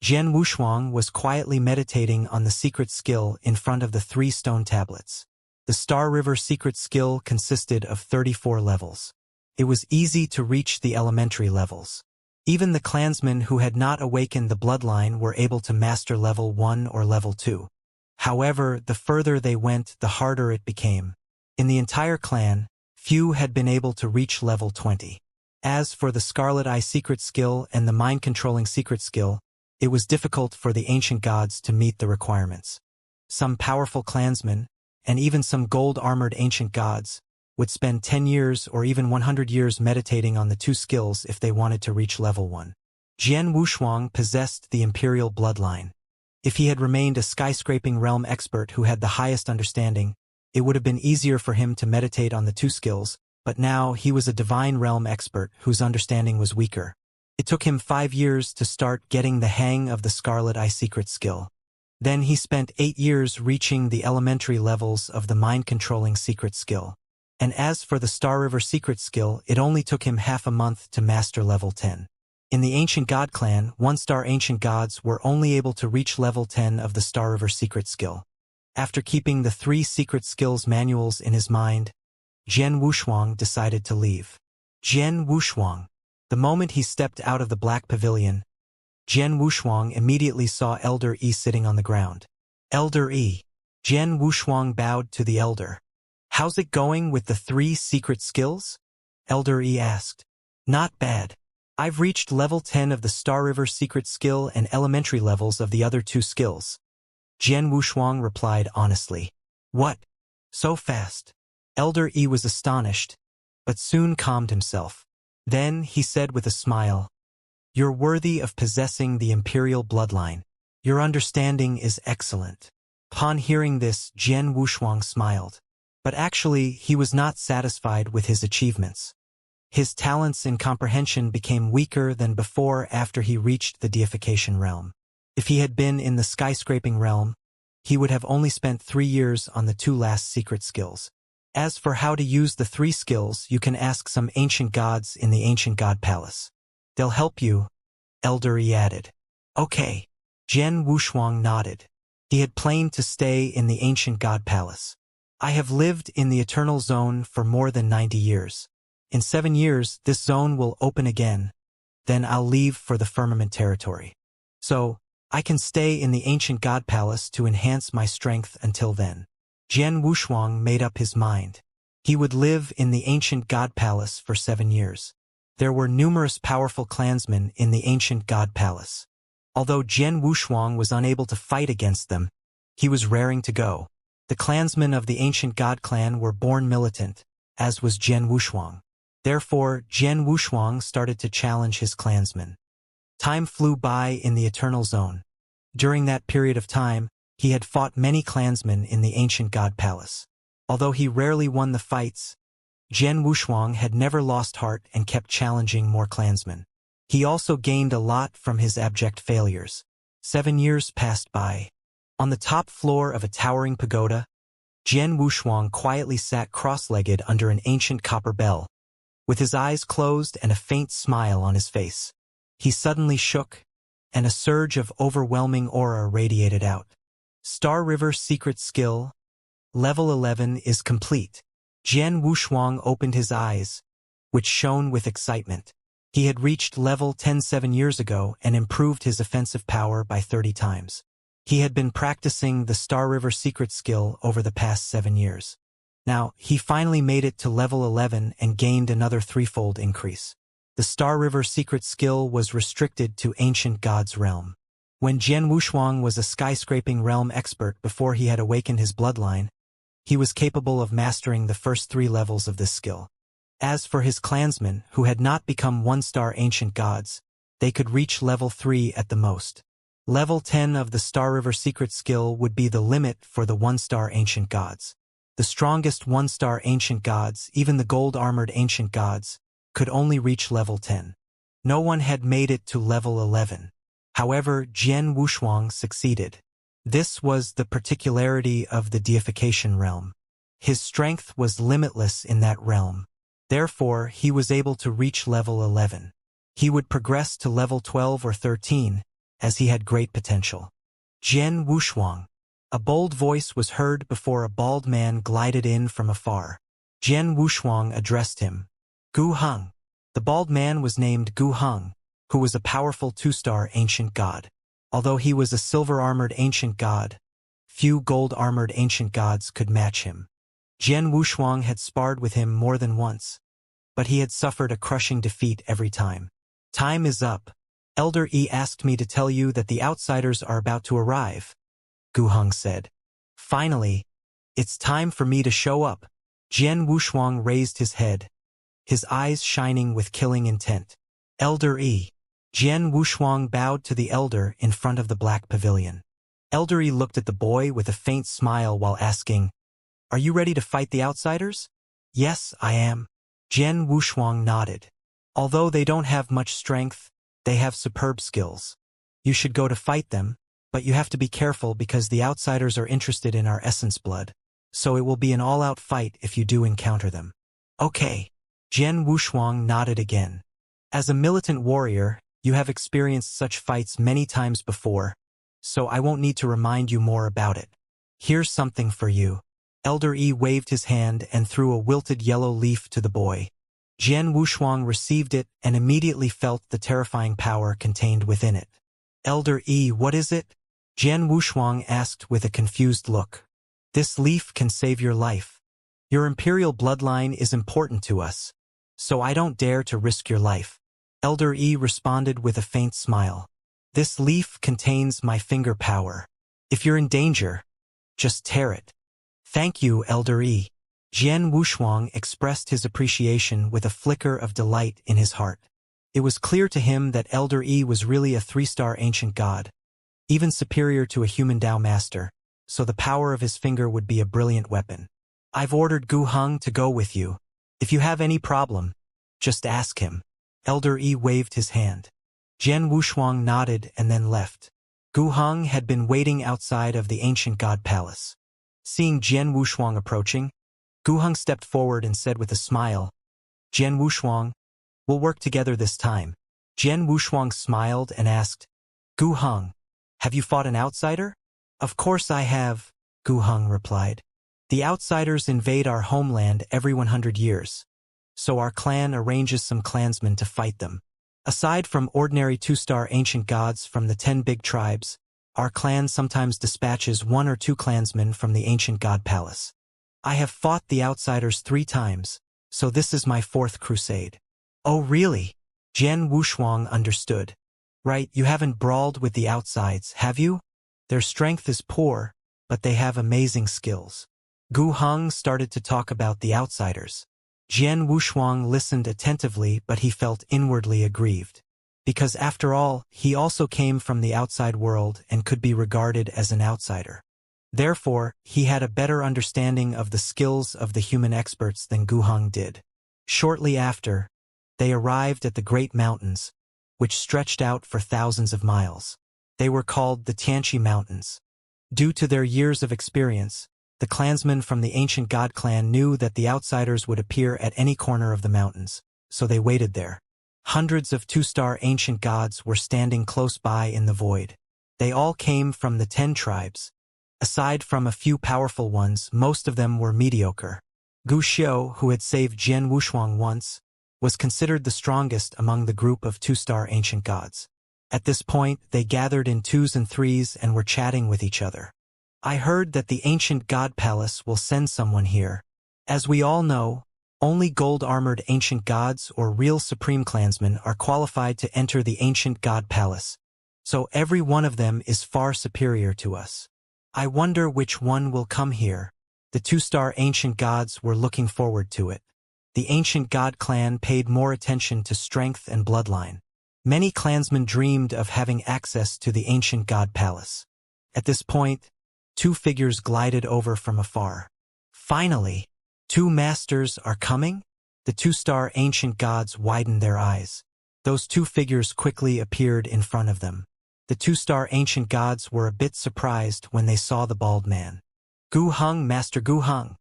Jian Wushuang was quietly meditating on the secret skill in front of the 3 stone tablets. The Star River secret skill consisted of 34 levels. It was easy to reach the elementary levels. Even the clansmen who had not awakened the bloodline were able to master level 1 or level 2. However, the further they went, the harder it became. In the entire clan, few had been able to reach level 20. As for the Scarlet Eye secret skill and the mind-controlling secret skill, it was difficult for the ancient gods to meet the requirements. Some powerful clansmen, and even some gold-armored ancient gods, would spend 10 years or even 100 years meditating on the 2 skills if they wanted to reach level 1. Jian Wushuang possessed the imperial bloodline. If he had remained a skyscraping realm expert who had the highest understanding, it would have been easier for him to meditate on the 2 skills, but now he was a divine realm expert whose understanding was weaker. It took him 5 years to start getting the hang of the Scarlet Eye secret skill. Then he spent 8 years reaching the elementary levels of the mind-controlling secret skill. And as for the Star River secret skill, it only took him half a month to master level 10. In the Ancient God clan, 1-star ancient gods were only able to reach level 10 of the Star River secret skill. After keeping the 3 secret skills manuals in his mind, Jian Wushuang decided to leave. Jian Wushuang. The moment he stepped out of the black pavilion, Jian Wushuang immediately saw Elder Yi sitting on the ground. Elder Yi. Jian Wushuang bowed to the elder. "How's it going with the 3 secret skills?" Elder Yi asked. "Not bad. I've reached level 10 of the Star River secret skill and elementary levels of the other 2 skills." Jian Wushuang replied honestly. "What? So fast?" Elder Yi was astonished, but soon calmed himself. Then he said with a smile, "You're worthy of possessing the imperial bloodline. Your understanding is excellent." Upon hearing this, Jian Wushuang smiled. But actually, he was not satisfied with his achievements. His talents in comprehension became weaker than before after he reached the deification realm. If he had been in the skyscraping realm, he would have only spent 3 years on the 2 last secret skills. As for how to use the 3 skills, you can ask some ancient gods in the ancient god palace. They'll help you, Elder Yi added. Okay. Jian Wushuang nodded. He had planned to stay in the ancient god palace. "I have lived in the eternal zone for more than 90 years. In 7 years, this zone will open again. Then I'll leave for the firmament territory. So, I can stay in the ancient god palace to enhance my strength until then." Jian Wushuang made up his mind. He would live in the ancient god palace for 7 years. There were numerous powerful clansmen in the ancient god palace. Although Jian Wushuang was unable to fight against them, he was raring to go. The clansmen of the ancient god clan were born militant, as was Jian Wushuang. Therefore, Jian Wushuang started to challenge his clansmen. Time flew by in the eternal zone. During that period of time, he had fought many clansmen in the ancient god palace. Although he rarely won the fights, Jian Wushuang had never lost heart and kept challenging more clansmen. He also gained a lot from his abject failures. 7 years passed by. On the top floor of a towering pagoda, Jian Wushuang quietly sat cross-legged under an ancient copper bell, with his eyes closed and a faint smile on his face. He suddenly shook, and a surge of overwhelming aura radiated out. Star River secret skill, level 11 is complete. Jian Wushuang opened his eyes, which shone with excitement. He had reached level 10 7 years ago and improved his offensive power by 30 times. He had been practicing the Star River secret skill over the past 7 years. Now, he finally made it to level 11 and gained another 3-fold increase. The Star River secret skill was restricted to Ancient God's realm. When Jian Wushuang was a skyscraping realm expert before he had awakened his bloodline, he was capable of mastering the first 3 levels of this skill. As for his clansmen, who had not become 1-star ancient gods, they could reach level 3 at the most. Level 10 of the Star River secret skill would be the limit for the 1-star ancient gods. The strongest 1-star ancient gods, even the gold-armored ancient gods, could only reach level 10. No one had made it to level 11. However, Jian Wushuang succeeded. This was the particularity of the deification realm. His strength was limitless in that realm. Therefore, he was able to reach level 11. He would progress to level 12 or 13, as he had great potential. Jian Wushuang. A bold voice was heard before a bald man glided in from afar. Jian Wushuang addressed him. Gu Heng. The bald man was named Gu Heng, who was a powerful two-star ancient god. Although he was a silver-armored ancient god, few gold-armored ancient gods could match him. Jian Wushuang had sparred with him more than once, but he had suffered a crushing defeat every time. Time is up. Elder Yi asked me to tell you that the outsiders are about to arrive, Gu Heng said. Finally, it's time for me to show up. Jian Wushuang raised his head, his eyes shining with killing intent. Elder Yi. Jian Wushuang bowed to the elder in front of the black pavilion. Elder Yi looked at the boy with a faint smile while asking, Are you ready to fight the outsiders? Yes, I am. Jian Wushuang nodded. Although they don't have much strength, they have superb skills. You should go to fight them, but you have to be careful because the outsiders are interested in our essence blood, so it will be an all-out fight if you do encounter them. Okay. Jian Wushuang nodded again. As a militant warrior, you have experienced such fights many times before, so I won't need to remind you more about it. Here's something for you. Elder Yi waved his hand and threw a wilted yellow leaf to the boy. Jian Wushuang received it and immediately felt the terrifying power contained within it. Elder Yi, what is it? Jian Wushuang asked with a confused look. This leaf can save your life. Your imperial bloodline is important to us, so I don't dare to risk your life. Elder Yi responded with a faint smile. This leaf contains my finger power. If you're in danger, just tear it. Thank you, Elder Yi. Jian Wushuang expressed his appreciation with a flicker of delight in his heart. It was clear to him that Elder Yi was really a three-star ancient god, even superior to a human Dao master, so the power of his finger would be a brilliant weapon. I've ordered Gu Heng to go with you. If you have any problem, just ask him. Elder Yi waved his hand. Jian Wushuang nodded and then left. Gu Heng had been waiting outside of the ancient god palace. Seeing Jian Wushuang approaching, Gu Heng stepped forward and said with a smile, Jian Wushuang, we'll work together this time. Jian Wushuang smiled and asked, Gu Heng, have you fought an outsider? Of course I have, Gu Heng replied. The outsiders invade our homeland every 100 years, so our clan arranges some clansmen to fight them. Aside from ordinary two-star ancient gods from the 10 big tribes, our clan sometimes dispatches 1 or 2 clansmen from the ancient god palace. I have fought the outsiders 3 times, so this is my 4th crusade. Oh really? Jian Wushuang understood. Right, you haven't brawled with the outsides, have you? Their strength is poor, but they have amazing skills. Gu Heng started to talk about the outsiders. Jian Wushuang listened attentively, but he felt inwardly aggrieved. Because after all, he also came from the outside world and could be regarded as an outsider. Therefore, he had a better understanding of the skills of the human experts than Gu Heng did. Shortly after, they arrived at the Great Mountains, which stretched out for thousands of miles. They were called the Tianqi Mountains. Due to their years of experience, the clansmen from the ancient god clan knew that the outsiders would appear at any corner of the mountains, so they waited there. Hundreds of two-star ancient gods were standing close by in the void. They all came from the 10 tribes. Aside from a few powerful ones, most of them were mediocre. Gu Xiu, who had saved Jian Wushuang once, was considered the strongest among the group of two-star ancient gods. At this point, they gathered in 2s and 3s and were chatting with each other. I heard that the ancient god palace will send someone here. As we all know, only gold-armored ancient gods or real supreme clansmen are qualified to enter the ancient god palace, so every one of them is far superior to us. I wonder which one will come here. The 2-star ancient gods were looking forward to it. The ancient god clan paid more attention to strength and bloodline. Many clansmen dreamed of having access to the ancient god palace. At this point, 2 figures glided over from afar. Finally, 2 masters are coming? The 2-star ancient gods widened their eyes. Those 2 figures quickly appeared in front of them. The 2-star ancient gods were a bit surprised when they saw the bald man. Gu Heng, Master Gu Heng.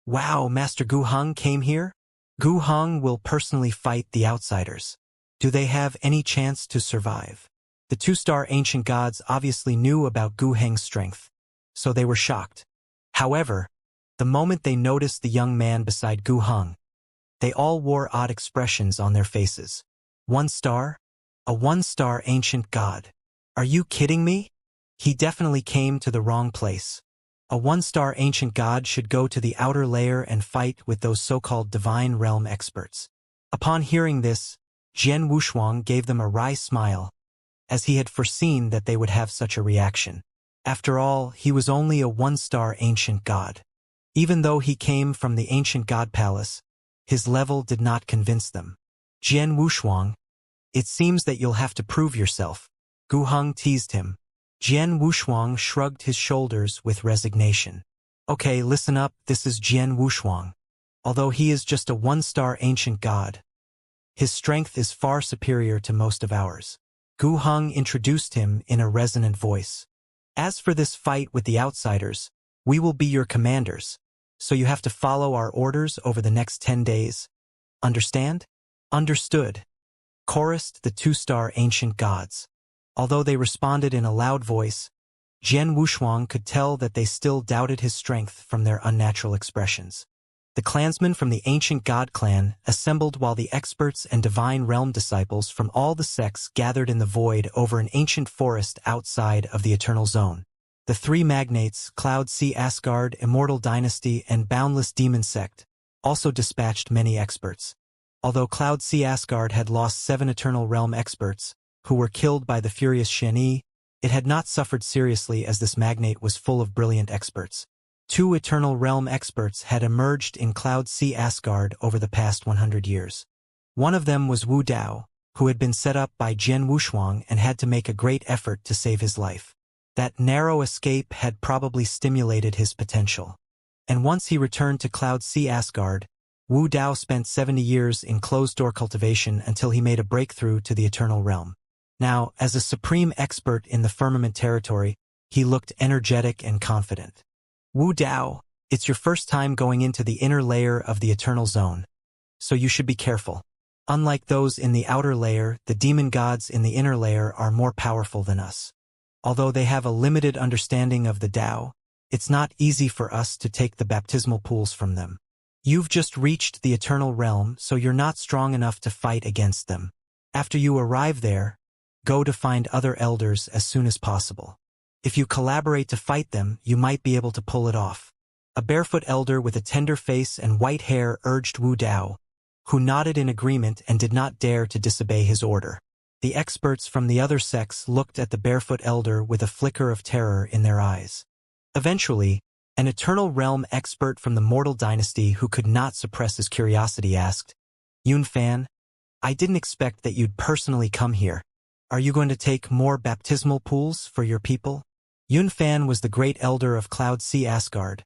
Wow, Master Gu Heng came here? Gu Heng will personally fight the outsiders. Do they have any chance to survive? The two-star ancient gods obviously knew about Gu Heng's strength, so they were shocked. However, the moment they noticed the young man beside Gu Heng, they all wore odd expressions on their faces. 1 star? A 1-star ancient god. Are you kidding me? He definitely came to the wrong place. A 1-star ancient god should go to the outer layer and fight with those so-called divine realm experts. Upon hearing this, Jian Wushuang gave them a wry smile, as he had foreseen that they would have such a reaction. After all, he was only a 1-star ancient god. Even though he came from the ancient god palace, his level did not convince them. Jian Wushuang, it seems that you'll have to prove yourself. Gu Heng teased him. Jian Wushuang shrugged his shoulders with resignation. Okay, listen up, this is Jian Wushuang. Although he is just a 1-star ancient god, his strength is far superior to most of ours. Gu Heng introduced him in a resonant voice. As for this fight with the outsiders, we will be your commanders, so you have to follow our orders over the next 10 days. Understand? Understood, chorused the 2-star ancient gods. Although they responded in a loud voice, Jian Wushuang could tell that they still doubted his strength from their unnatural expressions. The clansmen from the ancient god clan assembled while the experts and divine realm disciples from all the sects gathered in the void over an ancient forest outside of the Eternal Zone. The 3 magnates, Cloud Sea Asgard, Immortal Dynasty, and Boundless Demon Sect, also dispatched many experts. Although Cloud Sea Asgard had lost 7 Eternal Realm experts, who were killed by the furious Xianxia, it had not suffered seriously as this magnate was full of brilliant experts. 2 Eternal Realm experts had emerged in Cloud Sea Asgard over the past 100 years. One of them was Wu Dao, who had been set up by Jian Wushuang and had to make a great effort to save his life. That narrow escape had probably stimulated his potential. And once he returned to Cloud Sea Asgard, Wu Dao spent 70 years in closed-door cultivation until he made a breakthrough to the Eternal Realm. Now, as a supreme expert in the firmament territory, he looked energetic and confident. Wu Dao, it's your first time going into the inner layer of the Eternal Zone, so you should be careful. Unlike those in the outer layer, the demon gods in the inner layer are more powerful than us. Although they have a limited understanding of the Tao, it's not easy for us to take the baptismal pools from them. You've just reached the Eternal Realm, so you're not strong enough to fight against them. After you arrive there, go to find other elders as soon as possible. If you collaborate to fight them, you might be able to pull it off. A barefoot elder with a tender face and white hair urged Wu Dao, who nodded in agreement and did not dare to disobey his order. The experts from the other sects looked at the barefoot elder with a flicker of terror in their eyes. Eventually, an Eternal Realm expert from the Mortal Dynasty who could not suppress his curiosity asked, Yun Fan, I didn't expect that you'd personally come here. Are you going to take more baptismal pools for your people? Yun Fan was the great elder of Cloud Sea Asgard,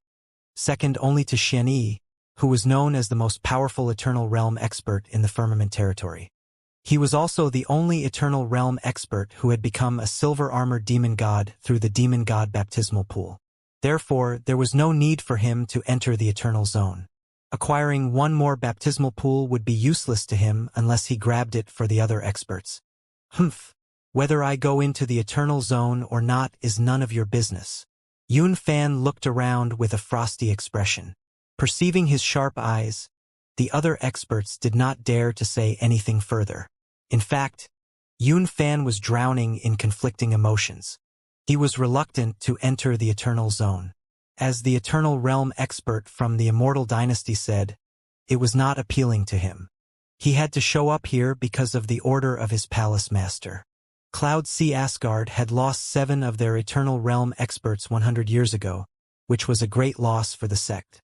second only to Xianxia, who was known as the most powerful Eternal Realm expert in the firmament territory. He was also the only Eternal Realm expert who had become a silver-armored demon god through the demon god baptismal pool. Therefore, there was no need for him to enter the Eternal Zone. Acquiring one more baptismal pool would be useless to him unless he grabbed it for the other experts. Humph. Whether I go into the Eternal Zone or not is none of your business. Yun Fan looked around with a frosty expression. Perceiving his sharp eyes, the other experts did not dare to say anything further. In fact, Yun Fan was drowning in conflicting emotions. He was reluctant to enter the Eternal Zone. As the Eternal Realm expert from the Immortal Dynasty said, it was not appealing to him. He had to show up here because of the order of his palace master. Cloud Sea Asgard had lost 7 of their Eternal Realm experts 100 years ago, which was a great loss for the sect.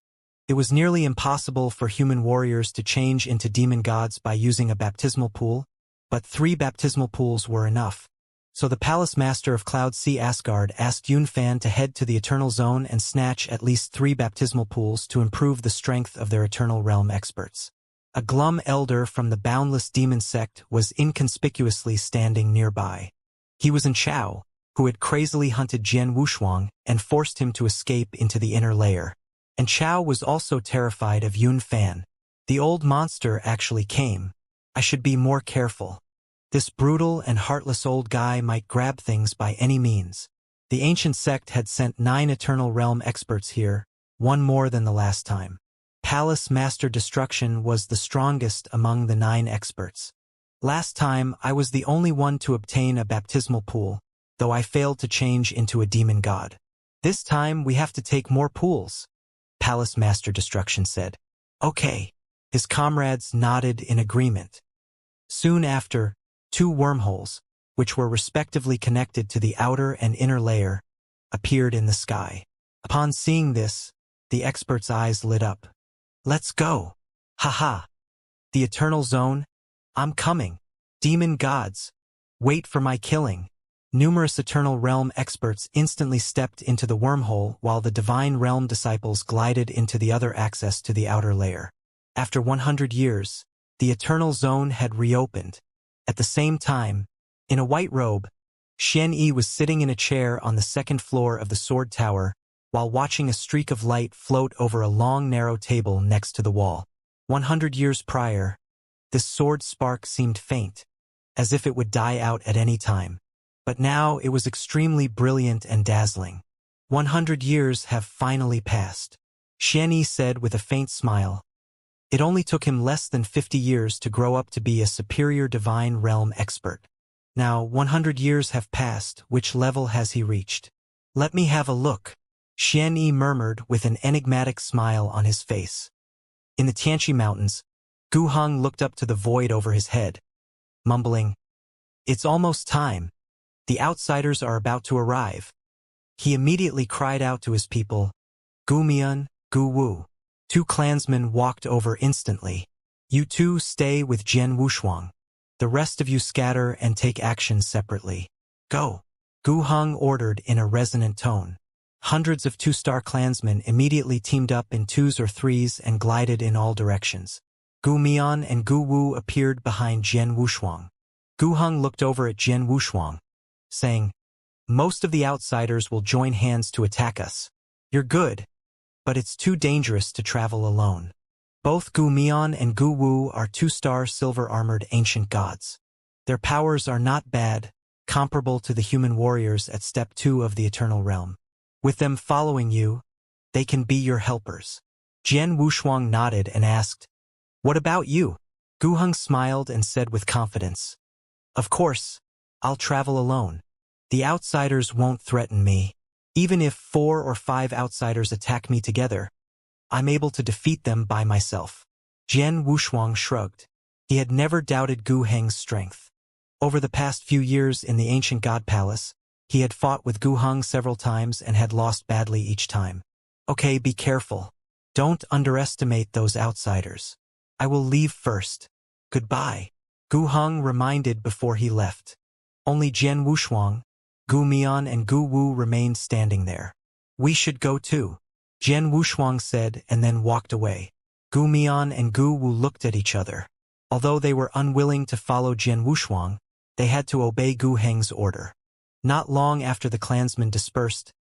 It was nearly impossible for human warriors to change into demon gods by using a baptismal pool, but 3 baptismal pools were enough. So the palace master of Cloud Sea Asgard asked Yun Fan to head to the Eternal Zone and snatch at least 3 baptismal pools to improve the strength of their Eternal Realm experts. A glum elder from the Boundless Demon Sect was inconspicuously standing nearby. He was in Chao, who had crazily hunted Jian Wushuang and forced him to escape into the inner layer. And Chao was also terrified of Yun Fan. The old monster actually came. I should be more careful. This brutal and heartless old guy might grab things by any means. The ancient sect had sent 9 Eternal Realm experts here, one more than the last time. Palace Master Destruction was the strongest among the 9 experts. Last time, I was the only one to obtain a baptismal pool, though I failed to change into a demon god. This time, we have to take more pools, Palace Master Destruction said. Okay. His comrades nodded in agreement. Soon after, 2 wormholes, which were respectively connected to the outer and inner layer, appeared in the sky. Upon seeing this, the expert's eyes lit up. Let's go! Haha! The Eternal Zone? I'm coming! Demon gods! Wait for my killing! Numerous Eternal Realm experts instantly stepped into the wormhole while the Divine Realm disciples glided into the other access to the outer layer. After 100 years, the Eternal Zone had reopened. At the same time, in a white robe, Xianxia was sitting in a chair on the 2nd floor of the Sword Tower while watching a streak of light float over a long narrow table next to the wall. 100 years prior, this sword spark seemed faint, as if it would die out at any time. But now it was extremely brilliant and dazzling. 100 years have finally passed, Xianxia said with a faint smile. It only took him less than 50 years to grow up to be a superior Divine Realm expert. Now, 100 years have passed. Which level has he reached? Let me have a look, Xianxia murmured with an enigmatic smile on his face. In the Tianqi Mountains, Gu Heng looked up to the void over his head, mumbling, "It's almost time. The outsiders are about to arrive." He immediately cried out to his people, "Gu Mian, Gu Wu." 2 clansmen walked over instantly. "You 2 stay with Jian Wushuang. The rest of you scatter and take action separately. Go," Gu Heng ordered in a resonant tone. Hundreds of 2-star clansmen immediately teamed up in 2s or 3s and glided in all directions. Gu Mian and Gu Wu appeared behind Jian Wushuang. Gu Heng looked over at Jian Wushuang, saying, "Most of the outsiders will join hands to attack us. You're good, but it's too dangerous to travel alone." Both Gu Mian and Gu Wu are 2-star silver-armored ancient gods. Their powers are not bad, comparable to the human warriors at Step 2 of the Eternal Realm. With them following you, they can be your helpers. Jian Wushuang nodded and asked, "What about you?" Gu Heng smiled and said with confidence, "Of course, I'll travel alone. The outsiders won't threaten me. Even if 4 or 5 outsiders attack me together, I'm able to defeat them by myself." Jian Wushuang shrugged. He had never doubted Gu Heng's strength. Over the past few years in the ancient god palace, he had fought with Gu Heng several times and had lost badly each time. "Okay, be careful. Don't underestimate those outsiders. I will leave first. Goodbye," Gu Heng reminded before he left. Only Jian Wushuang, Gu Mian and Gu Wu remained standing there. "We should go too," Jian Wushuang said and then walked away. Gu Mian and Gu Wu looked at each other. Although they were unwilling to follow Jian Wushuang, they had to obey Gu Heng's order. Not long after the clansmen dispersed,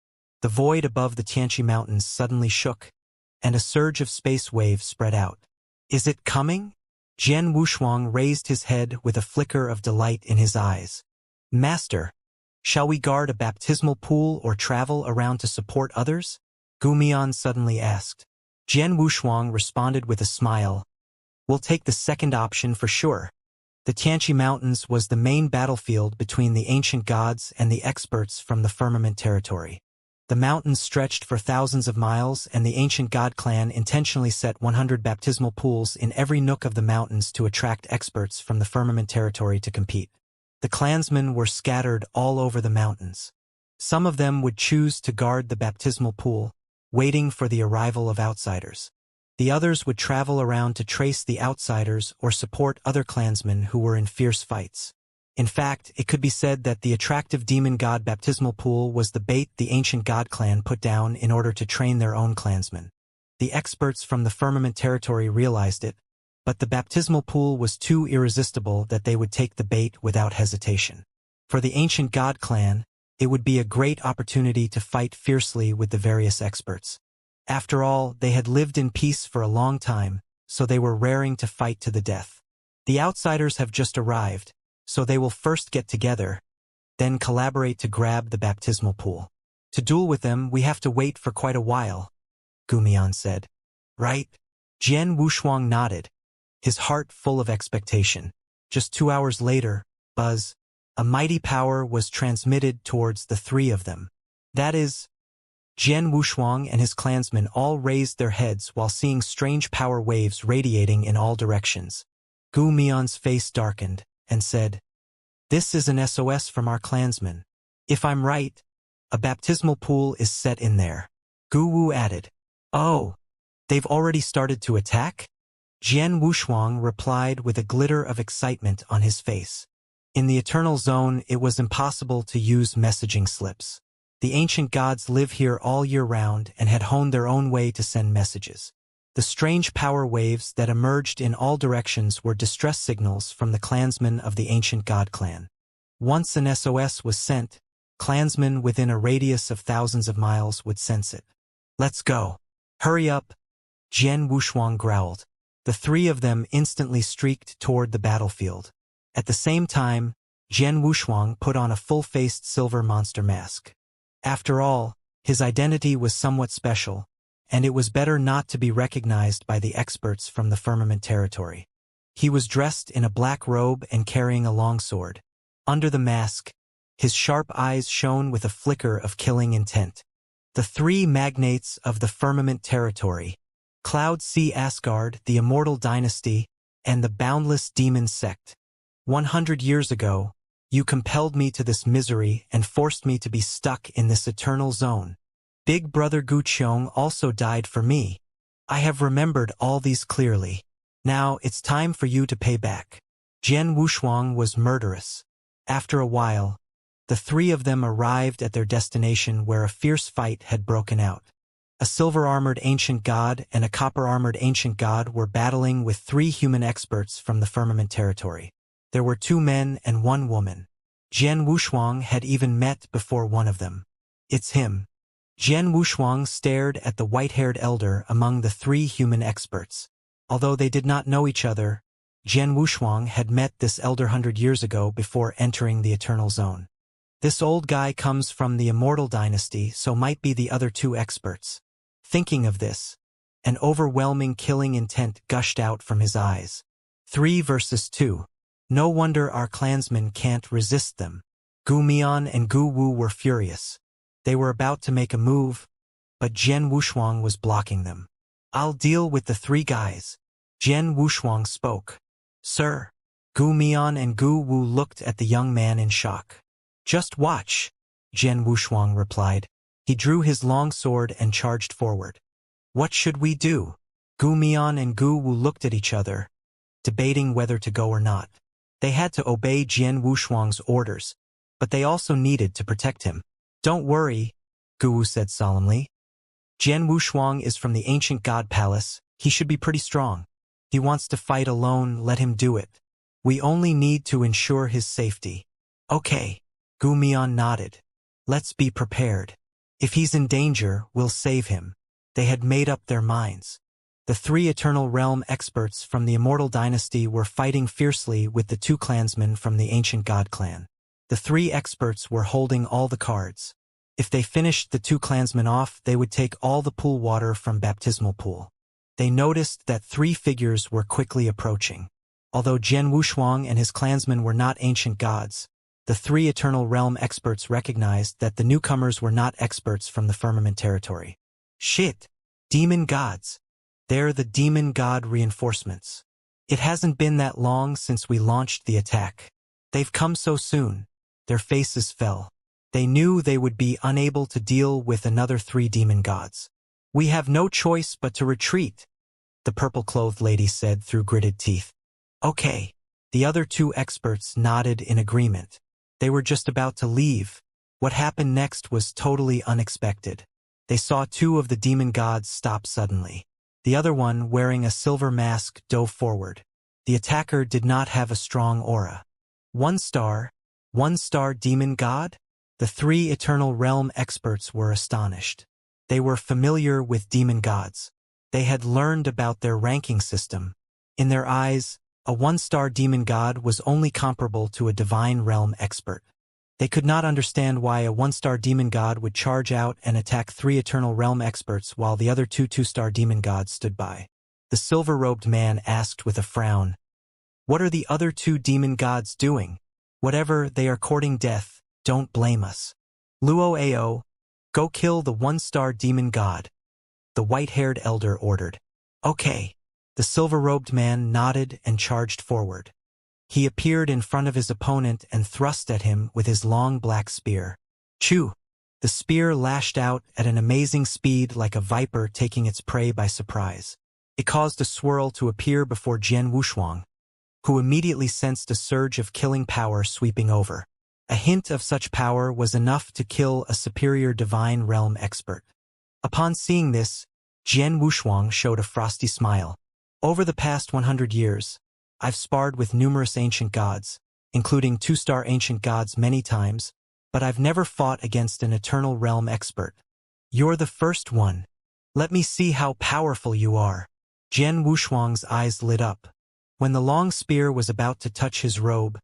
the void above the Tianqi Mountains suddenly shook, and a surge of space waves spread out. "Is it coming?" Jian Wushuang raised his head with a flicker of delight in his eyes. "Master, shall we guard a baptismal pool or travel around to support others?" Gu Mian suddenly asked. Jian Wushuang responded with a smile, "We'll take the second option for sure." The Tianqi Mountains was the main battlefield between the ancient gods and the experts from the firmament territory. The mountains stretched for thousands of miles, and the ancient god clan intentionally set 100 baptismal pools in every nook of the mountains to attract experts from the firmament territory to compete. The clansmen were scattered all over the mountains. Some of them would choose to guard the baptismal pool, waiting for the arrival of outsiders. The others would travel around to trace the outsiders or support other clansmen who were in fierce fights. In fact, it could be said that the attractive demon god baptismal pool was the bait the ancient god clan put down in order to train their own clansmen. The experts from the firmament territory realized it, but the baptismal pool was too irresistible that they would take the bait without hesitation. For the ancient god clan, it would be a great opportunity to fight fiercely with the various experts. After all, they had lived in peace for a long time, so they were raring to fight to the death. "The outsiders have just arrived," So they will first get together, then collaborate to grab the baptismal pool. To duel with them, we have to wait for quite a while, Gu Mian said. Right? Jian Wushuang nodded, his heart full of expectation. Just 2 hours later, buzz, a mighty power was transmitted towards the three of them. That is, Jian Wushuang and his clansmen all raised their heads while seeing strange power waves radiating in all directions. Gu Mian's face darkened and said, "This is an SOS from our clansmen. If I'm right, a baptismal pool is set in there." Gu Wu added, "Oh, they've already started to attack?" Jian Wushuang replied with a glitter of excitement on his face. In the Eternal Zone, it was impossible to use messaging slips. The ancient gods live here all year round and had honed their own way to send messages. The strange power waves that emerged in all directions were distress signals from the clansmen of the ancient god clan. Once an SOS was sent, clansmen within a radius of thousands of miles would sense it. "Let's go. Hurry up," Jian Wushuang growled. The three of them instantly streaked toward the battlefield. At the same time, Jian Wushuang put on a full-faced silver monster mask. After all, his identity was somewhat special, and it was better not to be recognized by the experts from the firmament territory. He was dressed in a black robe and carrying a longsword. Under the mask, his sharp eyes shone with a flicker of killing intent. The three magnates of the firmament territory, Cloud Sea Asgard, the Immortal dynasty, and the boundless demon sect. 100 years ago, you compelled me to this misery and forced me to be stuck in this eternal zone. Big brother Gu Qiong also died for me. I have remembered all these clearly. Now it's time for you to pay back. Jian Wushuang was murderous. After a while, the three of them arrived at their destination where a fierce fight had broken out. A silver-armored ancient god and a copper-armored ancient god were battling with three human experts from the firmament territory. There were 2 men and 1 woman. Jian Wushuang had even met before one of them. "It's him." Jian Wushuang stared at the white-haired elder among the 3 human experts. Although they did not know each other, Jian Wushuang had met this elder 100 years ago before entering the Eternal Zone. This old guy comes from the Immortal dynasty, so might be the other 2 experts. Thinking of this, an overwhelming killing intent gushed out from his eyes. 3 versus 2. No wonder our clansmen can't resist them. Gu Mian and Gu Wu were furious. They were about to make a move, but Jian Wushuang was blocking them. "I'll deal with the 3 guys." Jian Wushuang spoke. "Sir." Gu Mian and Gu Wu looked at the young man in shock. "Just watch," Jian Wushuang replied. He drew his long sword and charged forward. "What should we do?" Gu Mian and Gu Wu looked at each other, debating whether to go or not. They had to obey Jian Wushuang's orders, but they also needed to protect him. "Don't worry," Gu Wu said solemnly. "Jian Wushuang is from the ancient god palace. He should be pretty strong. He wants to fight alone, let him do it. We only need to ensure his safety." "Okay," Gu Mian nodded. "Let's be prepared. If he's in danger, we'll save him." They had made up their minds. The 3 Eternal Realm experts from the Immortal dynasty were fighting fiercely with the 2 clansmen from the ancient god clan. The 3 experts were holding all the cards. If they finished the 2 clansmen off, they would take all the pool water from baptismal pool. They noticed that 3 figures were quickly approaching. Although Jian Wushuang and his clansmen were not ancient gods, the 3 Eternal Realm experts recognized that the newcomers were not experts from the firmament territory. "Shit! Demon gods! They're the demon god reinforcements. It hasn't been that long since we launched the attack. They've come so soon." Their faces fell. They knew they would be unable to deal with another 3 demon gods. "We have no choice but to retreat," the purple-clothed lady said through gritted teeth. "Okay." The other 2 experts nodded in agreement. They were just about to leave. What happened next was totally unexpected. They saw 2 of the demon gods stop suddenly. The other one, wearing a silver mask, dove forward. The attacker did not have a strong aura. 1 star demon god? The 3 Eternal Realm experts were astonished. They were familiar with demon gods. They had learned about their ranking system. In their eyes, A one-star demon god was only comparable to a divine realm expert. They could not understand why a one-star demon god would charge out and attack 3 eternal realm experts while the other 2 two-star demon gods stood by. The silver-robed man asked with a frown, "What are the other 2 demon gods doing? Whatever, they are courting death, don't blame us." "Luo Ao, go kill the one-star demon god," the white-haired elder ordered. "Okay." The silver-robed man nodded and charged forward. He appeared in front of his opponent and thrust at him with his long black spear. Chew! The spear lashed out at an amazing speed like a viper taking its prey by surprise. It caused a swirl to appear before Jian Wushuang, who immediately sensed a surge of killing power sweeping over. A hint of such power was enough to kill a superior divine realm expert. Upon seeing this, Jian Wushuang showed a frosty smile. "Over the past 100 years, I've sparred with numerous ancient gods, including 2-star ancient gods many times, but I've never fought against an eternal realm expert. You're the first one. Let me see how powerful you are." Jian Wushuang's eyes lit up. When the long spear was about to touch his robe,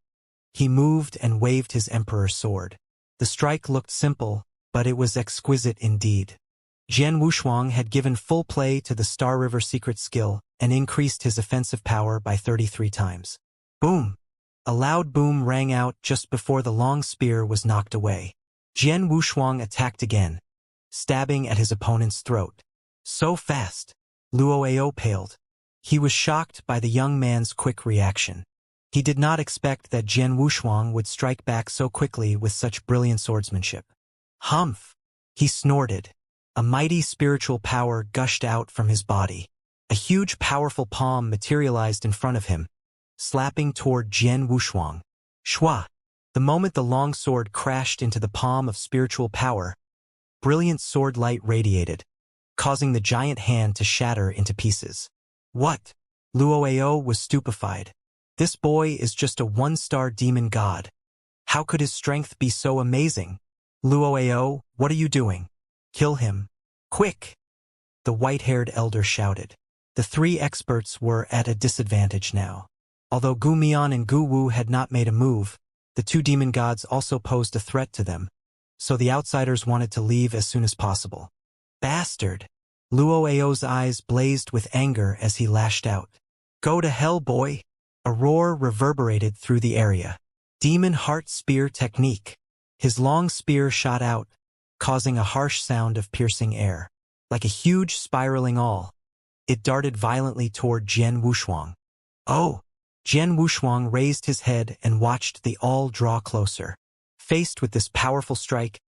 he moved and waved his emperor's sword. The strike looked simple, but it was exquisite indeed. Jian Wushuang had given full play to the Star River secret skill and increased his offensive power by 33 times. Boom! A loud boom rang out just before the long spear was knocked away. Jian Wushuang attacked again, stabbing at his opponent's throat. So fast! Luo Ao paled. He was shocked by the young man's quick reaction. He did not expect that Jian Wushuang would strike back so quickly with such brilliant swordsmanship. Humph! He snorted. A mighty spiritual power gushed out from his body. A huge powerful palm materialized in front of him, slapping toward Jian Wushuang. Shua! The moment the long sword crashed into the palm of spiritual power, brilliant sword light radiated, causing the giant hand to shatter into pieces. What? Luo Ao was stupefied. This boy is just a one-star demon god. How could his strength be so amazing? Luo Ao, what are you doing? Kill him. Quick! The white-haired elder shouted. The 3 experts were at a disadvantage now. Although Gu Mian and Gu Wu had not made a move, the 2 demon gods also posed a threat to them, so the outsiders wanted to leave as soon as possible. Bastard! Luo Ao's eyes blazed with anger as he lashed out. Go to hell, boy! A roar reverberated through the area. Demon Heart Spear Technique. His long spear shot out, causing a harsh sound of piercing air. Like a huge spiraling awl, it darted violently toward Jian Wushuang. Oh! Jian Wushuang raised his head and watched the awl draw closer. Faced with this powerful strike,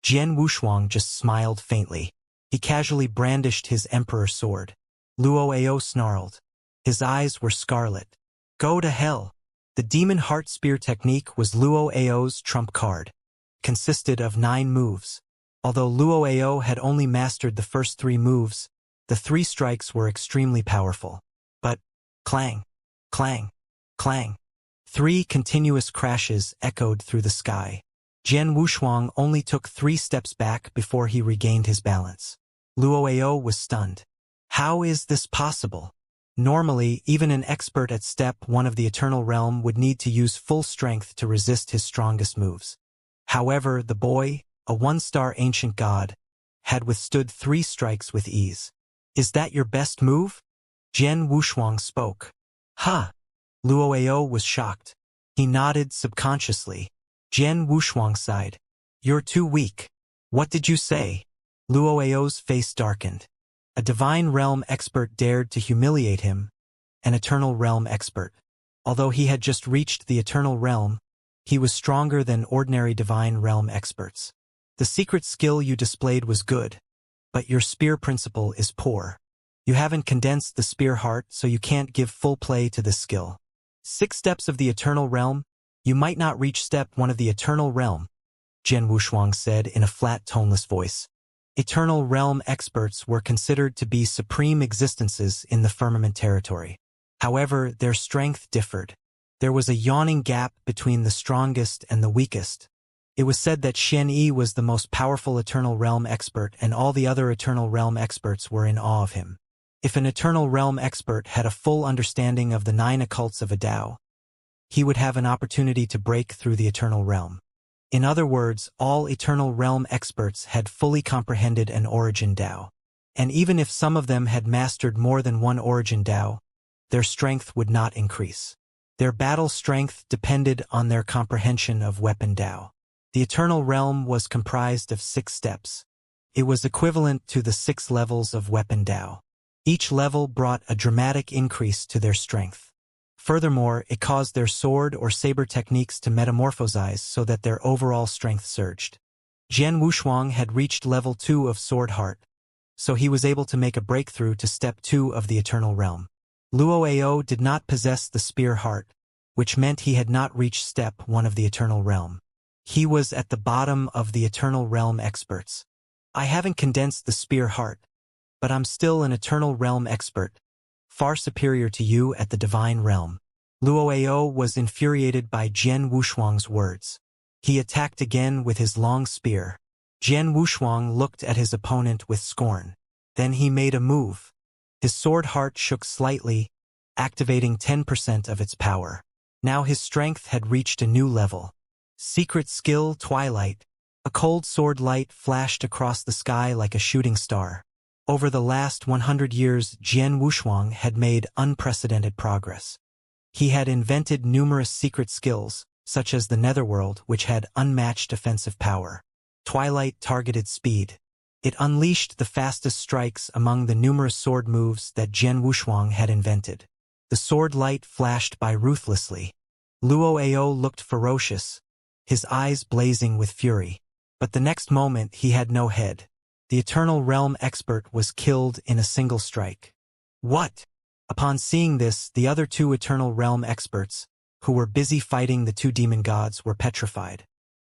Jian Wushuang just smiled faintly. He casually brandished his emperor's sword. Luo Ao snarled. His eyes were scarlet. Go to hell! The Demon Heart Spear technique was Luo Ao's trump card. Consisted of 9 moves. Although Luo Ao had only mastered the first 3 moves, the 3 strikes were extremely powerful. But, clang, clang, clang. 3 continuous crashes echoed through the sky. Jian Wushuang only took 3 steps back before he regained his balance. Luo Ao was stunned. How is this possible? Normally, even an expert at step 1 of the Eternal Realm would need to use full strength to resist his strongest moves. However, the boy, a 1-star ancient god, had withstood 3 strikes with ease. Is that your best move? Jian Wushuang spoke. Huh! Luo Ao was shocked. He nodded subconsciously. Jian Wushuang sighed. You're too weak. What did you say? Luo Ao's face darkened. A divine realm expert dared to humiliate him, an eternal realm expert. Although he had just reached the eternal realm, he was stronger than ordinary divine realm experts. The secret skill you displayed was good, but your spear principle is poor. You haven't condensed the spear heart, so you can't give full play to this skill. 6 steps of the eternal realm, you might not reach step 1 of the eternal realm, Jian Wushuang said in a flat, toneless voice. Eternal realm experts were considered to be supreme existences in the firmament territory. However, their strength differed. There was a yawning gap between the strongest and the weakest. It was said that Xianxia was the most powerful Eternal Realm expert and all the other Eternal Realm experts were in awe of him. If an Eternal Realm expert had a full understanding of the 9 occults of a Tao, he would have an opportunity to break through the Eternal Realm. In other words, all Eternal Realm experts had fully comprehended an origin Tao. And even if some of them had mastered more than one origin Tao, their strength would not increase. Their battle strength depended on their comprehension of weapon Tao. The Eternal Realm was comprised of 6 steps. It was equivalent to the 6 levels of weapon Tao. Each level brought a dramatic increase to their strength. Furthermore, it caused their sword or saber techniques to metamorphosize so that their overall strength surged. Jian Wushuang had reached level 2 of Sword Heart, so he was able to make a breakthrough to step 2 of the Eternal Realm. Luoao did not possess the Spear Heart, which meant he had not reached step 1 of the Eternal Realm. He was at the bottom of the Eternal Realm experts. I haven't condensed the Spear Heart, but I'm still an Eternal Realm expert, far superior to you at the Divine Realm. Luoao was infuriated by Jian Wushuang's words. He attacked again with his long spear. Jian Wushuang looked at his opponent with scorn. Then he made a move. His sword heart shook slightly, activating 10% of its power. Now his strength had reached a new level. Secret skill Twilight. A cold sword light flashed across the sky like a shooting star. Over the last 100 years, Jian Wushuang had made unprecedented progress. He had invented numerous secret skills, such as the Netherworld, which had unmatched offensive power. Twilight targeted speed. It unleashed the fastest strikes among the numerous sword moves that Jian Wushuang had invented. The sword light flashed by ruthlessly. Luoao looked ferocious, his eyes blazing with fury. But the next moment he had no head. The Eternal Realm expert was killed in a single strike. What? Upon seeing this, the other 2 Eternal Realm experts, who were busy fighting the 2 demon gods, were petrified.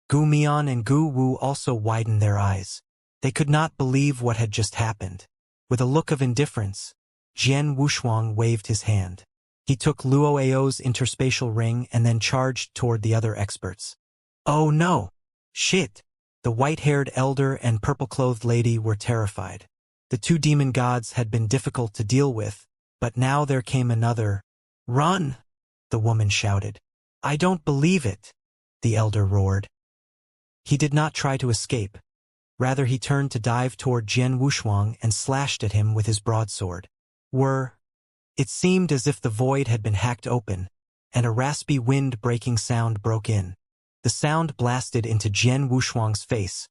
Gu Mian and Gu Wu also widened their eyes. They could not believe what had just happened. With a look of indifference, Jian Wushuang waved his hand. He took Luoao's interspatial ring and then charged toward the other experts. Oh no! Shit! The white-haired elder and purple-clothed lady were terrified. The 2 demon gods had been difficult to deal with, but now there came another. Run! The woman shouted. I don't believe it! The elder roared. He did not try to escape. Rather, he turned to dive toward Jian Wushuang and slashed at him with his broadsword. It seemed as if the void had been hacked open, and a raspy wind-breaking sound broke in. The sound blasted into Jian Wushuang's face,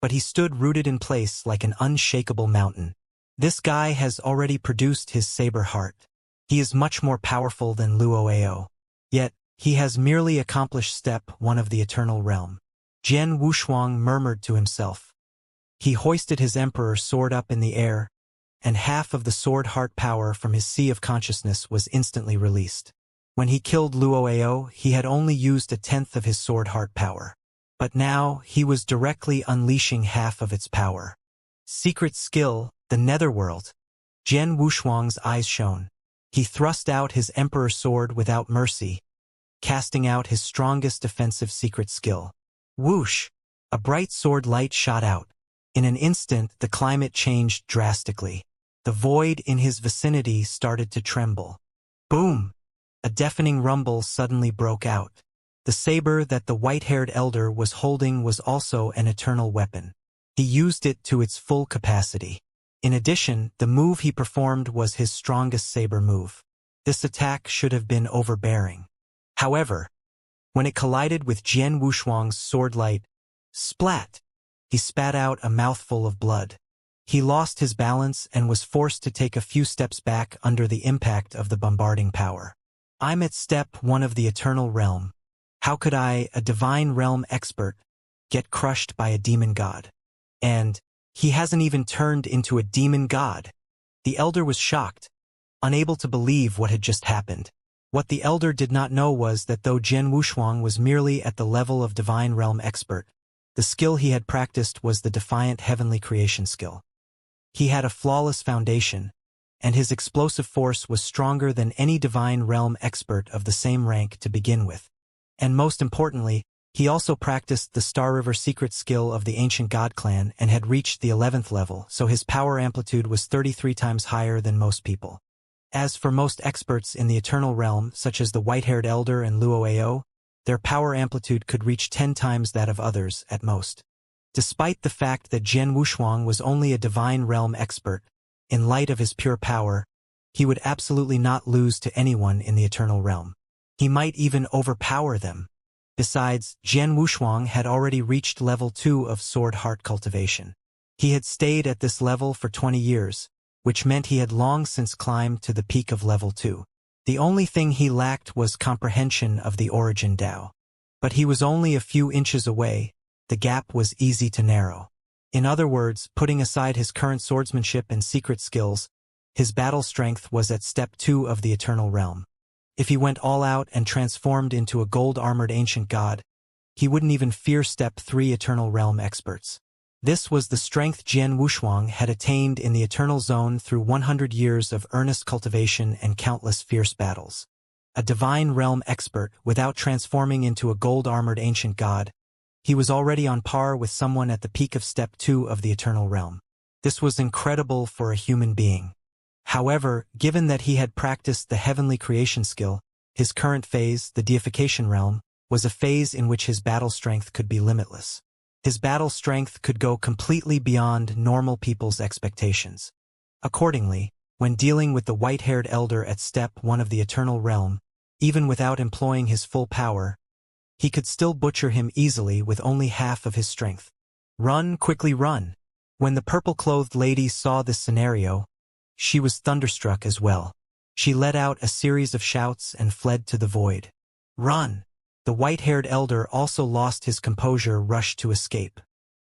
but he stood rooted in place like an unshakable mountain. This guy has already produced his saber heart. He is much more powerful than Luoao. Yet, he has merely accomplished step 1 of the Eternal Realm. Jian Wushuang murmured to himself. He hoisted his emperor's sword up in the air, and half of the sword heart power from his sea of consciousness was instantly released. When he killed Luoao, he had only used 1/10 of his sword heart power. But now, he was directly unleashing half of its power. Secret skill, the Netherworld. Jian Wushuang's eyes shone. He thrust out his emperor's sword without mercy, casting out his strongest defensive secret skill. Whoosh! A bright sword light shot out. In an instant, the climate changed drastically. The void in his vicinity started to tremble. Boom! A deafening rumble suddenly broke out. The saber that the white-haired elder was holding was also an eternal weapon. He used it to its full capacity. In addition, the move he performed was his strongest saber move. This attack should have been overbearing. However, when it collided with Jian Wushuang's sword light, splat! He spat out a mouthful of blood. He lost his balance and was forced to take a few steps back under the impact of the bombarding power. I'm at step 1 of the Eternal Realm. How could I, a Divine Realm expert, get crushed by a demon god? And he hasn't even turned into a demon god. The elder was shocked, unable to believe what had just happened. What the elder did not know was that though Jian Wushuang was merely at the level of Divine Realm expert, the skill he had practiced was the Defiant Heavenly Creation skill. He had a flawless foundation, and his explosive force was stronger than any Divine Realm expert of the same rank to begin with. And most importantly, He also practiced the Star River secret skill of the ancient god clan and had reached the 11th level, so his power amplitude was 33 times higher than most people. As for most experts in the Eternal Realm, such as the White-Haired Elder and Luo Ao, their power amplitude could reach 10 times that of others, at most. Despite the fact that Jian Wushuang was only a Divine Realm expert, in light of his pure power, he would absolutely not lose to anyone in the Eternal Realm. He might even overpower them. Besides, Jian Wushuang had already reached level 2 of Sword Heart Cultivation. He had stayed at this level for 20 years, which meant he had long since climbed to the peak of level 2. The only thing he lacked was comprehension of the Origin Tao. But he was only a few inches away. The gap was easy to narrow. In other words, putting aside his current swordsmanship and secret skills, his battle strength was at step 2 of the Eternal Realm. If he went all out and transformed into a gold-armored ancient god, he wouldn't even fear step 3 Eternal Realm experts. This was the strength Jian Wushuang had attained in the Eternal Zone through 100 years of earnest cultivation and countless fierce battles. A Divine Realm expert without transforming into a gold-armored ancient god, he was already on par with someone at the peak of step 2 of the Eternal Realm. This was incredible for a human being. However, given that he had practiced the heavenly creation skill, his current phase, the deification realm, was a phase in which his battle strength could be limitless. His battle strength could go completely beyond normal people's expectations. Accordingly, when dealing with the white-haired elder at step 1 of the Eternal Realm, even without employing his full power, he could still butcher him easily with only half of his strength. Run, quickly run! When the purple-clothed lady saw this scenario, she was thunderstruck as well. She let out a series of shouts and fled to the void. Run! The white-haired elder also lost his composure, rushed to escape.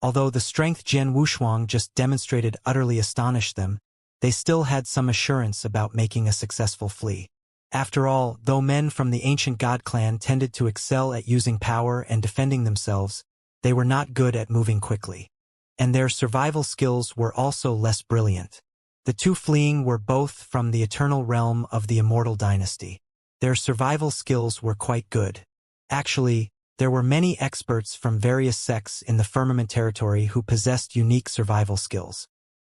Although the strength Jian Wushuang just demonstrated utterly astonished them, they still had some assurance about making a successful flee. After all, though men from the ancient god clan tended to excel at using power and defending themselves, they were not good at moving quickly. And their survival skills were also less brilliant. The two fleeing were both from the Eternal Realm of the Immortal dynasty. Their survival skills were quite good. Actually, there were many experts from various sects in the Firmament territory who possessed unique survival skills.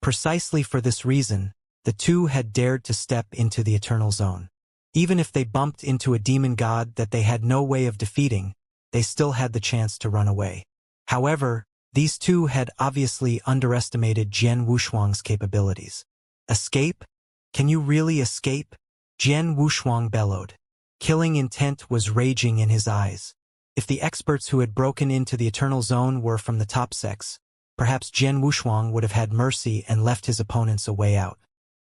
Precisely for this reason, the two had dared to step into the Eternal Zone. Even if they bumped into a demon god that they had no way of defeating, they still had the chance to run away. However, these two had obviously underestimated Jian Wushuang's capabilities. Escape? Can you really escape? Jian Wushuang bellowed. Killing intent was raging in his eyes. If the experts who had broken into the Eternal Zone were from the top sects, perhaps Jian Wushuang would have had mercy and left his opponents a way out.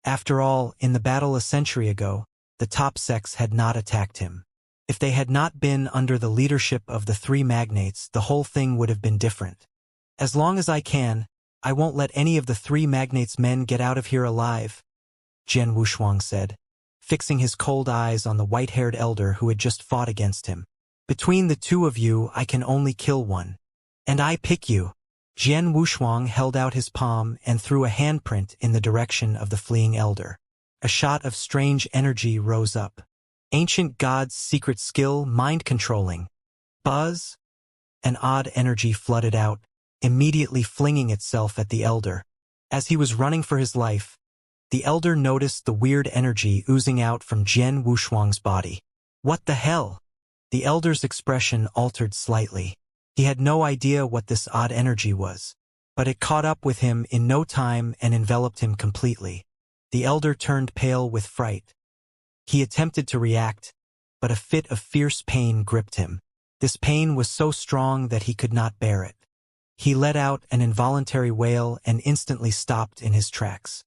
After all, in the battle a century ago, the top sects had not attacked him. If they had not been under the leadership of the three magnates, the whole thing would have been different. As long as I can, I won't let any of the three magnates' men get out of here alive, Jian Wushuang said, fixing his cold eyes on the white-haired elder who had just fought against him. Between the two of you, I can only kill one. And I pick you. Jian Wushuang held out his palm and threw a handprint in the direction of the fleeing elder. A shot of strange energy rose up. Ancient God's secret skill, mind-controlling. Buzz? An odd energy flooded out, immediately flinging itself at the elder. As he was running for his life, the elder noticed the weird energy oozing out from Jian Wushuang's body. What the hell? The elder's expression altered slightly. He had no idea what this odd energy was, but it caught up with him in no time and enveloped him completely. The elder turned pale with fright. He attempted to react, but a fit of fierce pain gripped him. This pain was so strong that he could not bear it. He let out an involuntary wail and instantly stopped in his tracks.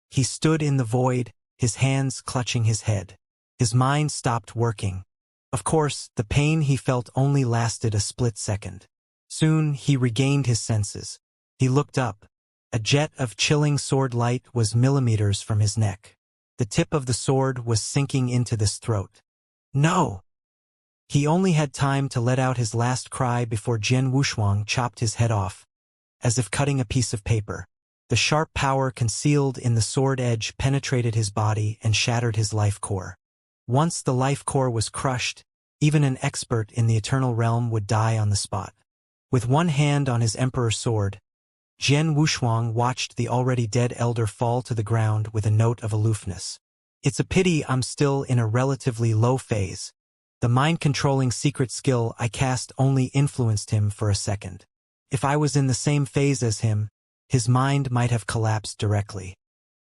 He stood in the void, his hands clutching his head. His mind stopped working. Of course, the pain he felt only lasted a split second. Soon, he regained his senses. He looked up. A jet of chilling sword light was millimeters from his neck. The tip of the sword was sinking into his throat. No! He only had time to let out his last cry before Jian Wushuang chopped his head off, as if cutting a piece of paper. The sharp power concealed in the sword edge penetrated his body and shattered his life core. Once the life core was crushed, Even an expert in the eternal realm would die on the spot. With one hand on his emperor's sword, Jian Wushuang watched the already dead elder fall to the ground with a note of aloofness. It's a pity I'm still in a relatively low phase. The mind-controlling secret skill I cast only influenced him for a second. If I was in the same phase as him, his mind might have collapsed directly.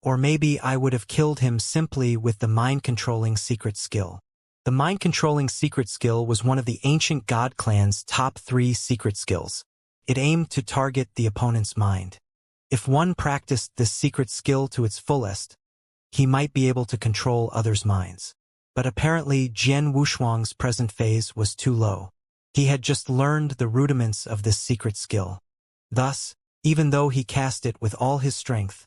Or maybe I would have killed him simply with the mind-controlling secret skill. The mind-controlling secret skill was one of the ancient god clan's top 3 secret skills. It aimed to target the opponent's mind. If one practiced this secret skill to its fullest, he might be able to control others' minds. But apparently Jian Wushuang's present phase was too low. He had just learned the rudiments of this secret skill. Thus, even though he cast it with all his strength,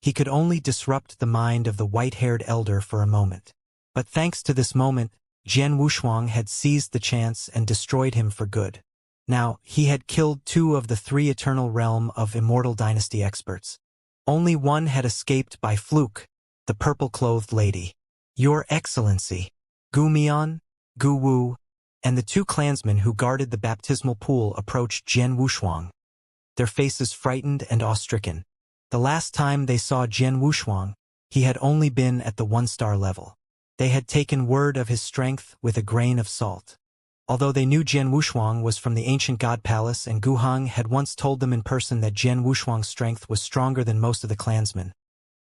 he could only disrupt the mind of the white-haired elder for a moment. But thanks to this moment, Jian Wushuang had seized the chance and destroyed him for good. Now, he had killed 2 of the 3 Eternal Realm of Immortal Dynasty experts. Only one had escaped by fluke, the purple-clothed lady. Your Excellency, Gu Mian, Gu Wu, and the 2 clansmen who guarded the baptismal pool approached Jian Wushuang, their faces frightened and awe-stricken. The last time they saw Jian Wushuang, he had only been at the 1-star level. They had taken word of his strength with a grain of salt. Although they knew Jian Wushuang was from the ancient god palace and Gu Hang had once told them in person that Jian Wushuang's strength was stronger than most of the clansmen,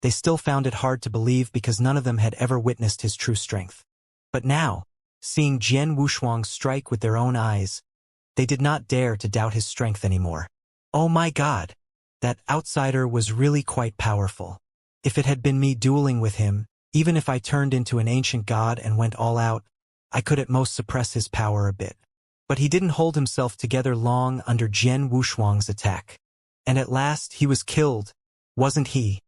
they still found it hard to believe because none of them had ever witnessed his true strength. But now, seeing Jian Wushuang strike with their own eyes, they did not dare to doubt his strength anymore. Oh my god! That outsider was really quite powerful. If it had been me dueling with him, even if I turned into an ancient god and went all out, I could at most suppress his power a bit. But he didn't hold himself together long under Jian Wushuang's attack. And at last he was killed, wasn't he?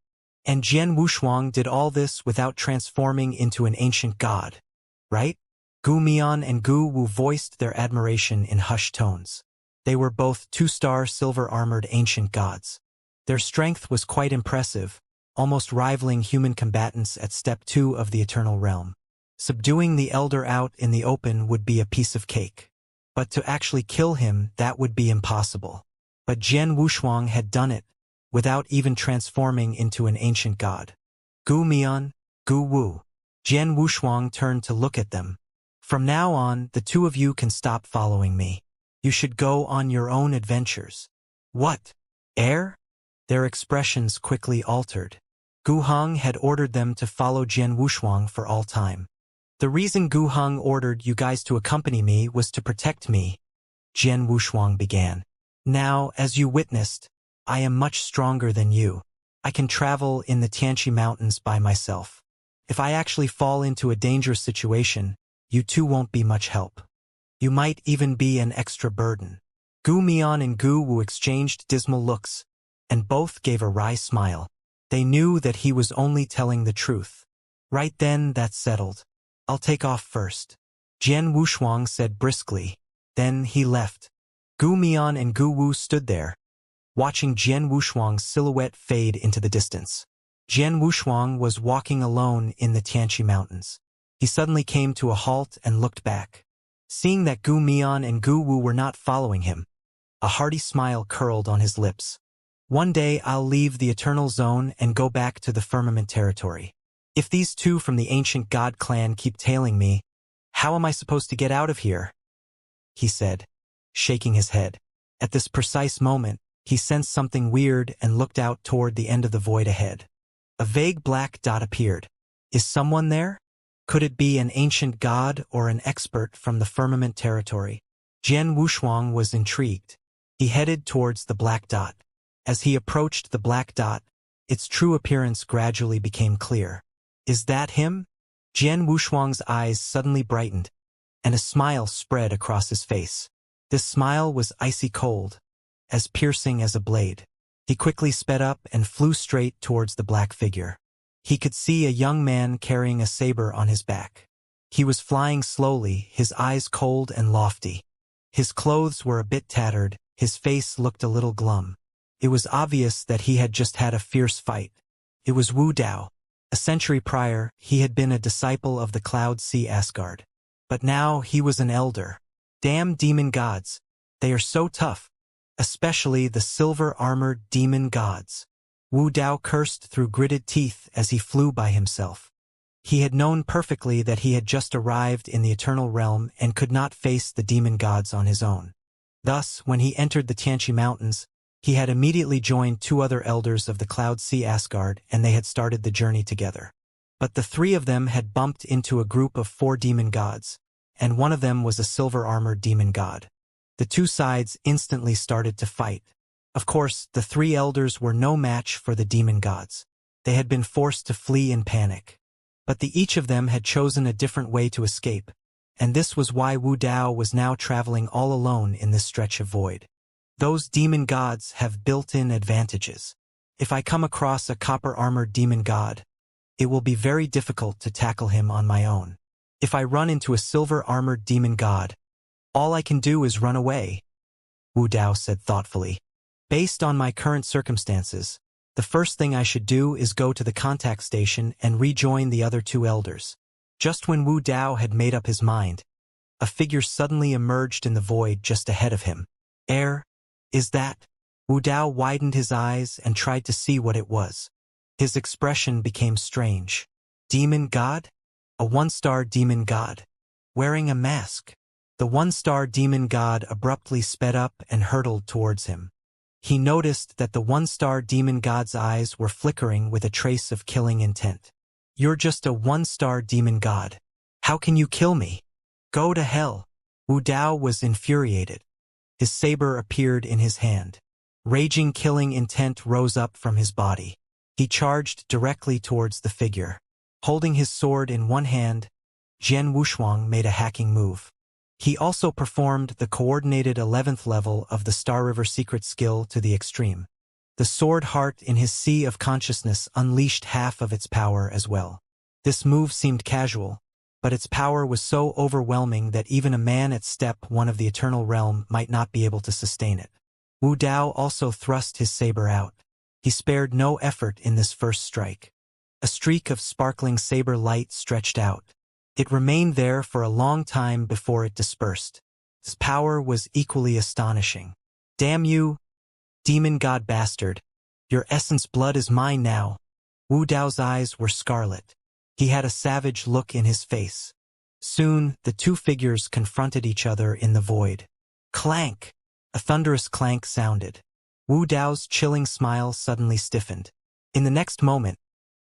And Jian Wushuang did all this without transforming into an ancient god, right? Gu Mian and Gu Wu voiced their admiration in hushed tones. They were both 2-star silver-armored ancient gods. Their strength was quite impressive, almost rivaling human combatants at Step 2 of the Eternal Realm. Subduing the elder out in the open would be a piece of cake. But to actually kill him, that would be impossible. But Jian Wushuang had done it, without even transforming into an ancient god. Gu Mian, Gu Wu. Jian Wushuang turned to look at them. From now on, the 2 of you can stop following me. You should go on your own adventures. What? Heir? Their expressions quickly altered. Gu Hang had ordered them to follow Jian Wushuang for all time. The reason Gu Hang ordered you guys to accompany me was to protect me, Jian Wushuang began. Now, as you witnessed, I am much stronger than you. I can travel in the Tianqi Mountains by myself. If I actually fall into a dangerous situation, you 2 won't be much help. You might even be an extra burden. Gu Mian and Gu Wu exchanged dismal looks, and both gave a wry smile. They knew that he was only telling the truth. Right then, that's settled. I'll take off first, Jian Wushuang said briskly. Then he left. Gu Mian and Gu Wu stood there, watching Jian Wushuang's silhouette fade into the distance. Jian Wushuang was walking alone in the Tianqi Mountains. He suddenly came to a halt and looked back. Seeing that Gu Mian and Gu Wu were not following him, a hearty smile curled on his lips. One day I'll leave the Eternal Zone and go back to the Firmament territory. If these 2 from the ancient god clan keep tailing me, how am I supposed to get out of here? He said, shaking his head. At this precise moment, he sensed something weird and looked out toward the end of the void ahead. A vague black dot appeared. Is someone there? Could it be an ancient god or an expert from the Firmament territory? Jian Wushuang was intrigued. He headed towards the black dot. As he approached the black dot, its true appearance gradually became clear. Is that him? Jian Wushuang's eyes suddenly brightened, and a smile spread across his face. This smile was icy cold, as piercing as a blade. He quickly sped up and flew straight towards the black figure. He could see a young man carrying a saber on his back. He was flying slowly, his eyes cold and lofty. His clothes were a bit tattered, his face looked a little glum. It was obvious that he had just had a fierce fight. It was Wu Dao. A century prior, he had been a disciple of the Cloud Sea Asgard. But now he was an elder. Damn demon gods. They are so tough. Especially the silver-armored demon gods. Wu Dao cursed through gritted teeth as he flew by himself. He had known perfectly that he had just arrived in the eternal realm and could not face the demon gods on his own. Thus, when he entered the Xianxia Mountains, he had immediately joined 2 other elders of the Cloud Sea Asgard, and they had started the journey together. But the 3 of them had bumped into a group of 4 demon gods, and one of them was a silver-armored demon god. The 2 sides instantly started to fight. Of course, the 3 elders were no match for the demon gods. They had been forced to flee in panic. But each of them had chosen a different way to escape, and this was why Wu Dao was now traveling all alone in this stretch of void. Those demon gods have built-in advantages. If I come across a copper-armored demon god, it will be very difficult to tackle him on my own. If I run into a silver-armored demon god, all I can do is run away, Wu Dao said thoughtfully. Based on my current circumstances, the first thing I should do is go to the contact station and rejoin the other 2 elders. Just when Wu Dao had made up his mind, a figure suddenly emerged in the void just ahead of him. Is that? Wu Dao widened his eyes and tried to see what it was. His expression became strange. Demon god? A 1-star demon god. Wearing a mask. The 1-star demon god abruptly sped up and hurtled towards him. He noticed that the 1-star demon god's eyes were flickering with a trace of killing intent. You're just a 1-star demon god. How can you kill me? Go to hell. Wu Dao was infuriated. His saber appeared in his hand. Raging killing intent rose up from his body. He charged directly towards the figure. Holding his sword in one hand, Jian Wushuang made a hacking move. He also performed the coordinated 11th level of the Star River secret skill to the extreme. The sword heart in his sea of consciousness unleashed half of its power as well. This move seemed casual, but its power was so overwhelming that even a man at step 1 of the eternal realm might not be able to sustain it. Wu Dao also thrust his saber out. He spared no effort in this first strike. A streak of sparkling saber light stretched out. It remained there for a long time before it dispersed. His power was equally astonishing. Damn you, demon god bastard. Your essence blood is mine now. Wu Dao's eyes were scarlet. He had a savage look in his face. Soon, the 2 figures confronted each other in the void. Clank! A thunderous clank sounded. Wu Dao's chilling smile suddenly stiffened. In the next moment,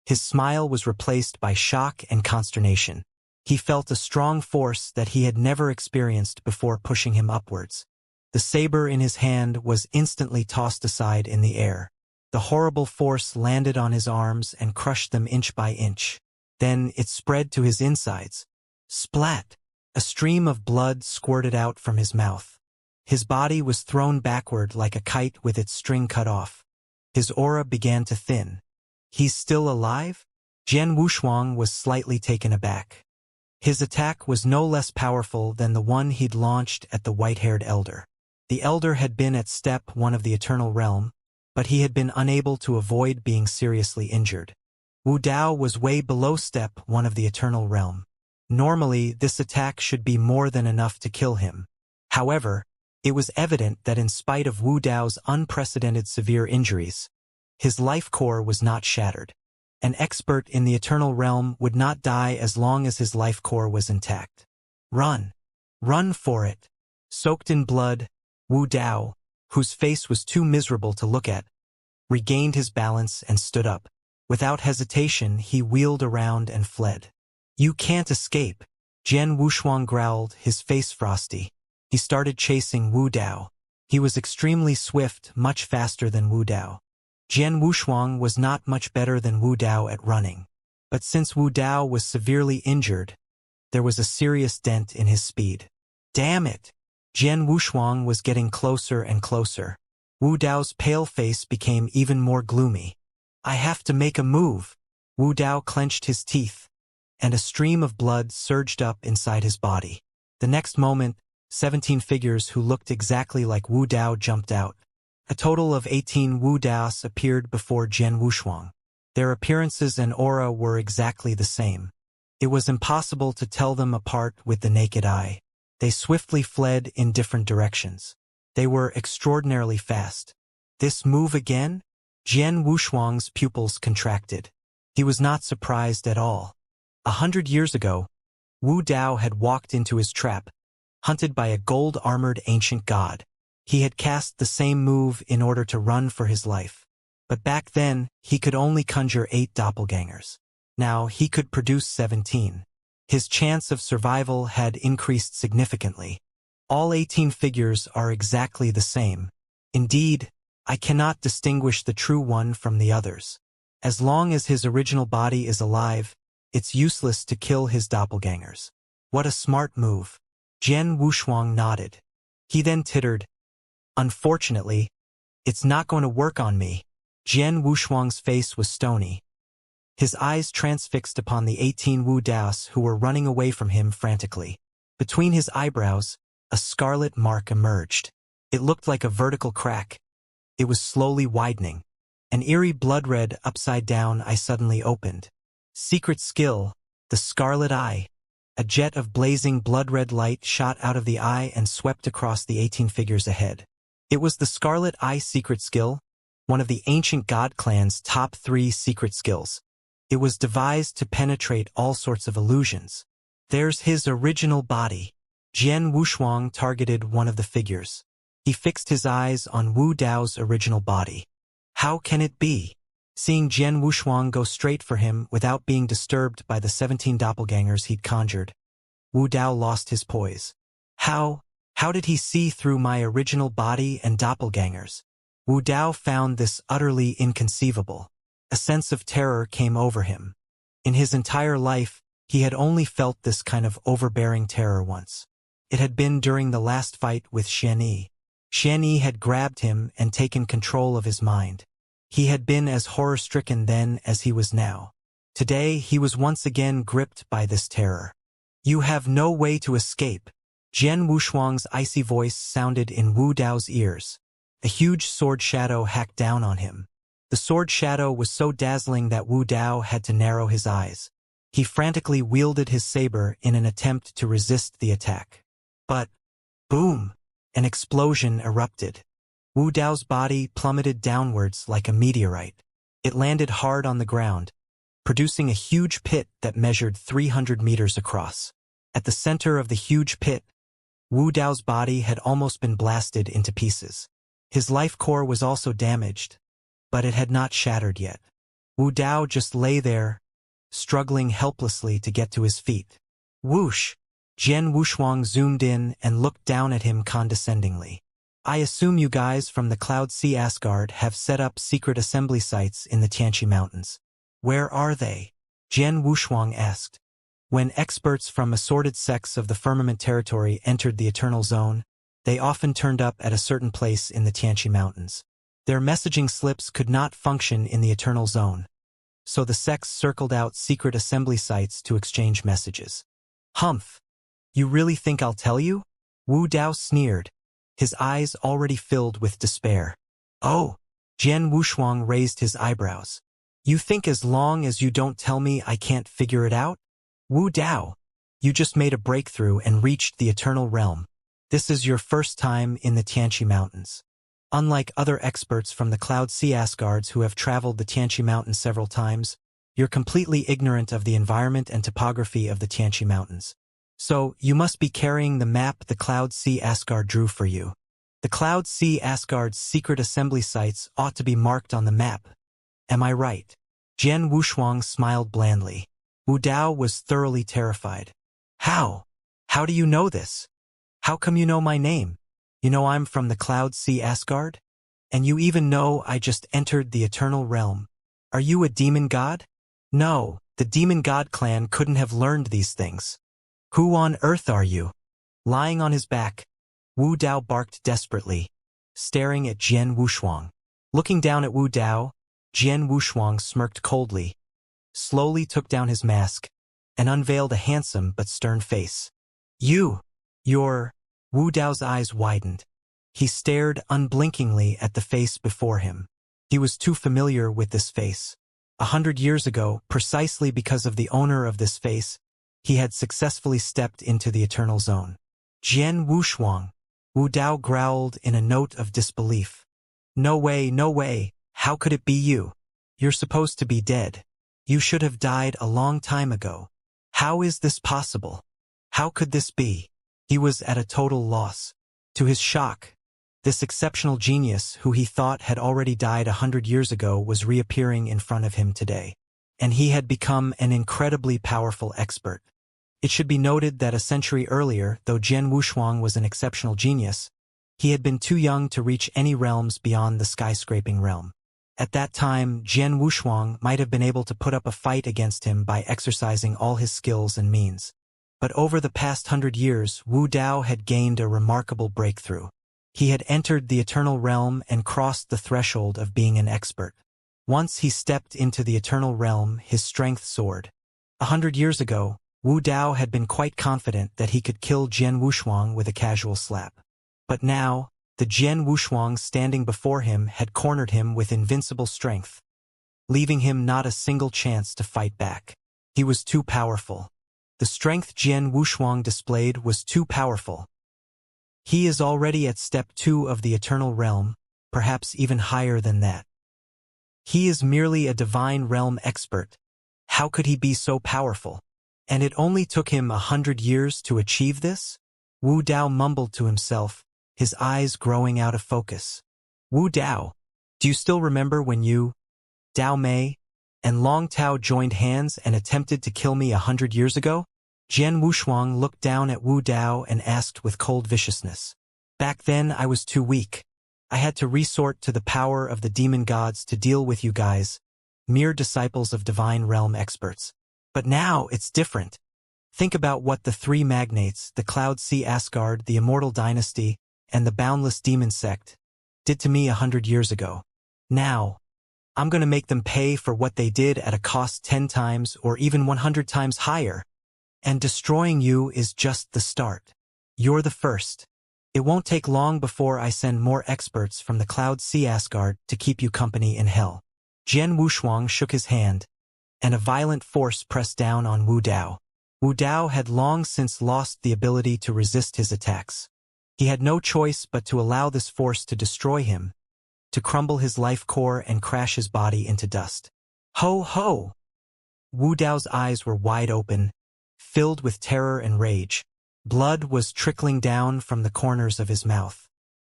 his smile was replaced by shock and consternation. He felt a strong force that he had never experienced before pushing him upwards. The saber in his hand was instantly tossed aside in the air. The horrible force landed on his arms and crushed them inch by inch. Then it spread to his insides. Splat! A stream of blood squirted out from his mouth. His body was thrown backward like a kite with its string cut off. His aura began to thin. He's still alive? Jian Wushuang was slightly taken aback. His attack was no less powerful than the one he'd launched at the white-haired elder. The elder had been at step 1 of the eternal realm, but he had been unable to avoid being seriously injured. Wu Dao was way below step 1 of the eternal realm. Normally, this attack should be more than enough to kill him. However, it was evident that in spite of Wu Dao's unprecedented severe injuries, his life core was not shattered. An expert in the eternal realm would not die as long as his life core was intact. Run! Run for it! Soaked in blood, Wu Dao, whose face was too miserable to look at, regained his balance and stood up. Without hesitation, he wheeled around and fled. You can't escape, Jian Wushuang growled, his face frosty. He started chasing Wu Dao. He was extremely swift, much faster than Wu Dao. Jian Wushuang was not much better than Wu Dao at running. But since Wu Dao was severely injured, there was a serious dent in his speed. Damn it! Jian Wushuang was getting closer and closer. Wu Dao's pale face became even more gloomy. I have to make a move. Wu Dao clenched his teeth, and a stream of blood surged up inside his body. The next moment, 17 figures who looked exactly like Wu Dao jumped out. A total of 18 Wu Daos appeared before Jian Wushuang. Their appearances and aura were exactly the same. It was impossible to tell them apart with the naked eye. They swiftly fled in different directions. They were extraordinarily fast. This move again? Jian Wushuang's pupils contracted. He was not surprised at all. 100 years ago, Wu Dao had walked into his trap, hunted by a gold-armored ancient god. He had cast the same move in order to run for his life. But back then, he could only conjure 8 doppelgangers. Now he could produce 17. His chance of survival had increased significantly. All 18 figures are exactly the same. Indeed, I cannot distinguish the true one from the others. As long as his original body is alive, it's useless to kill his doppelgangers. What a smart move. Jian Wushuang nodded. He then tittered. Unfortunately, it's not going to work on me. Jian Wushuang's face was stony. His eyes transfixed upon the 18 Wu Daos who were running away from him frantically. Between his eyebrows, a scarlet mark emerged. It looked like a vertical crack. It was slowly widening. An eerie blood-red upside-down eye suddenly opened. Secret skill, the scarlet eye. A jet of blazing blood-red light shot out of the eye and swept across the 18 figures ahead. It was the Scarlet Eye secret skill, one of the ancient god clan's top 3 secret skills. It was devised to penetrate all sorts of illusions. There's his original body. Jian Wushuang targeted one of the figures. He fixed his eyes on Wu Dao's original body. How can it be? Seeing Jian Wushuang go straight for him without being disturbed by the 17 doppelgangers he'd conjured, Wu Dao lost his poise. How did he see through my original body and doppelgangers? Wu Dao found this utterly inconceivable. A sense of terror came over him. In his entire life, he had only felt this kind of overbearing terror once. It had been during the last fight with Xianxia. Xianxia had grabbed him and taken control of his mind. He had been as horror-stricken then as he was now. Today, he was once again gripped by this terror. You have no way to escape. Jian Wushuang's icy voice sounded in Wu Dao's ears. A huge sword shadow hacked down on him. The sword shadow was so dazzling that Wu Dao had to narrow his eyes. He frantically wielded his saber in an attempt to resist the attack. But, boom! An explosion erupted. Wu Dao's body plummeted downwards like a meteorite. It landed hard on the ground, producing a huge pit that measured 300 meters across. At the center of the huge pit, Wu Dao's body had almost been blasted into pieces. His life core was also damaged, but it had not shattered yet. Wu Dao just lay there, struggling helplessly to get to his feet. Whoosh! Jian Wushuang zoomed in and looked down at him condescendingly. I assume you guys from the Cloud Sea Asgard have set up secret assembly sites in the Xianxia Mountains. Where are they? Jian Wushuang asked. When experts from assorted sects of the Firmament territory entered the Eternal Zone, they often turned up at a certain place in the Xianxia Mountains. Their messaging slips could not function in the Eternal Zone, so the sects circled out secret assembly sites to exchange messages. Humph! You really think I'll tell you? Wu Dao sneered, his eyes already filled with despair. Oh! Jian Wushuang raised his eyebrows. You think as long as you don't tell me I can't figure it out? Wu Dao, you just made a breakthrough and reached the Eternal Realm. This is your first time in the Xianxia Mountains. Unlike other experts from the Cloud Sea Asgards who have traveled the Xianxia Mountains several times, you're completely ignorant of the environment and topography of the Xianxia Mountains. So, you must be carrying the map the Cloud Sea Asgard drew for you. The Cloud Sea Asgard's secret assembly sites ought to be marked on the map. Am I right? Jian Wushuang smiled blandly. Wu Dao was thoroughly terrified. How? How do you know this? How come you know my name? You know I'm from the Cloud Sea Asgard? And you even know I just entered the Eternal Realm. Are you a demon god? No, the demon god clan couldn't have learned these things. Who on earth are you? Lying on his back, Wu Dao barked desperately, staring at Jian Wushuang. Looking down at Wu Dao, Jian Wushuang smirked coldly, slowly took down his mask, and unveiled a handsome but stern face. You're... Wu Dao's eyes widened. He stared unblinkingly at the face before him. He was too familiar with this face. 100 years ago, precisely because of the owner of this face, He had successfully stepped into the eternal zone. Jian Wushuang, Wu Dao growled in a note of disbelief. No way, no way, how could it be you? You're supposed to be dead. You should have died a long time ago. How is this possible? How could this be? He was at a total loss. To his shock, this exceptional genius who he thought had already died 100 years ago was reappearing in front of him today. And he had become an incredibly powerful expert. It should be noted that a century earlier, though Jian Wushuang was an exceptional genius, he had been too young to reach any realms beyond the skyscraping realm. At that time, Jian Wushuang might have been able to put up a fight against him by exercising all his skills and means. But over the past 100 years, Wu Dao had gained a remarkable breakthrough. He had entered the eternal realm and crossed the threshold of being an expert. Once he stepped into the eternal realm, his strength soared. 100 years ago, Wu Dao had been quite confident that he could kill Jian Wushuang with a casual slap. But now, the Jian Wushuang standing before him had cornered him with invincible strength, leaving him not a single chance to fight back. He was too powerful. The strength Jian Wushuang displayed was too powerful. He is already at step 2 of the eternal realm, perhaps even higher than that. He is merely a divine realm expert. How could he be so powerful? And it only took him 100 years to achieve this? Wu Dao mumbled to himself, his eyes growing out of focus. Wu Dao, do you still remember when you, Dao Mei, and Long Tao joined hands and attempted to kill me 100 years ago? Jian Wushuang looked down at Wu Dao and asked with cold viciousness. Back then I was too weak. I had to resort to the power of the demon gods to deal with you guys, mere disciples of divine realm experts. But now it's different. Think about what the 3 magnates, the Cloud Sea Asgard, the Immortal Dynasty, and the Boundless Demon Sect, did to me 100 years ago. Now, I'm going to make them pay for what they did at a cost 10 times or even 100 times higher. And destroying you is just the start. You're the first. It won't take long before I send more experts from the Cloud Sea Asgard to keep you company in hell. Jian Wushuang shook his hand, and a violent force pressed down on Wu Dao. Wu Dao had long since lost the ability to resist his attacks. He had no choice but to allow this force to destroy him, to crumble his life core and crash his body into dust. Ho ho! Wu Dao's eyes were wide open, filled with terror and rage. Blood was trickling down from the corners of his mouth.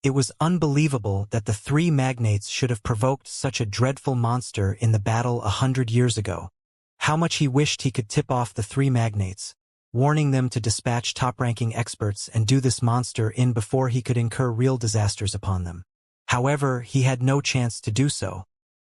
It was unbelievable that the 3 magnates should have provoked such a dreadful monster in the battle 100 years ago. How much he wished he could tip off the 3 magnates, warning them to dispatch top-ranking experts and do this monster in before he could incur real disasters upon them. However, he had no chance to do so.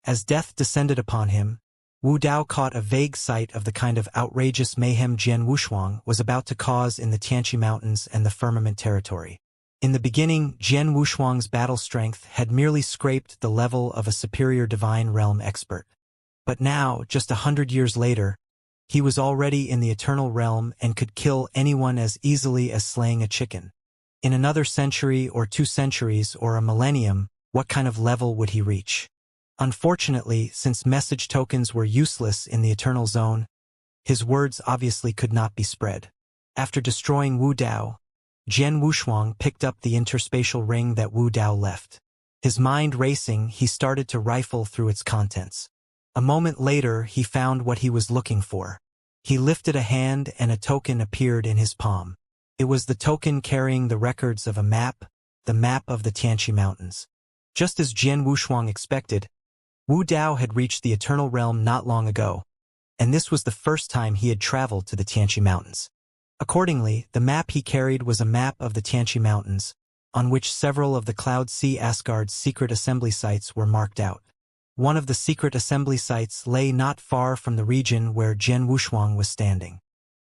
As death descended upon him, Wu Dao caught a vague sight of the kind of outrageous mayhem Jian Wushuang was about to cause in the Tianqi Mountains and the Firmament territory. In the beginning, Jian Wushuang's battle strength had merely scraped the level of a superior divine realm expert. But now, just 100 years later, he was already in the eternal realm and could kill anyone as easily as slaying a chicken. In another century or 2 centuries or a millennium, what kind of level would he reach? Unfortunately, since message tokens were useless in the Eternal Zone, his words obviously could not be spread. After destroying Wu Dao, Jian Wushuang picked up the interspatial ring that Wu Dao left. His mind racing, he started to rifle through its contents. A moment later, he found what he was looking for. He lifted a hand and a token appeared in his palm. It was the token carrying the records of a map, the map of the Tianqi Mountains. Just as Jian Wushuang expected, Wu Dao had reached the Eternal Realm not long ago, and this was the first time he had traveled to the Tianqi Mountains. Accordingly, the map he carried was a map of the Tianqi Mountains, on which several of the Cloud Sea Asgard's secret assembly sites were marked out. One of the secret assembly sites lay not far from the region where Jian Wushuang was standing.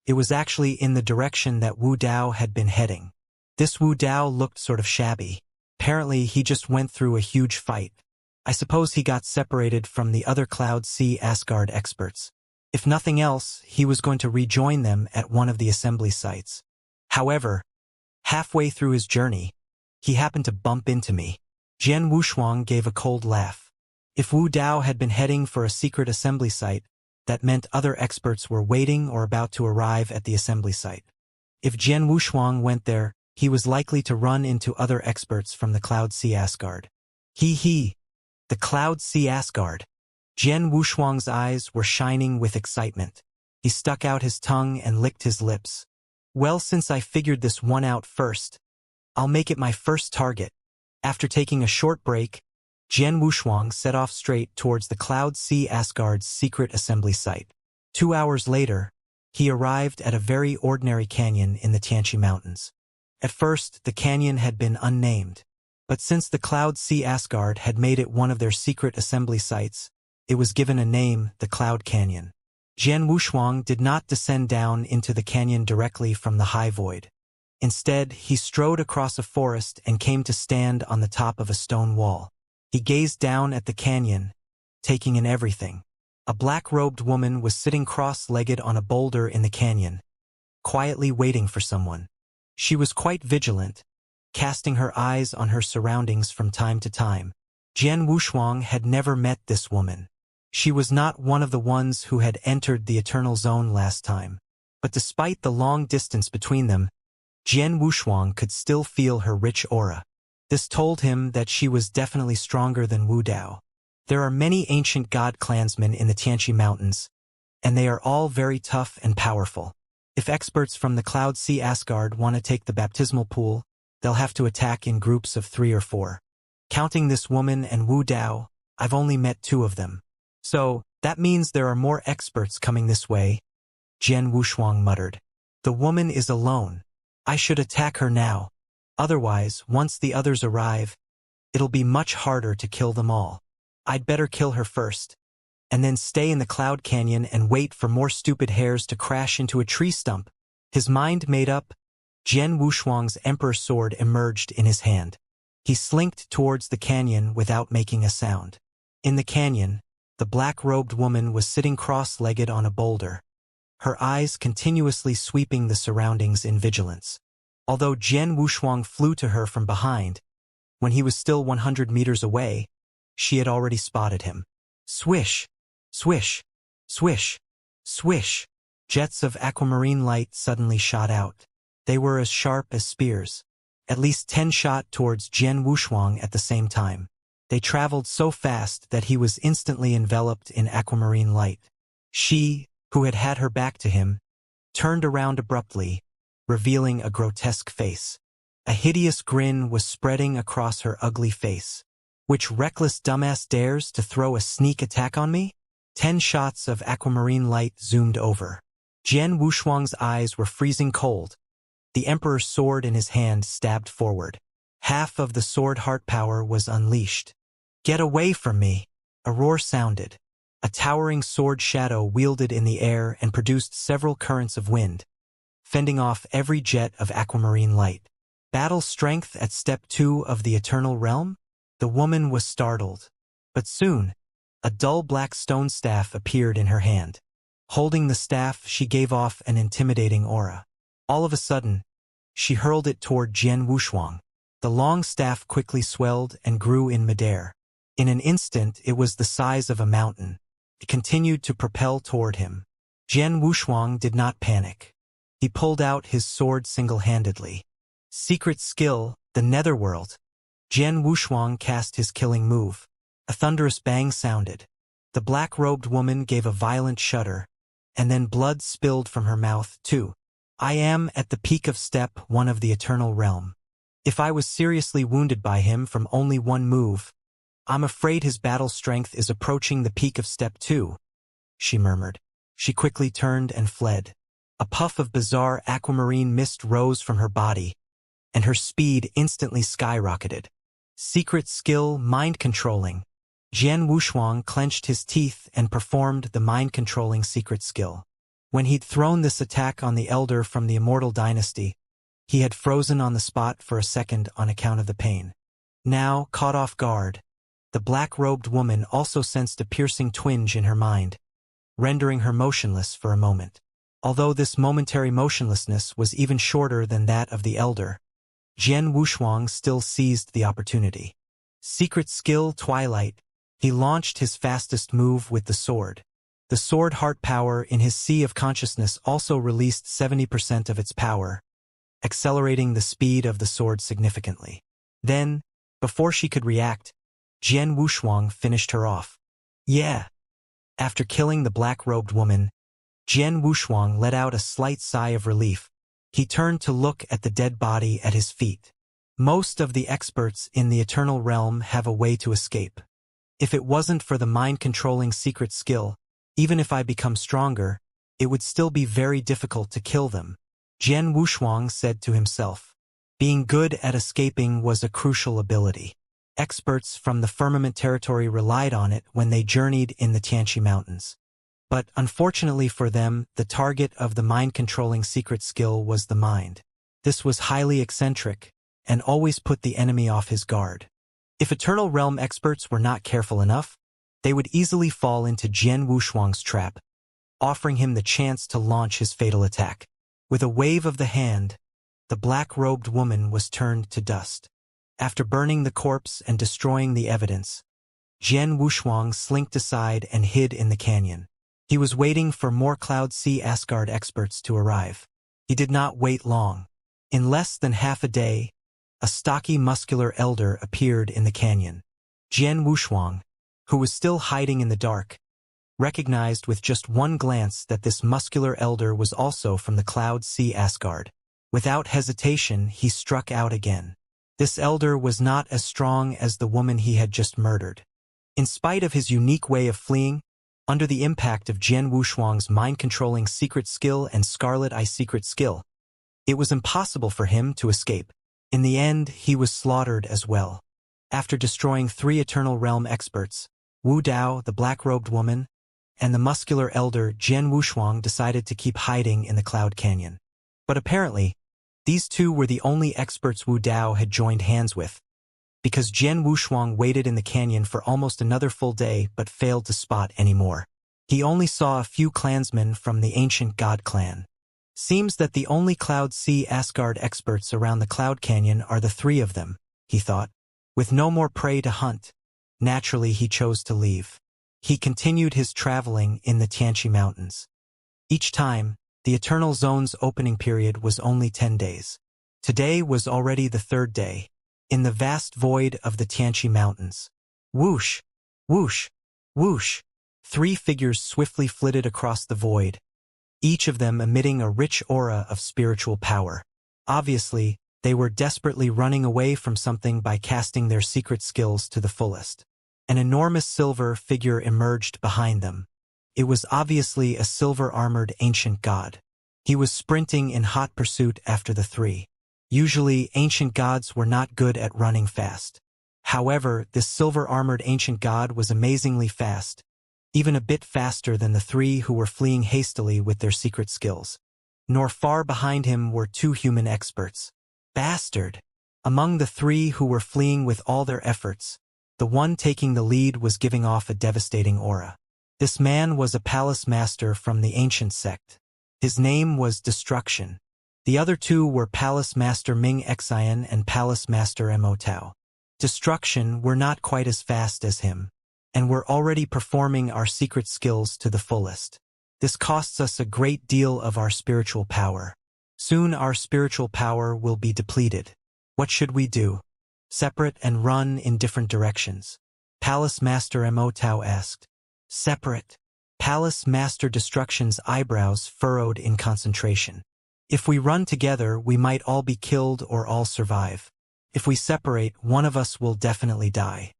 It was actually in the direction that Wu Dao had been heading. This Wu Dao looked sort of shabby. Apparently, he just went through a huge fight. I suppose he got separated from the other Cloud Sea Asgard experts. If nothing else, he was going to rejoin them at one of the assembly sites. However, halfway through his journey, he happened to bump into me. Jian Wushuang gave a cold laugh. If Wu Dao had been heading for a secret assembly site, that meant other experts were waiting or about to arrive at the assembly site. If Jian Wushuang went there, he was likely to run into other experts from the Cloud Sea Asgard. The Cloud Sea Asgard. Jian Wushuang's eyes were shining with excitement. He stuck out his tongue and licked his lips. Well, since I figured this one out first, I'll make it my first target. After taking a short break, Jian Wushuang set off straight towards the Cloud Sea Asgard's secret assembly site. 2 hours later, he arrived at a very ordinary canyon in the Xianxia Mountains. At first, the canyon had been unnamed, but since the Cloud Sea Asgard had made it one of their secret assembly sites, it was given a name, the Cloud Canyon. Jian Wushuang did not descend down into the canyon directly from the high void. Instead, he strode across a forest and came to stand on the top of a stone wall. He gazed down at the canyon, taking in everything. A black-robed woman was sitting cross-legged on a boulder in the canyon, quietly waiting for someone. She was quite vigilant, casting her eyes on her surroundings from time to time. Jian Wushuang had never met this woman. She was not one of the ones who had entered the Eternal Zone last time. But despite the long distance between them, Jian Wushuang could still feel her rich aura. This told him that she was definitely stronger than Wu Dao. There are many ancient god clansmen in the Xianxia Mountains, and they are all very tough and powerful. If experts from the Cloud Sea Asgard want to take the baptismal pool, they'll have to attack in groups of 3 or 4. Counting this woman and Wu Dao, I've only met 2 of them. So, that means there are more experts coming this way, Jian Wushuang muttered. The woman is alone. I should attack her now. Otherwise, once the others arrive, it'll be much harder to kill them all. I'd better kill her first, and then stay in the Cloud Canyon and wait for more stupid hares to crash into a tree stump. His mind made up, Jian Wushuang's Emperor sword emerged in his hand. He slinked towards the canyon without making a sound. In the canyon, the black-robed woman was sitting cross-legged on a boulder, her eyes continuously sweeping the surroundings in vigilance. Although Jian Wushuang flew to her from behind, when he was still 100 meters away, she had already spotted him. Swish! Swish! Swish! Swish! Jets of aquamarine light suddenly shot out. They were as sharp as spears. At least 10 shot towards Jian Wushuang at the same time. They traveled so fast that he was instantly enveloped in aquamarine light. She, who had had her back to him, turned around abruptly, revealing a grotesque face. A hideous grin was spreading across her ugly face. Which reckless dumbass dares to throw a sneak attack on me? 10 shots of aquamarine light zoomed over. Jian Wushuang's eyes were freezing cold. The Emperor's sword in his hand stabbed forward. Half of the sword heart power was unleashed. Get away from me! A roar sounded. A towering sword shadow wielded in the air and produced several currents of wind, fending off every jet of aquamarine light. Battle strength at step 2 of the Eternal Realm? The woman was startled. But soon, a dull black stone staff appeared in her hand. Holding the staff, she gave off an intimidating aura. All of a sudden, she hurled it toward Jian Wushuang. The long staff quickly swelled and grew in midair. In an instant, it was the size of a mountain. It continued to propel toward him. Jian Wushuang did not panic. He pulled out his sword single-handedly. Secret skill, the Netherworld. Jian Wushuang cast his killing move. A thunderous bang sounded. The black-robed woman gave a violent shudder, and then blood spilled from her mouth, too. I am at the peak of step 1 of the Eternal Realm. If I was seriously wounded by him from only one move, I'm afraid his battle strength is approaching the peak of step 2, she murmured. She quickly turned and fled. A puff of bizarre aquamarine mist rose from her body, and her speed instantly skyrocketed. Secret skill, mind controlling. Jian Wushuang clenched his teeth and performed the mind-controlling secret skill. When he'd thrown this attack on the elder from the Immortal dynasty, he had frozen on the spot for a second on account of the pain. Now, caught off guard, the black-robed woman also sensed a piercing twinge in her mind, rendering her motionless for a moment. Although this momentary motionlessness was even shorter than that of the elder, Jian Wushuang still seized the opportunity. Secret skill, Twilight. He launched his fastest move with the sword. The sword heart power in his sea of consciousness also released 70% of its power, accelerating the speed of the sword significantly. Then, before she could react, Jian Wushuang finished her off. Yeah. After killing the black-robed woman, Jian Wushuang let out a slight sigh of relief. He turned to look at the dead body at his feet. Most of the experts in the Eternal Realm have a way to escape. If it wasn't for the mind-controlling secret skill, even if I become stronger, it would still be very difficult to kill them, Jian Wushuang said to himself. Being good at escaping was a crucial ability. Experts from the Firmament territory relied on it when they journeyed in the Tianqi Mountains. But unfortunately for them, the target of the mind-controlling secret skill was the mind. This was highly eccentric, and always put the enemy off his guard. If Eternal Realm experts were not careful enough, they would easily fall into Jian Wushuang's trap, offering him the chance to launch his fatal attack. With a wave of the hand, the black-robed woman was turned to dust. After burning the corpse and destroying the evidence, Jian Wushuang slinked aside and hid in the canyon. He was waiting for more Cloud Sea Asgard experts to arrive. He did not wait long. In less than half a day, a stocky, muscular elder appeared in the canyon. Jian Wushuang, who was still hiding in the dark, recognized with just one glance that this muscular elder was also from the Cloud Sea Asgard. Without hesitation, he struck out again. This elder was not as strong as the woman he had just murdered. In spite of his unique way of fleeing, under the impact of Jian Wushuang's mind-controlling secret skill and Scarlet Eye secret skill, it was impossible for him to escape. In the end, he was slaughtered as well. After destroying 3 Eternal Realm experts, Wu Dao, the black-robed woman, and the muscular elder Jian Wushuang decided to keep hiding in the Cloud Canyon. But apparently, these 2 were the only experts Wu Dao had joined hands with, because Jian Wushuang waited in the canyon for almost another full day but failed to spot any more. He only saw a few clansmen from the ancient god clan. Seems that the only Cloud Sea Asgard experts around the Cloud Canyon are the 3 of them, he thought. With no more prey to hunt, naturally he chose to leave. He continued his traveling in the Tianqi Mountains. Each time, the Eternal Zone's opening period was only 10 days. Today was already the 3rd day. In the vast void of the Tianqi Mountains. Whoosh! Whoosh! Whoosh! 3 figures swiftly flitted across the void, each of them emitting a rich aura of spiritual power. Obviously, they were desperately running away from something by casting their secret skills to the fullest. An enormous silver figure emerged behind them. It was obviously a silver-armored ancient god. He was sprinting in hot pursuit after the 3. Usually, ancient gods were not good at running fast. However, this silver-armored ancient god was amazingly fast, even a bit faster than the 3 who were fleeing hastily with their secret skills. Nor far behind him were 2 human experts. Bastard! Among the 3 who were fleeing with all their efforts, the one taking the lead was giving off a devastating aura. This man was a palace master from the ancient sect. His name was Destruction. The other 2 were Palace Master Ming Xian and Palace Master Immortal. Destruction were not quite as fast as him, and were already performing our secret skills to the fullest. This costs us a great deal of our spiritual power. Soon our spiritual power will be depleted. What should we do? Separate and run in different directions? Palace Master Immortal asked. Separate. Palace Master Destruction's eyebrows furrowed in concentration. If we run together, we might all be killed or all survive. If we separate, one of us will definitely die.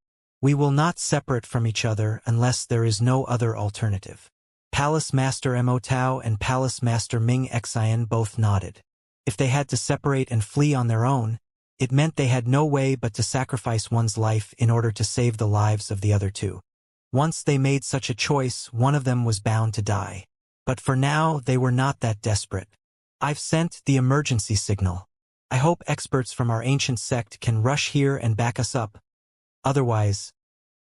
We will not separate from each other unless there is no other alternative. Palace Master Immortal and Palace Master Ming Xian both nodded. If they had to separate and flee on their own, it meant they had no way but to sacrifice one's life in order to save the lives of the other 2. Once they made such a choice, one of them was bound to die. But for now, they were not that desperate. I've sent the emergency signal. I hope experts from our ancient sect can rush here and back us up. Otherwise,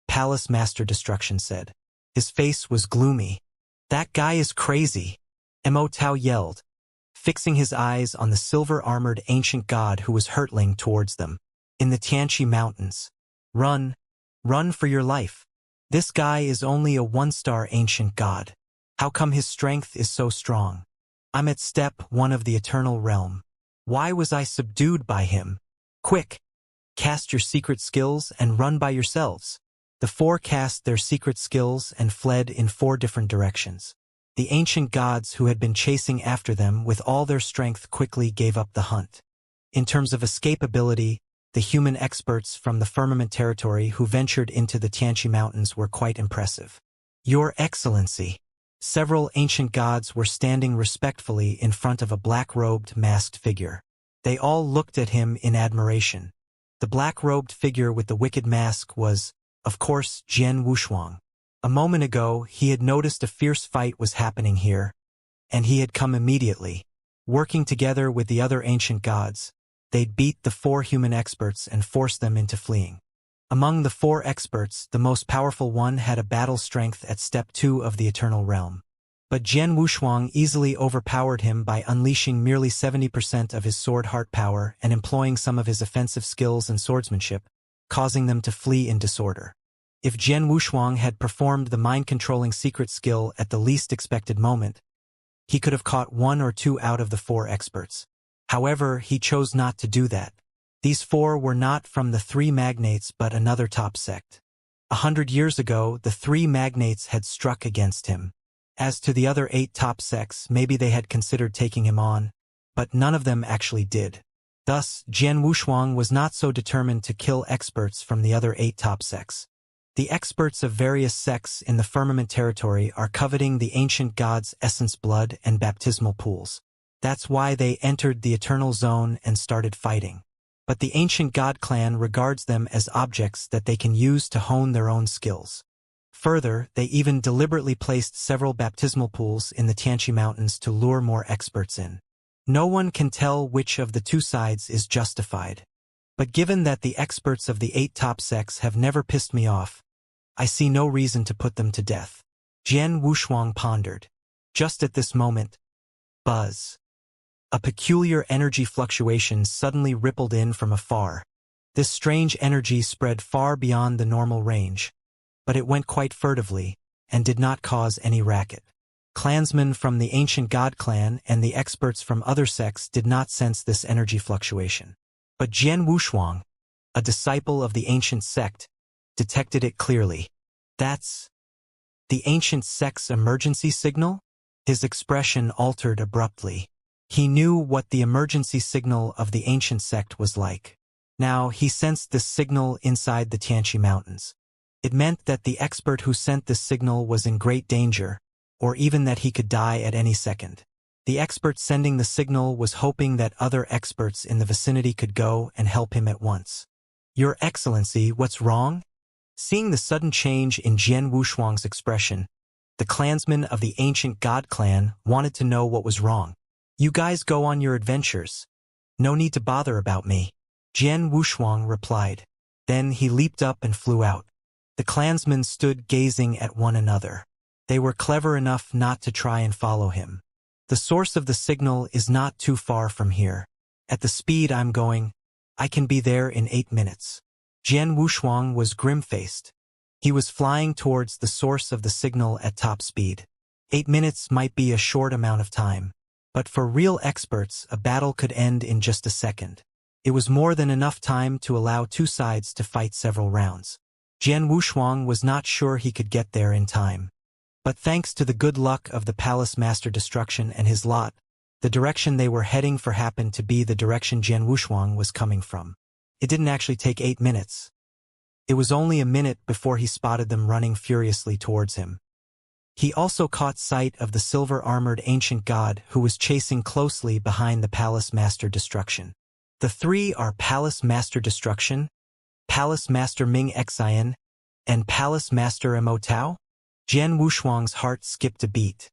Palace Master Destruction said. His face was gloomy. That guy is crazy, Immortal yelled, fixing his eyes on the silver-armored ancient god who was hurtling towards them. In the Tianqi Mountains. Run. Run for your life. This guy is only a 1-star ancient god. How come his strength is so strong? I'm at step 1 of the eternal realm. Why was I subdued by him? Quick! Cast your secret skills and run by yourselves. The 4 cast their secret skills and fled in 4 different directions. The ancient gods who had been chasing after them with all their strength quickly gave up the hunt. In terms of escapability, the human experts from the firmament territory who ventured into the Xianxia mountains were quite impressive. Your Excellency! Several ancient gods were standing respectfully in front of a black-robed, masked figure. They all looked at him in admiration. The black-robed figure with the wicked mask was, of course, Jian Wushuang. A moment ago, he had noticed a fierce fight was happening here, and he had come immediately. Working together with the other ancient gods, they'd beat the 4 human experts and forced them into fleeing. Among the 4 experts, the most powerful one had a battle strength at step 2 of the eternal realm. But Jian Wushuang easily overpowered him by unleashing merely 70% of his sword heart power and employing some of his offensive skills and swordsmanship, causing them to flee in disorder. If Jian Wushuang had performed the mind-controlling secret skill at the least expected moment, he could have caught 1 or 2 out of the 4 experts. However, he chose not to do that. These 4 were not from the 3 magnates but another top sect. 100 years ago, the 3 magnates had struck against him. As to the other 8 top sects, maybe they had considered taking him on, but none of them actually did. Thus, Jian Wushuang was not so determined to kill experts from the other 8 top sects. The experts of various sects in the firmament territory are coveting the ancient gods' essence blood and baptismal pools. That's why they entered the eternal zone and started fighting. But the ancient god clan regards them as objects that they can use to hone their own skills. Further, they even deliberately placed several baptismal pools in the Xianxia mountains to lure more experts in. No one can tell which of the 2 sides is justified. But given that the experts of the 8 top sects have never pissed me off, I see no reason to put them to death. Jian Wushuang pondered. Just at this moment, buzz. A peculiar energy fluctuation suddenly rippled in from afar. This strange energy spread far beyond the normal range, but it went quite furtively, and did not cause any racket. Clansmen from the ancient god clan and the experts from other sects did not sense this energy fluctuation. But Jian Wushuang, a disciple of the ancient sect, detected it clearly. That's the ancient sect's emergency signal? His expression altered abruptly. He knew what the emergency signal of the ancient sect was like. Now he sensed this signal inside the Xianxia mountains. It meant that the expert who sent this signal was in great danger, or even that he could die at any second. The expert sending the signal was hoping that other experts in the vicinity could go and help him at once. Your Excellency, what's wrong? Seeing the sudden change in Jian Wushuang's expression, the clansmen of the ancient god clan wanted to know what was wrong. You guys go on your adventures. No need to bother about me, Jian Wushuang replied. Then he leaped up and flew out. The clansmen stood gazing at one another. They were clever enough not to try and follow him. The source of the signal is not too far from here. At the speed I'm going, I can be there in 8 minutes. Jian Wushuang was grim-faced. He was flying towards the source of the signal at top speed. 8 minutes might be a short amount of time, but for real experts, a battle could end in just a second. It was more than enough time to allow 2 sides to fight several rounds. Jian Wushuang was not sure he could get there in time. But thanks to the good luck of the Palace Master Destruction and his lot, the direction they were heading for happened to be the direction Jian Wushuang was coming from. It didn't actually take 8 minutes. It was only a minute before he spotted them running furiously towards him. He also caught sight of the silver-armored ancient god who was chasing closely behind the Palace Master Destruction. The 3 are Palace Master Destruction, Palace Master Ming Xian, and Palace Master Immortal? Jian Wushuang's heart skipped a beat.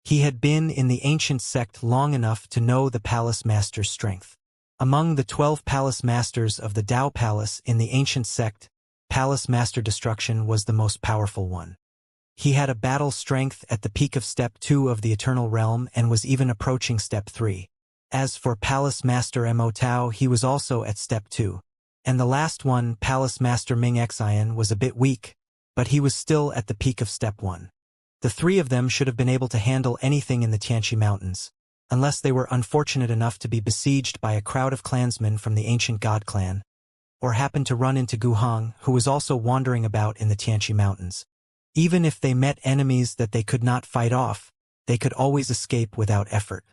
He had been in the ancient sect long enough to know the Palace Master's strength. Among the 12 Palace Masters of the Tao Palace in the ancient sect, Palace Master Destruction was the most powerful one. He had a battle strength at the peak of Step 2 of the Eternal Realm and was even approaching Step 3. As for Palace Master Immortal, he was also at Step 2. And the last one, Palace Master Ming Xian, was a bit weak, but he was still at the peak of Step 1. The The three of them should have been able to handle anything in the Tianqi Mountains, unless they were unfortunate enough to be besieged by a crowd of clansmen from the ancient god clan, or happened to run into Guhang, who was also wandering about in the Tianqi Mountains. Even if they met enemies that they could not fight off, they could always escape without effort.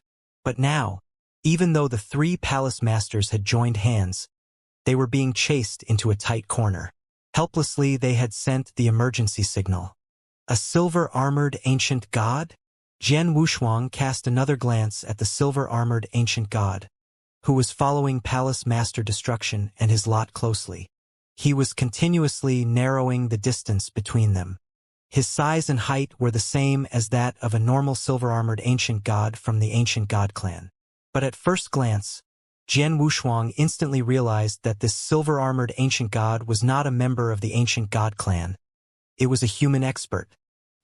But now, even though the three palace masters had joined hands, they were being chased into a tight corner. Helplessly, they had sent the emergency signal. A silver-armored ancient god? Jian Wushuang cast another glance at the silver-armored ancient god, who was following Palace Master Destruction and his lot closely. He was continuously narrowing the distance between them. His size and height were the same as that of a normal silver-armored ancient god from the ancient god clan. But at first glance, Jian Wushuang instantly realized that this silver-armored ancient god was not a member of the ancient god clan. It was a human expert.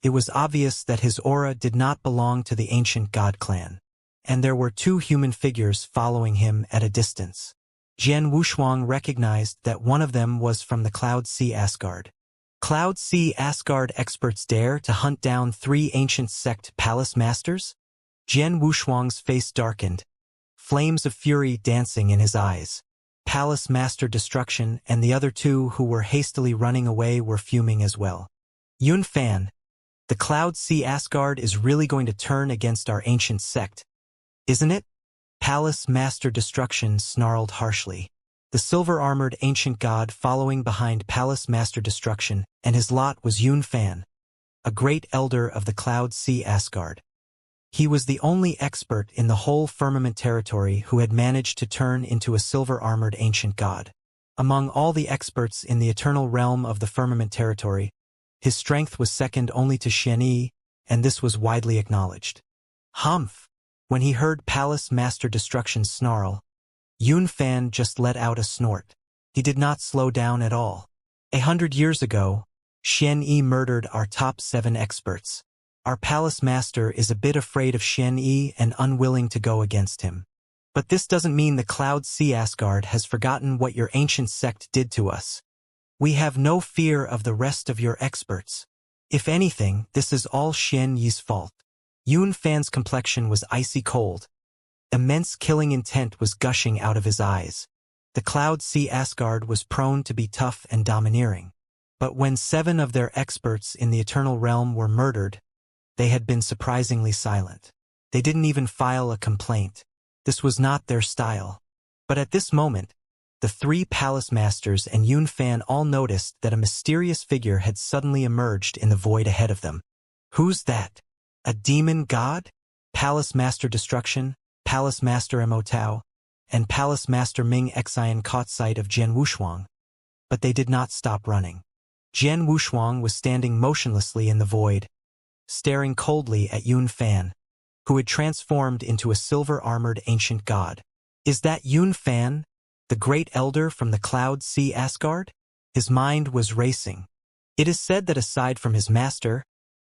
It was obvious that his aura did not belong to the ancient god clan, and there were two human figures following him at a distance. Jian Wushuang recognized that one of them was from the Cloud Sea Asgard. Cloud Sea Asgard experts dare to hunt down three ancient sect palace masters? Jian Wushuang's face darkened, flames of fury dancing in his eyes. Palace Master Destruction and the other two who were hastily running away were fuming as well. Yun Fan, the Cloud Sea Asgard is really going to turn against our ancient sect, isn't it? Palace Master Destruction snarled harshly. The silver-armored ancient god following behind Palace Master Destruction and his lot was Yun Fan, a great elder of the Cloud Sea Asgard. He was the only expert in the whole firmament territory who had managed to turn into a silver-armored ancient god. Among all the experts in the eternal realm of the firmament territory, his strength was second only to Xianxia, and this was widely acknowledged. Humph! When he heard Palace Master Destruction snarl, Yun Fan just let out a snort. He did not slow down at all. 100 years ago, Xianxia murdered our top 7 experts. Our palace master is a bit afraid of Xianxia and unwilling to go against him. But this doesn't mean the Cloud Sea Asgard has forgotten what your ancient sect did to us. We have no fear of the rest of your experts. If anything, this is all Xianxia's fault. Yun Fan's complexion was icy cold. Immense killing intent was gushing out of his eyes. The Cloud Sea Asgard was prone to be tough and domineering. But when 7 of their experts in the Eternal Realm were murdered, they had been surprisingly silent. They didn't even file a complaint. This was not their style. But at this moment, the 3 palace masters and Yun Fan all noticed that a mysterious figure had suddenly emerged in the void ahead of them. Who's that? A demon god? Palace Master Destruction, Palace Master Immortal, and Palace Master Ming Xian caught sight of Jian Wushuang. But they did not stop running. Jian Wushuang was standing motionlessly in the void, staring coldly at Yun Fan, who had transformed into a silver-armored ancient god. Is that Yun Fan, the great elder from the Cloud Sea Asgard? His mind was racing. It is said that aside from his master,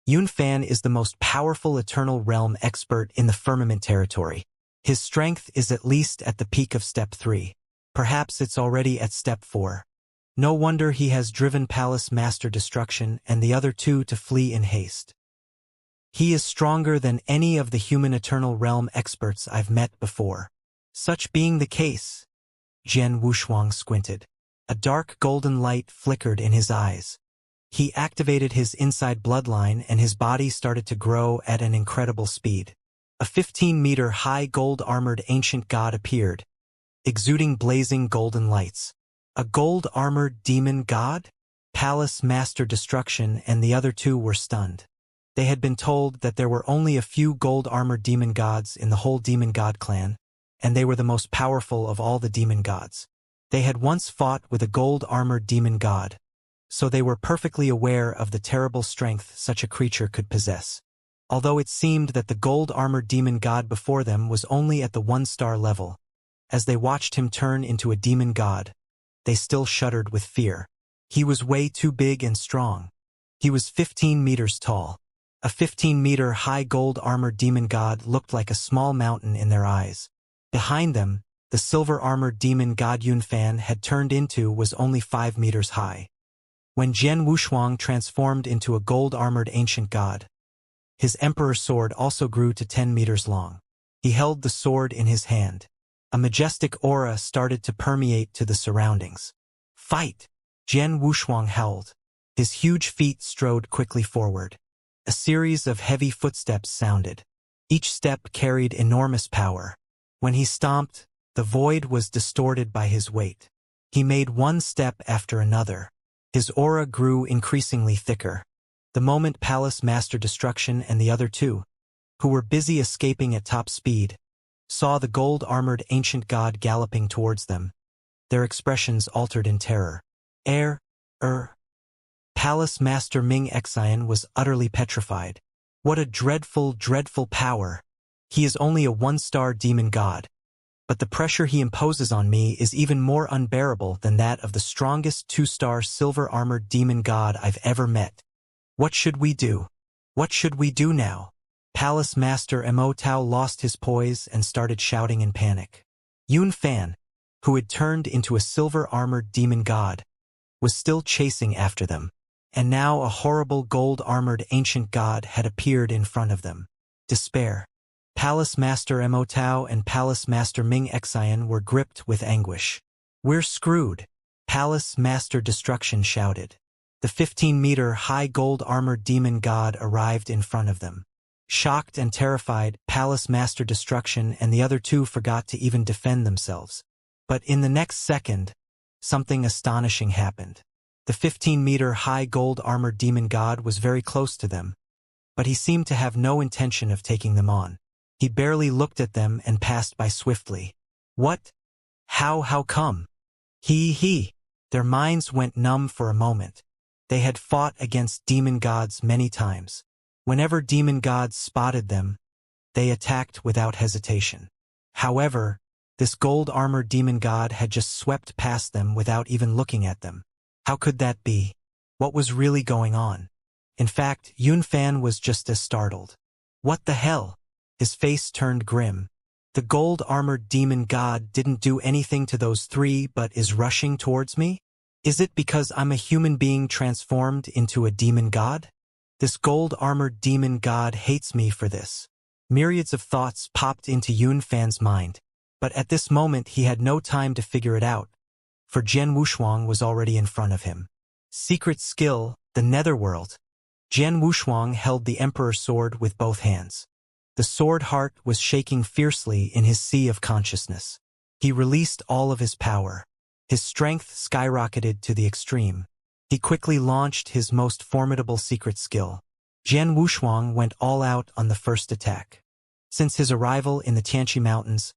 Yun Fan is the most powerful Eternal Realm expert in the firmament territory. His strength is at least at the peak of Step 3. Perhaps it's already at Step 4. No wonder he has driven Palace Master Destruction and the other 2 to flee in haste. He is stronger than any of the human Eternal Realm experts I've met before. Such being the case, Jian Wushuang squinted. A dark golden light flickered in his eyes. He activated his inside bloodline and his body started to grow at an incredible speed. A 15-meter-high gold-armored ancient god appeared, exuding blazing golden lights. A gold-armored demon god? Palace Master Destruction and the other 2 were stunned. They had been told that there were only a few gold-armored demon gods in the whole demon god clan, and they were the most powerful of all the demon gods. They had once fought with a gold-armored demon god, so they were perfectly aware of the terrible strength such a creature could possess. Although it seemed that the gold-armored demon god before them was only at the 1-star level, as they watched him turn into a demon god, they still shuddered with fear. He was way too big and strong. He was 15 meters tall. A 15-meter-high gold-armored demon god looked like a small mountain in their eyes. Behind them, the silver-armored demon god Yun Fan had turned into was only 5 meters high. When Jian Wushuang transformed into a gold-armored ancient god, His emperor sword also grew to 10 meters long. He held the sword in his hand. A majestic aura started to permeate to the surroundings. Fight! Jian Wushuang howled. His huge feet strode quickly forward. A series of heavy footsteps sounded. Each step carried enormous power. When he stomped, the void was distorted by his weight. He made one step after another. His aura grew increasingly thicker. The moment Palace Master Destruction and the other two, who were busy escaping at top speed, saw the gold-armored ancient god galloping towards them, their expressions altered in terror. Palace Master Ming Xian was utterly petrified. What a dreadful, dreadful power! He is only a one-star demon god, but the pressure he imposes on me is even more unbearable than that of the strongest two-star silver-armored demon god I've ever met. What should we do? What should we do now? Palace Master Immortal lost his poise and started shouting in panic. Yun Fan, who had turned into a silver-armored demon god, was still chasing after them, and now a horrible gold-armored ancient god had appeared in front of them. Despair. Palace Master Immortal and Palace Master Ming Xian were gripped with anguish. We're screwed, Palace Master Destruction shouted. The 15-meter-high gold-armored demon god arrived in front of them. Shocked and terrified, Palace Master Destruction and the other two forgot to even defend themselves. But in the next second, something astonishing happened. The 15-meter-high gold-armored demon god was very close to them, but he seemed to have no intention of taking them on. He barely looked at them and passed by swiftly. What? How come? Their minds went numb for a moment. They had fought against demon gods many times. Whenever demon gods spotted them, they attacked without hesitation. However, this gold-armored demon god had just swept past them without even looking at them. How could that be? What was really going on? In fact, Yun Fan was just as startled. What the hell? His face turned grim. The gold-armored demon god didn't do anything to those three but is rushing towards me? Is it because I'm a human being transformed into a demon god? This gold-armored demon god hates me for this. Myriads of thoughts popped into Yun Fan's mind, but at this moment he had no time to figure it out, for Jian Wushuang was already in front of him. Secret skill, the netherworld. Jian Wushuang held the emperor's sword with both hands. The sword heart was shaking fiercely in his sea of consciousness. He released all of his power. His strength skyrocketed to the extreme. He quickly launched his most formidable secret skill. Jian Wushuang went all out on the first attack. Since his arrival in the Xianxia Mountains,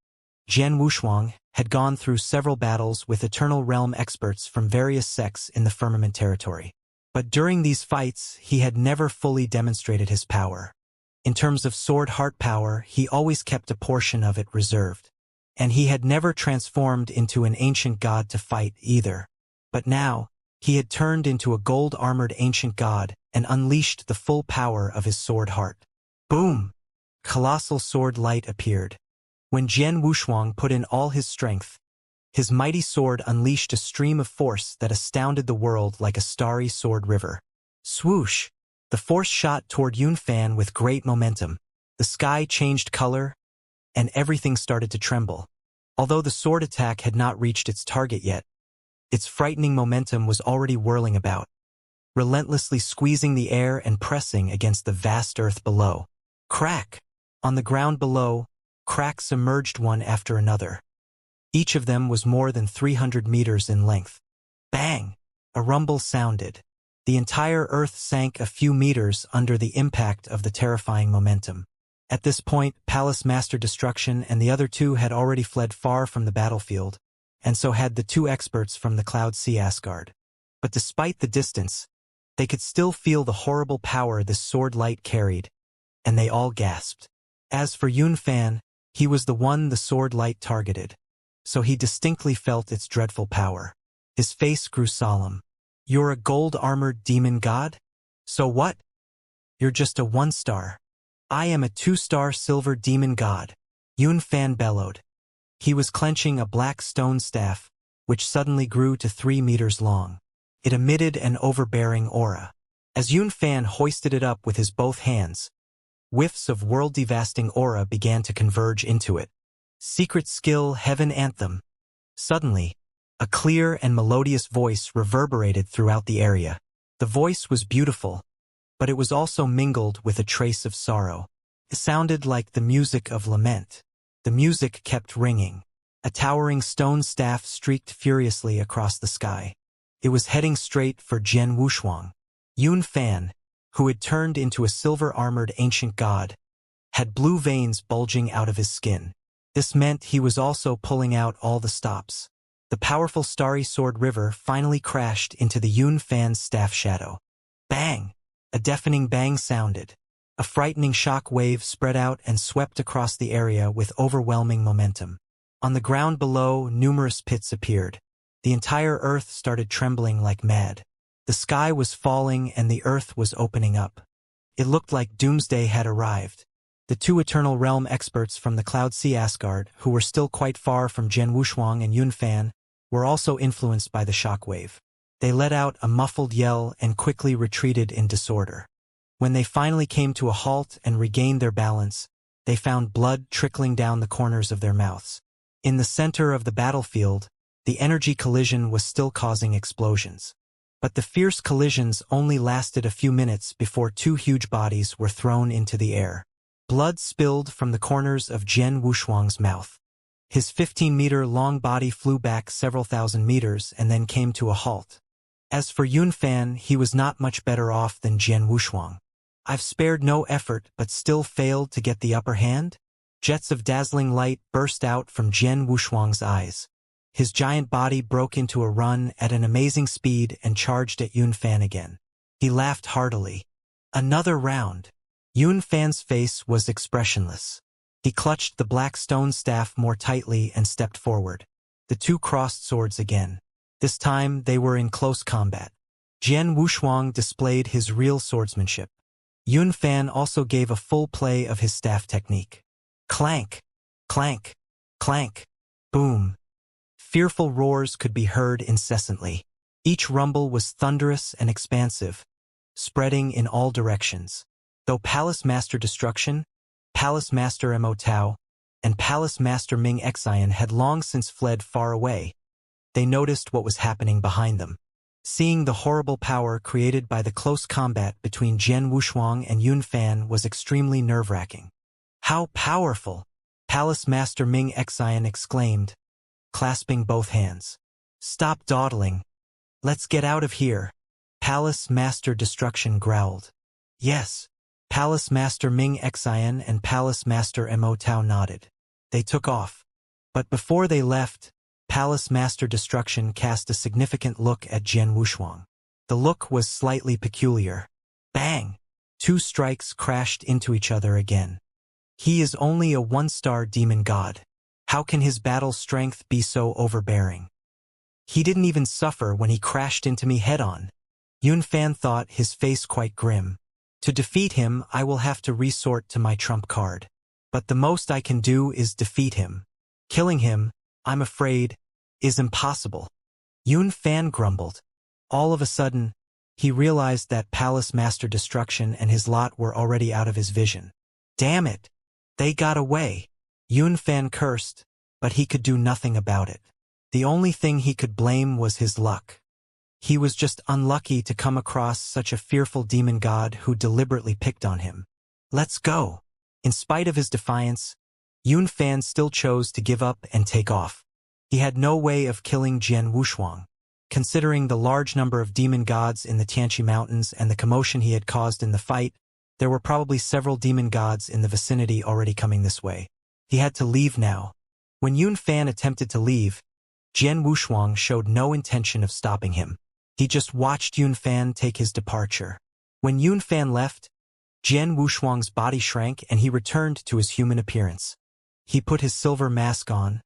Jian Wushuang had gone through several battles with Eternal Realm experts from various sects in the Firmament territory. But during these fights, he had never fully demonstrated his power. In terms of sword heart power, he always kept a portion of it reserved. And he had never transformed into an ancient god to fight either. But now, he had turned into a gold-armored ancient god and unleashed the full power of his sword heart. Boom! Colossal sword light appeared. When Jian Wushuang put in all his strength, his mighty sword unleashed a stream of force that astounded the world like a starry sword river. Swoosh! The force shot toward Yun Fan with great momentum. The sky changed color, and everything started to tremble. Although the sword attack had not reached its target yet, its frightening momentum was already whirling about, relentlessly squeezing the air and pressing against the vast earth below. Crack! On the ground below, cracks emerged one after another. Each of them was more than 300 meters in length. Bang! A rumble sounded. The entire earth sank a few meters under the impact of the terrifying momentum. At this point, Palace Master Destruction and the other two had already fled far from the battlefield, and so had the two experts from the Cloud Sea Asgard. But despite the distance, they could still feel the horrible power this sword light carried, and they all gasped. As for Yun Fan, he was the one the sword light targeted, so he distinctly felt its dreadful power. His face grew solemn. You're a gold-armored demon god? So what? You're just a one-star. I am a two-star silver demon god, Yun Fan bellowed. He was clenching a black stone staff, which suddenly grew to 3 meters long. It emitted an overbearing aura. As Yun Fan hoisted it up with his both hands, Whiffs of world-devasting aura began to converge into it. Secret skill heaven anthem. Suddenly, a clear and melodious voice reverberated throughout the area. The voice was beautiful, but it was also mingled with a trace of sorrow. It sounded like the music of lament. The music kept ringing. A towering stone staff streaked furiously across the sky. It was heading straight for Jian Wushuang. Yun Fan, who had turned into a silver-armored ancient god, had blue veins bulging out of his skin. This meant he was also pulling out all the stops. The powerful Starry Sword River finally crashed into the Yun Fan's staff shadow. Bang! A deafening bang sounded. A frightening shock wave spread out and swept across the area with overwhelming momentum. On the ground below, numerous pits appeared. The entire earth started trembling like mad. The sky was falling and the earth was opening up. It looked like doomsday had arrived. The two Eternal Realm experts from the Cloud Sea Asgard, who were still quite far from Jian Wushuang and Yun Fan, were also influenced by the shockwave. They let out a muffled yell and quickly retreated in disorder. When they finally came to a halt and regained their balance, they found blood trickling down the corners of their mouths. In the center of the battlefield, the energy collision was still causing explosions. But the fierce collisions only lasted a few minutes before two huge bodies were thrown into the air. Blood spilled from the corners of Jian Wushuang's mouth. His 15-meter-long body flew back several thousand meters and then came to a halt. As for Yun Fan, he was not much better off than Jian Wushuang. I've spared no effort but still failed to get the upper hand? Jets of dazzling light burst out from Jian Wushuang's eyes. His giant body broke into a run at an amazing speed and charged at Yun Fan again. He laughed heartily. Another round. Yun Fan's face was expressionless. He clutched the black stone staff more tightly and stepped forward. The two crossed swords again. This time they were in close combat. Jian Wushuang displayed his real swordsmanship. Yun Fan also gave a full play of his staff technique. Clank, clank, clank, boom. Fearful roars could be heard incessantly. Each rumble was thunderous and expansive, spreading in all directions. Though Palace Master Destruction, Palace Master Immortal, and Palace Master Ming Xian had long since fled far away, they noticed what was happening behind them. Seeing the horrible power created by the close combat between Jian Wushuang and Yun Fan was extremely nerve-wracking. How powerful! Palace Master Ming Xian exclaimed, clasping both hands. Stop dawdling. Let's get out of here. Palace Master Destruction growled. Yes. Palace Master Ming Xian and Palace Master Immortal nodded. They took off. But before they left, Palace Master Destruction cast a significant look at Jian Wushuang. The look was slightly peculiar. Bang! Two strikes crashed into each other again. He is only a one-star demon god. How can his battle strength be so overbearing? He didn't even suffer when he crashed into me head-on. Yun Fan thought, his face quite grim. To defeat him, I will have to resort to my trump card. But the most I can do is defeat him. Killing him, I'm afraid, is impossible. Yun Fan grumbled. All of a sudden, he realized that Palace Master Destruction and his lot were already out of his vision. Damn it! They got away. Yun Fan cursed, but he could do nothing about it. The only thing he could blame was his luck. He was just unlucky to come across such a fearful demon god who deliberately picked on him. Let's go. In spite of his defiance, Yun Fan still chose to give up and take off. He had no way of killing Jian Wushuang. Considering the large number of demon gods in the Tianqi Mountains and the commotion he had caused in the fight, there were probably several demon gods in the vicinity already coming this way. He had to leave now. When Yun Fan attempted to leave, Jian Wushuang showed no intention of stopping him. He just watched Yun Fan take his departure. When Yun Fan left, Jian Wushuang's body shrank and he returned to his human appearance. He put his silver mask on,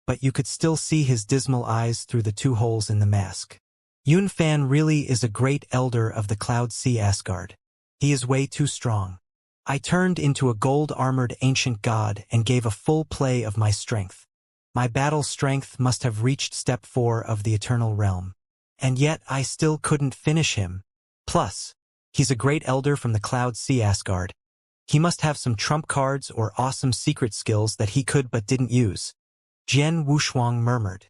but you could still see his dismal eyes through the two holes in the mask. Yun Fan really is a great elder of the Cloud Sea Asgard. He is way too strong. I turned into a gold-armored ancient god and gave a full play of my strength. My battle strength must have reached step 4 of the Eternal Realm. And yet I still couldn't finish him. Plus, he's a great elder from the Cloud Sea Asgard. He must have some trump cards or awesome secret skills that he could but didn't use. Jian Wushuang murmured.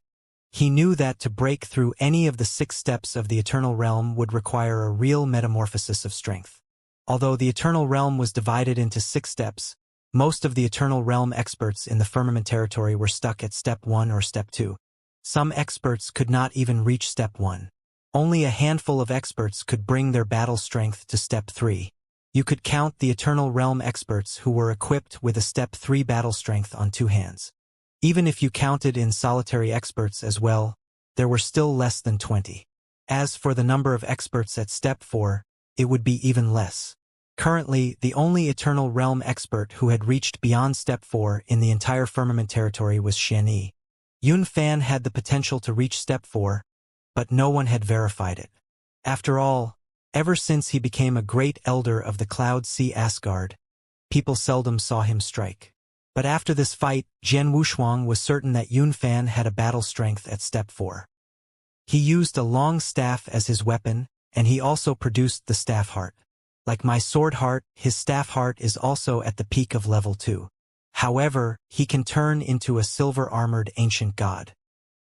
He knew that to break through any of the 6 steps of the Eternal Realm would require a real metamorphosis of strength. Although the Eternal Realm was divided into 6 steps, most of the Eternal Realm experts in the Firmament territory were stuck at Step 1 or Step 2. Some experts could not even reach Step 1. Only a handful of experts could bring their battle strength to Step 3. You could count the Eternal Realm experts who were equipped with a Step 3 battle strength on 2 hands. Even if you counted in solitary experts as well, there were still less than 20. As for the number of experts at Step 4, it would be even less. Currently, the only Eternal Realm expert who had reached beyond Step 4 in the entire Firmament territory was Xianxia. Yun Fan had the potential to reach Step 4, but no one had verified it. After all, ever since he became a great elder of the Cloud Sea Asgard, people seldom saw him strike. But after this fight, Jian Wushuang was certain that Yun Fan had a battle strength at Step 4. He used a long staff as his weapon, and he also produced the staff heart. Like my sword heart, his staff heart is also at the peak of level 2. However, he can turn into a silver-armored ancient god.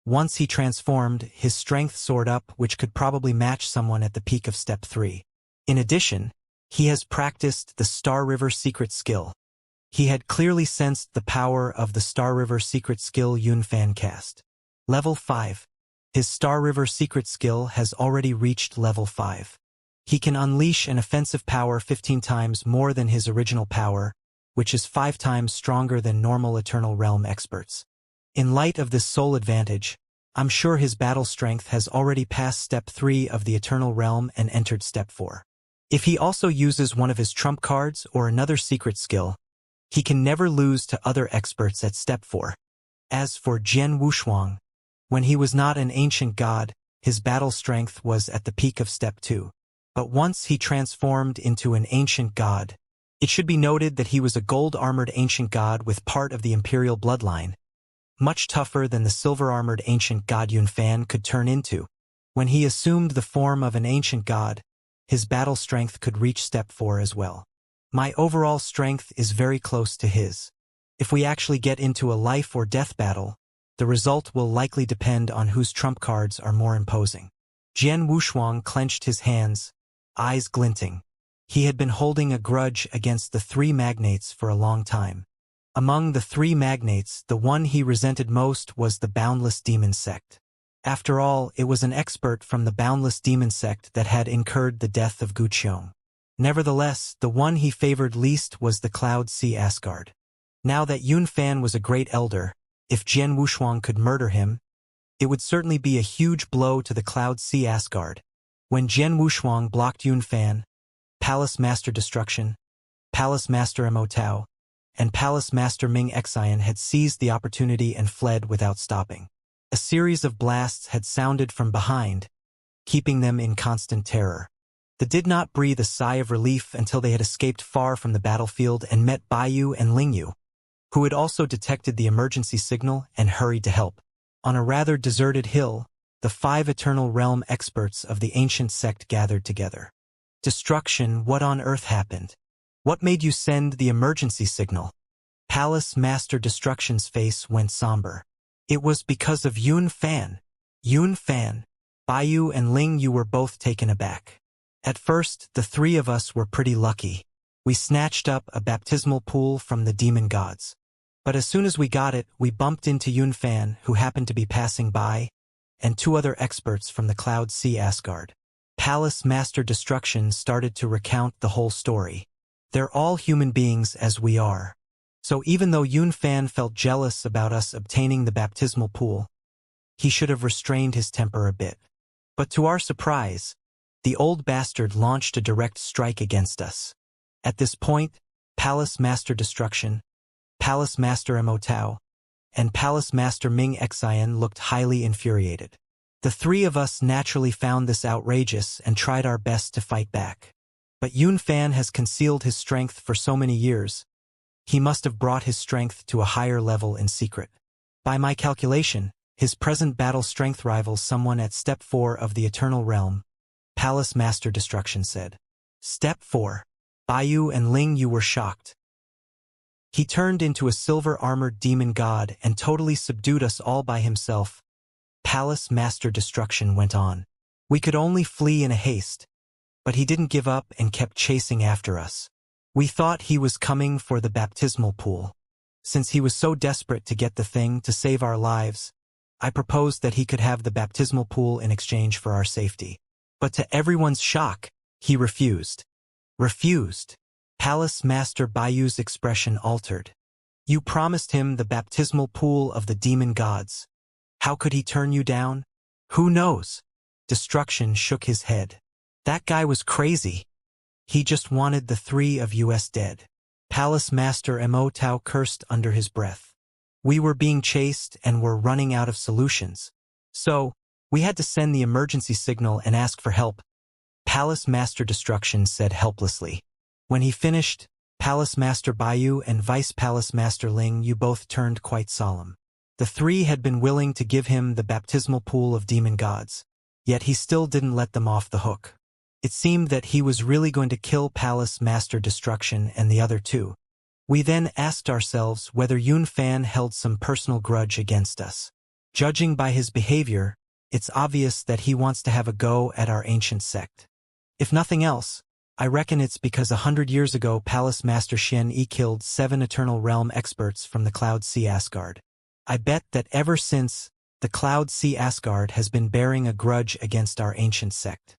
Once he transformed, his strength soared up, which could probably match someone at the peak of Step 3. In addition, he has practiced the Star River secret skill. He had clearly sensed the power of the Star River secret skill Yun Fan cast. Level 5. His Star River secret skill has already reached level 5. He can unleash an offensive power 15 times more than his original power, which is 5 times stronger than normal Eternal Realm experts. In light of this sole advantage, I'm sure his battle strength has already passed Step 3 of the Eternal Realm and entered Step 4. If he also uses one of his trump cards or another secret skill, he can never lose to other experts at Step 4. As for Jian Wushuang, when he was not an ancient god, his battle strength was at the peak of Step 2. But once he transformed into an ancient god, it should be noted that he was a gold-armored ancient god with part of the imperial bloodline, much tougher than the silver-armored ancient god Yun Fan could turn into. When he assumed the form of an ancient god, his battle strength could reach Step 4 as well. My overall strength is very close to his. If we actually get into a life or death battle, the result will likely depend on whose trump cards are more imposing. Jian Wushuang clenched his hands, eyes glinting. He had been holding a grudge against the 3 magnates for a long time. Among the 3 magnates, the one he resented most was the Boundless Demon Sect. After all, it was an expert from the Boundless Demon Sect that had incurred the death of Guqiong. Nevertheless, the one he favored least was the Cloud Sea Asgard. Now that Yun Fan was a great elder, if Jian Wushuang could murder him, it would certainly be a huge blow to the Cloud Sea Asgard. When Jian Wushuang blocked Yun Fan, Palace Master Destruction, Palace Master Immortal, and Palace Master Ming Xian had seized the opportunity and fled without stopping. A series of blasts had sounded from behind, keeping them in constant terror. They did not breathe a sigh of relief until they had escaped far from the battlefield and met Baiyu and Lingyu, who had also detected the emergency signal and hurried to help. On a rather deserted hill, the 5 Eternal Realm experts of the ancient sect gathered together. Destruction, what on earth happened? What made you send the emergency signal? Palace Master Destruction's face went somber. It was because of Yun Fan. Yun Fan, Baiyu and Lingyu were both taken aback. At first, the 3 of us were pretty lucky. We snatched up a baptismal pool from the demon gods. But as soon as we got it, we bumped into Yun Fan, who happened to be passing by, and 2 other experts from the Cloud Sea Asgard. Palace Master Destruction started to recount the whole story. They're all human beings as we are. So even though Yun Fan felt jealous about us obtaining the baptismal pool, he should have restrained his temper a bit. But to our surprise, the old bastard launched a direct strike against us. At this point, Palace Master Destruction, Palace Master Immortal, and Palace Master Ming Xian looked highly infuriated. The 3 of us naturally found this outrageous and tried our best to fight back. But Yun Fan has concealed his strength for so many years. He must have brought his strength to a higher level in secret. By my calculation, his present battle strength rivals someone at Step 4 of the Eternal Realm, Palace Master Destruction said. Step 4. Baiyu and Ling Yu were shocked. He turned into a silver-armored demon god and totally subdued us all by himself. Palace Master Destruction went on. We could only flee in a haste, but he didn't give up and kept chasing after us. We thought he was coming for the baptismal pool. Since he was so desperate to get the thing to save our lives, I proposed that he could have the baptismal pool in exchange for our safety. But to everyone's shock, he refused. Refused. Palace Master Baiyu's expression altered. You promised him the baptismal pool of the demon gods. How could he turn you down? Who knows? Destruction shook his head. That guy was crazy. He just wanted the three of us dead. Palace Master Mo Tao cursed under his breath. We were being chased and were running out of solutions. So, we had to send the emergency signal and ask for help. Palace Master Destruction said helplessly. When he finished, Palace Master Baiyu and Vice Palace Master Ling Yu both turned quite solemn. The three had been willing to give him the baptismal pool of demon gods, yet he still didn't let them off the hook. It seemed that he was really going to kill Palace Master Destruction and the other two. We then asked ourselves whether Yun Fan held some personal grudge against us. Judging by his behavior, it's obvious that he wants to have a go at our ancient sect. If nothing else, I reckon it's because 100 years ago Palace Master Xianxia killed 7 Eternal Realm experts from the Cloud Sea Asgard. I bet that ever since, the Cloud Sea Asgard has been bearing a grudge against our ancient sect.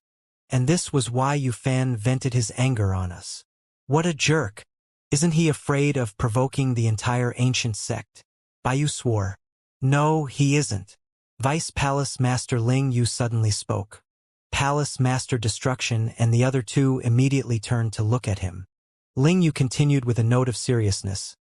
And this was why Yu Fan vented his anger on us. What a jerk! Isn't he afraid of provoking the entire ancient sect? Baiyu swore. No, he isn't. Vice Palace Master Ling Yu suddenly spoke. Palace Master Destruction and the other two immediately turned to look at him. Ling Yu continued with a note of seriousness.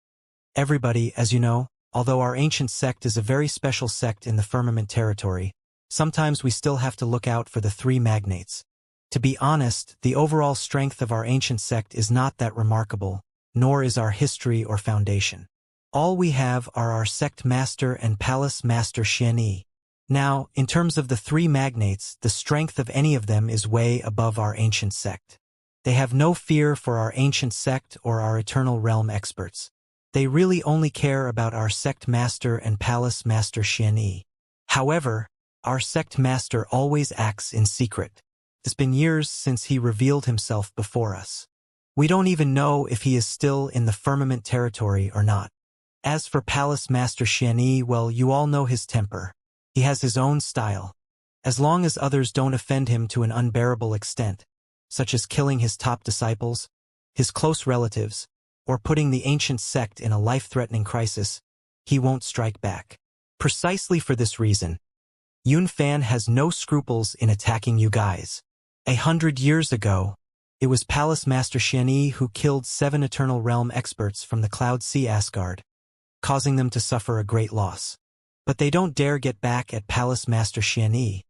Everybody, as you know, although our ancient sect is a very special sect in the firmament territory, sometimes we still have to look out for the three magnates. To be honest, the overall strength of our ancient sect is not that remarkable, nor is our history or foundation. All we have are our sect master and palace master Xianxia. Now, in terms of the three magnates, the strength of any of them is way above our ancient sect. They have no fear for our ancient sect or our eternal realm experts. They really only care about our sect master and palace master Xianxia. However, our sect master always acts in secret. It's been years since he revealed himself before us. We don't even know if he is still in the firmament territory or not. As for Palace Master Xianxia, well, you all know his temper. He has his own style. As long as others don't offend him to an unbearable extent, such as killing his top disciples, his close relatives, or putting the ancient sect in a life-threatening crisis, he won't strike back. Precisely for this reason, Yun Fan has no scruples in attacking you guys. 100 years ago, it was Palace Master Xianxia who killed 7 Eternal Realm experts from the Cloud Sea Asgard, causing them to suffer a great loss. But they don't dare get back at Palace Master Xianxia,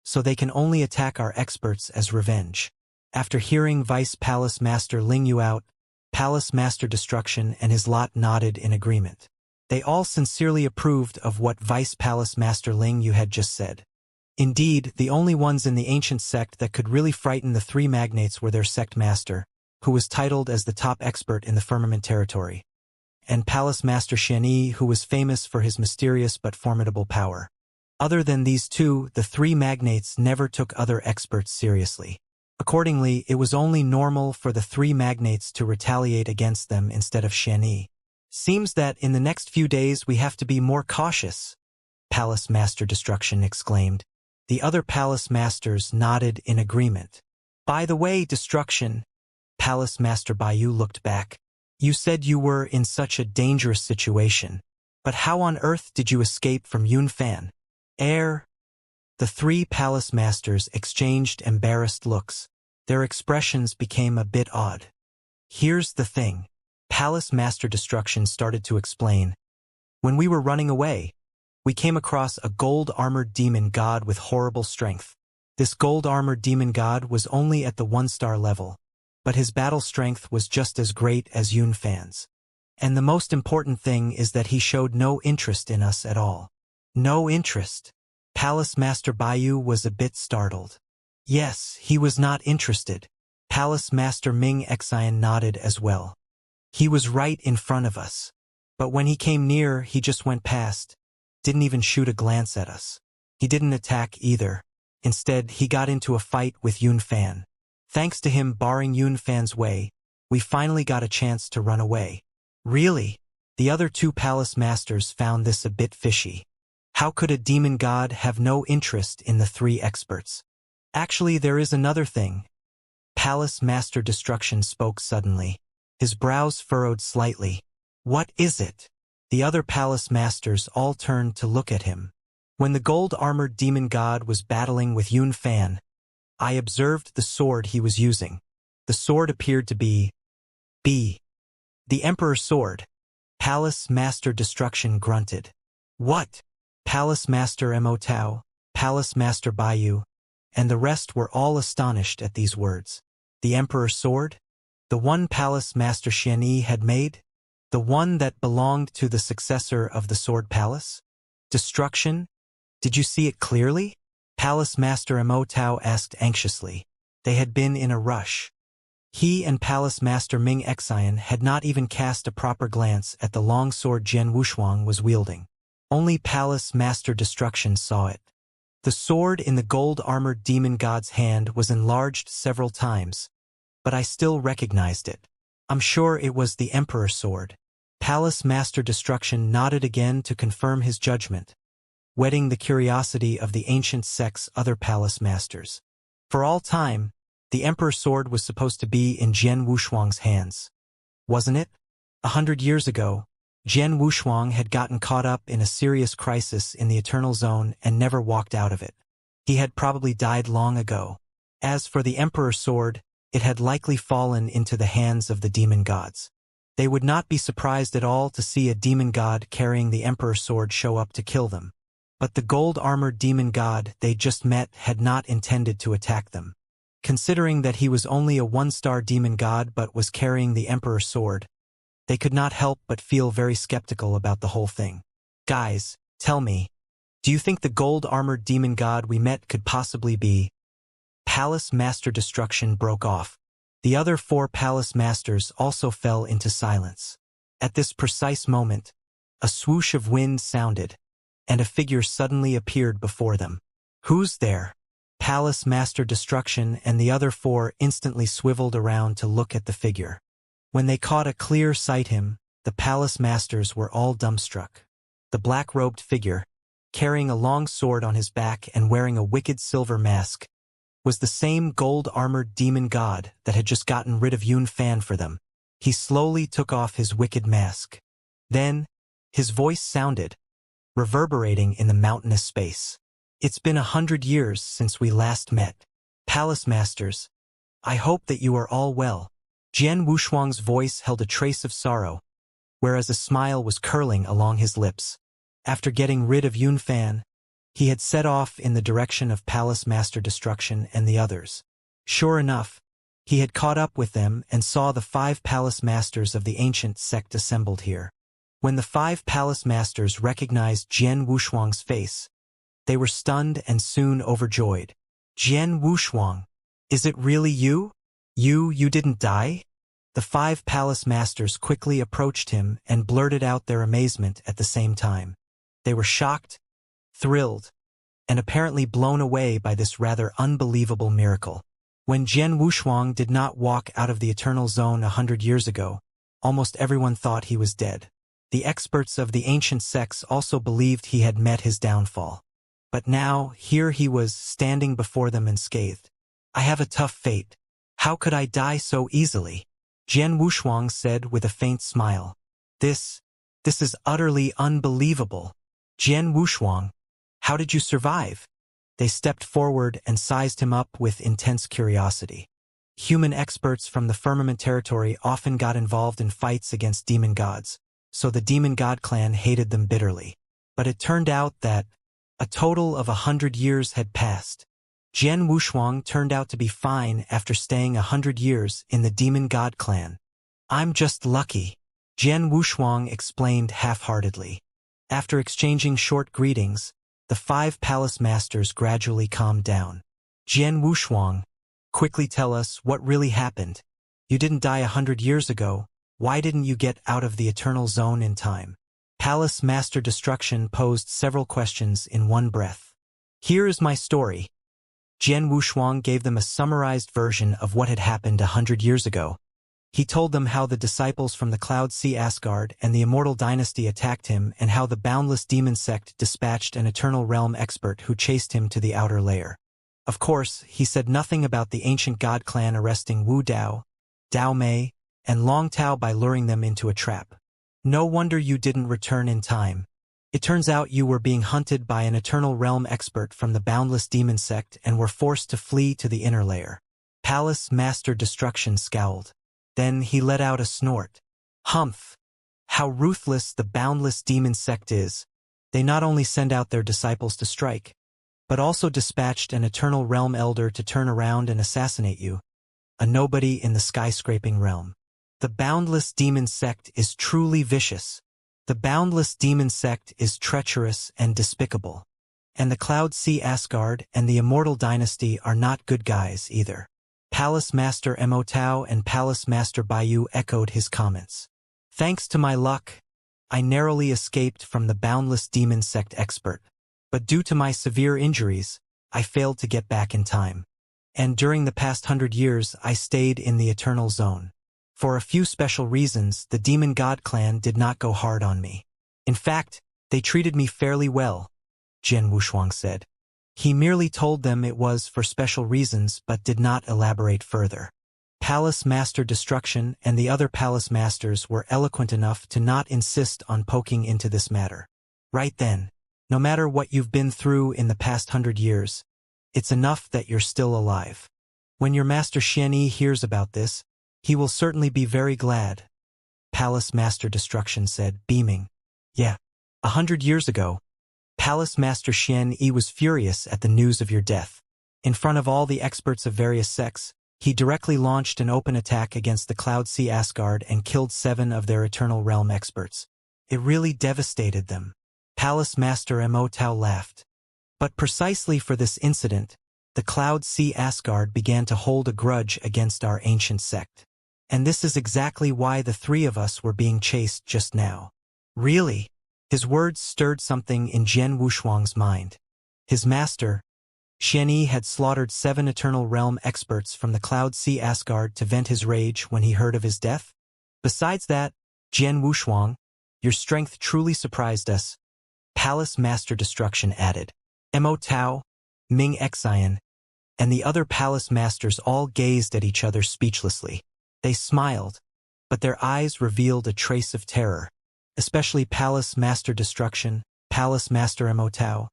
so they can only attack our experts as revenge. After hearing Vice Palace Master Ling Yu out, Palace Master Destruction and his lot nodded in agreement. They all sincerely approved of what Vice Palace Master Ling Yu had just said. Indeed, the only ones in the ancient sect that could really frighten the three magnates were their sect master, who was titled as the top expert in the firmament territory, and Palace Master Xianxia, who was famous for his mysterious but formidable power. Other than these two, the three magnates never took other experts seriously. Accordingly, it was only normal for the three magnates to retaliate against them instead of Xianxia. Seems that in the next few days we have to be more cautious, Palace Master Destruction exclaimed. The other Palace Masters nodded in agreement. By the way, Destruction, Palace Master Baiyu looked back. You said you were in such a dangerous situation, but how on earth did you escape from Yun Fan? The three Palace Masters exchanged embarrassed looks. Their expressions became a bit odd. Here's the thing. Palace Master Destruction started to explain. When we were running away, we came across a gold-armored demon god with horrible strength. This gold-armored demon god was only at the 1-star level, but his battle strength was just as great as Yun Fan's. And the most important thing is that he showed no interest in us at all. No interest. Palace Master Baiyu was a bit startled. Yes, he was not interested. Palace Master Ming Xian nodded as well. He was right in front of us. But when he came near, he just went past. Didn't even shoot a glance at us. He didn't attack either. Instead, he got into a fight with Yun Fan. Thanks to him barring Yun Fan's way, we finally got a chance to run away. Really? The other two palace masters found this a bit fishy. How could a demon god have no interest in the three experts? Actually, there is another thing. Palace Master Destruction spoke suddenly. His brows furrowed slightly. What is it? The other palace masters all turned to look at him. When the gold-armored demon god was battling with Yun Fan, I observed the sword he was using. The sword appeared to be the Emperor's sword. Palace Master Destruction grunted. What? Palace Master Immortal, Palace Master Baiyu, and the rest were all astonished at these words. The Emperor's sword? The one Palace Master Xianxia had made? The one that belonged to the successor of the Sword Palace? Destruction? Did you see it clearly? Palace Master Immortal asked anxiously. They had been in a rush. He and Palace Master Ming Xian had not even cast a proper glance at the long sword Jian Wushuang was wielding. Only Palace Master Destruction saw it. The sword in the gold-armored demon god's hand was enlarged several times, but I still recognized it. I'm sure it was the Emperor's sword. Palace Master Destruction nodded again to confirm his judgment, whetting the curiosity of the ancient sect's other palace masters. For all time, the Emperor's sword was supposed to be in Jian Wushuang's hands. Wasn't it? 100 years ago, Jian Wushuang had gotten caught up in a serious crisis in the Eternal Zone and never walked out of it. He had probably died long ago. As for the Emperor's sword, it had likely fallen into the hands of the demon gods. They would not be surprised at all to see a demon god carrying the Emperor's sword show up to kill them. But the gold-armored demon god they just met had not intended to attack them. Considering that he was only a one-star demon god but was carrying the Emperor's sword, they could not help but feel very skeptical about the whole thing. Guys, tell me, do you think the gold-armored demon god we met could possibly be? Palace Master Destruction broke off. The other four palace masters also fell into silence. At this precise moment, a swoosh of wind sounded, and a figure suddenly appeared before them. Who's there? Palace Master Destruction and the other four instantly swiveled around to look at the figure. When they caught a clear sight him, the palace masters were all dumbstruck. The black-robed figure, carrying a long sword on his back and wearing a wicked silver mask, was the same gold-armored demon god that had just gotten rid of Yun Fan for them. He slowly took off his wicked mask. Then, his voice sounded, reverberating in the mountainous space. It's been 100 years since we last met. Palace Masters, I hope that you are all well. Jian Wushuang's voice held a trace of sorrow, whereas a smile was curling along his lips. After getting rid of Yun Fan, he had set off in the direction of Palace Master Destruction and the others. Sure enough, he had caught up with them and saw the 5 palace masters of the ancient sect assembled here. When the 5 palace masters recognized Jian Wushuang's face, they were stunned and soon overjoyed. Jian Wushuang, is it really you? You didn't die? The 5 palace masters quickly approached him and blurted out their amazement at the same time. They were shocked, thrilled, and apparently blown away by this rather unbelievable miracle. When Jian Wushuang did not walk out of the Eternal Zone 100 years ago, almost everyone thought he was dead. The experts of the ancient sects also believed he had met his downfall. But now, here he was, standing before them unscathed. I have a tough fate. How could I die so easily? Jian Wushuang said with a faint smile. This is utterly unbelievable. Jian Wushuang, how did you survive? They stepped forward and sized him up with intense curiosity. Human experts from the Firmament territory often got involved in fights against demon gods, so the demon god clan hated them bitterly. But it turned out that a total of 100 years had passed. Jian Wushuang turned out to be fine after staying 100 years in the demon god clan. I'm just lucky, Jian Wushuang explained half-heartedly. After exchanging short greetings, the 5 palace masters gradually calmed down. Jian Wushuang, Quickly tell us what really happened. You didn't die 100 years ago. Why didn't you get out of the eternal zone in time? Palace Master Destruction posed several questions in one breath. Here is my story. Jian Wushuang gave them a summarized version of what had happened 100 years ago. He told them how the disciples from the Cloud Sea Asgard and the Immortal dynasty attacked him and how the boundless demon sect dispatched an eternal realm expert who chased him to the outer layer. Of course, he said nothing about the ancient god clan arresting Wu Dao, Dao Mei, and Long Tao by luring them into a trap. No wonder you didn't return in time. It turns out you were being hunted by an eternal realm expert from the boundless demon sect and were forced to flee to the inner layer. Palace Master Destruction scowled. Then he let out a snort. Humph! How ruthless the boundless demon sect is. They not only send out their disciples to strike, but also dispatched an eternal realm elder to turn around and assassinate you, a nobody in the skyscraping realm. The boundless demon sect is truly vicious. The boundless demon sect is treacherous and despicable. And the Cloud Sea Asgard and the Immortal dynasty are not good guys either. Palace Master Immortal and Palace Master Baiyu echoed his comments. Thanks to my luck, I narrowly escaped from the boundless demon sect expert. But due to my severe injuries, I failed to get back in time. And during the past 100 years, I stayed in the Eternal Zone. For a few special reasons, the Demon God Clan did not go hard on me. In fact, they treated me fairly well, Jian Wushuang said. He merely told them it was for special reasons but did not elaborate further. Palace Master Destruction and the other Palace Masters were eloquent enough to not insist on poking into this matter. Right then, no matter what you've been through in the past 100 years, it's enough that you're still alive. When your Master Xianxia hears about this, he will certainly be very glad, Palace Master Destruction said, beaming. Yeah, 100 years ago, Palace Master Xianxia was furious at the news of your death. In front of all the experts of various sects, he directly launched an open attack against the Cloud Sea Asgard and killed 7 of their Eternal Realm experts. It really devastated them. Palace Master Immortal laughed. But precisely for this incident, the Cloud Sea Asgard began to hold a grudge against our ancient sect. And this is exactly why the 3 of us were being chased just now. Really? His words stirred something in Jian Wushuang's mind. His master, Xianxia, had slaughtered 7 Eternal Realm experts from the Cloud Sea Asgard to vent his rage when he heard of his death? Besides that, Jian Wushuang, your strength truly surprised us, Palace Master Destruction added. Immortal, Ming Xian, and the other Palace Masters all gazed at each other speechlessly. They smiled, but their eyes revealed a trace of terror, especially Palace Master Destruction, Palace Master Immortal,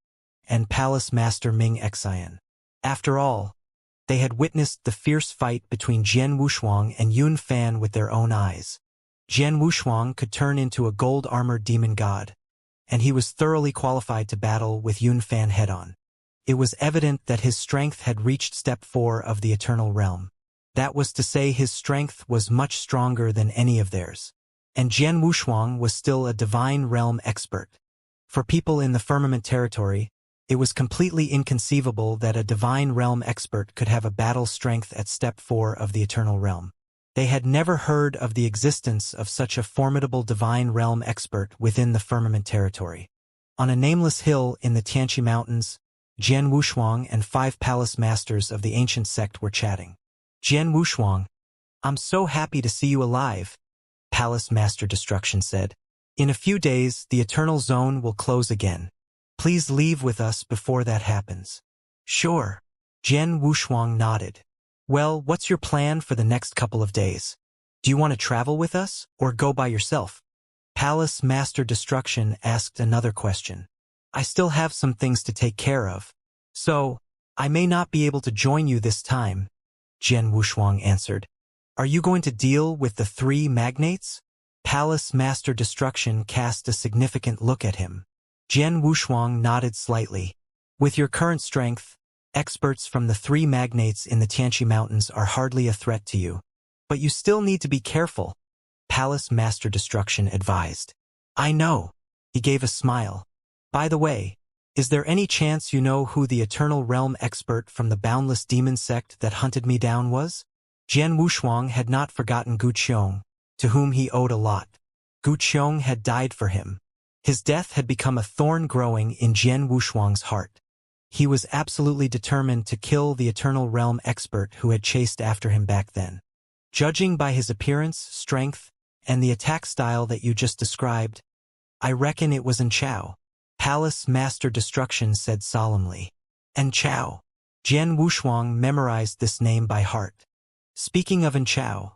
and Palace Master Ming Xian. After all, they had witnessed the fierce fight between Jian Wushuang and Yun Fan with their own eyes. Jian Wushuang could turn into a gold-armored demon god, and he was thoroughly qualified to battle with Yun Fan head-on. It was evident that his strength had reached step 4 of the Eternal Realm. That was to say, his strength was much stronger than any of theirs. And Jian Wushuang was still a divine realm expert. For people in the firmament territory, it was completely inconceivable that a divine realm expert could have a battle strength at step 4 of the Eternal Realm. They had never heard of the existence of such a formidable divine realm expert within the firmament territory. On a nameless hill in the Tianqi Mountains, Jian Wushuang and 5 palace masters of the ancient sect were chatting. Jian Wushuang, I'm so happy to see you alive, Palace Master Destruction said. In a few days, the Eternal Zone will close again. Please leave with us before that happens. Sure. Jian Wushuang nodded. Well, what's your plan for the next couple of days? Do you want to travel with us, or go by yourself? Palace Master Destruction asked another question. I still have some things to take care of, so I may not be able to join you this time, Jian Wushuang answered. Are you going to deal with the 3 magnates? Palace Master Destruction cast a significant look at him. Jian Wushuang nodded slightly. With your current strength, experts from the 3 magnates in the Tianqi Mountains are hardly a threat to you. But you still need to be careful, Palace Master Destruction advised. I know. He gave a smile. By the way, Is there any chance you know who the Eternal Realm expert from the boundless demon sect that hunted me down was? Jian Wushuang had not forgotten Gu Qiong, to whom he owed a lot. Gu Qiong had died for him. His death had become a thorn growing in Jian Wushuang's heart. He was absolutely determined to kill the Eternal Realm expert who had chased after him back then. Judging by his appearance, strength, and the attack style that you just described, I reckon it was Chao. Palace Master Destruction said solemnly. Chao. Jian Wushuang memorized this name by heart. Speaking of Chao,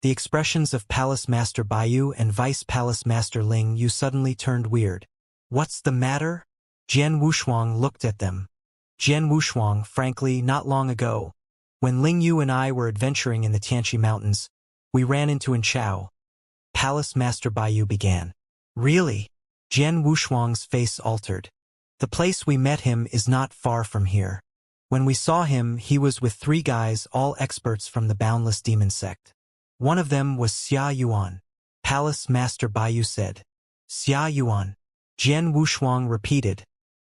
the expressions of Palace Master Baiyu and Vice Palace Master Ling Yu suddenly turned weird. What's the matter? Jian Wushuang looked at them. Jian Wushuang, frankly, not long ago, when Ling Yu and I were adventuring in the Tianqi Mountains, we ran into Chao. Palace Master Baiyu began. Really? Jian Wushuang's face altered. The place we met him is not far from here. When we saw him, he was with 3 guys, all experts from the boundless demon sect. One of them was Xia Yuan. Palace Master Baiyu said. Xia Yuan. Jian Wushuang repeated,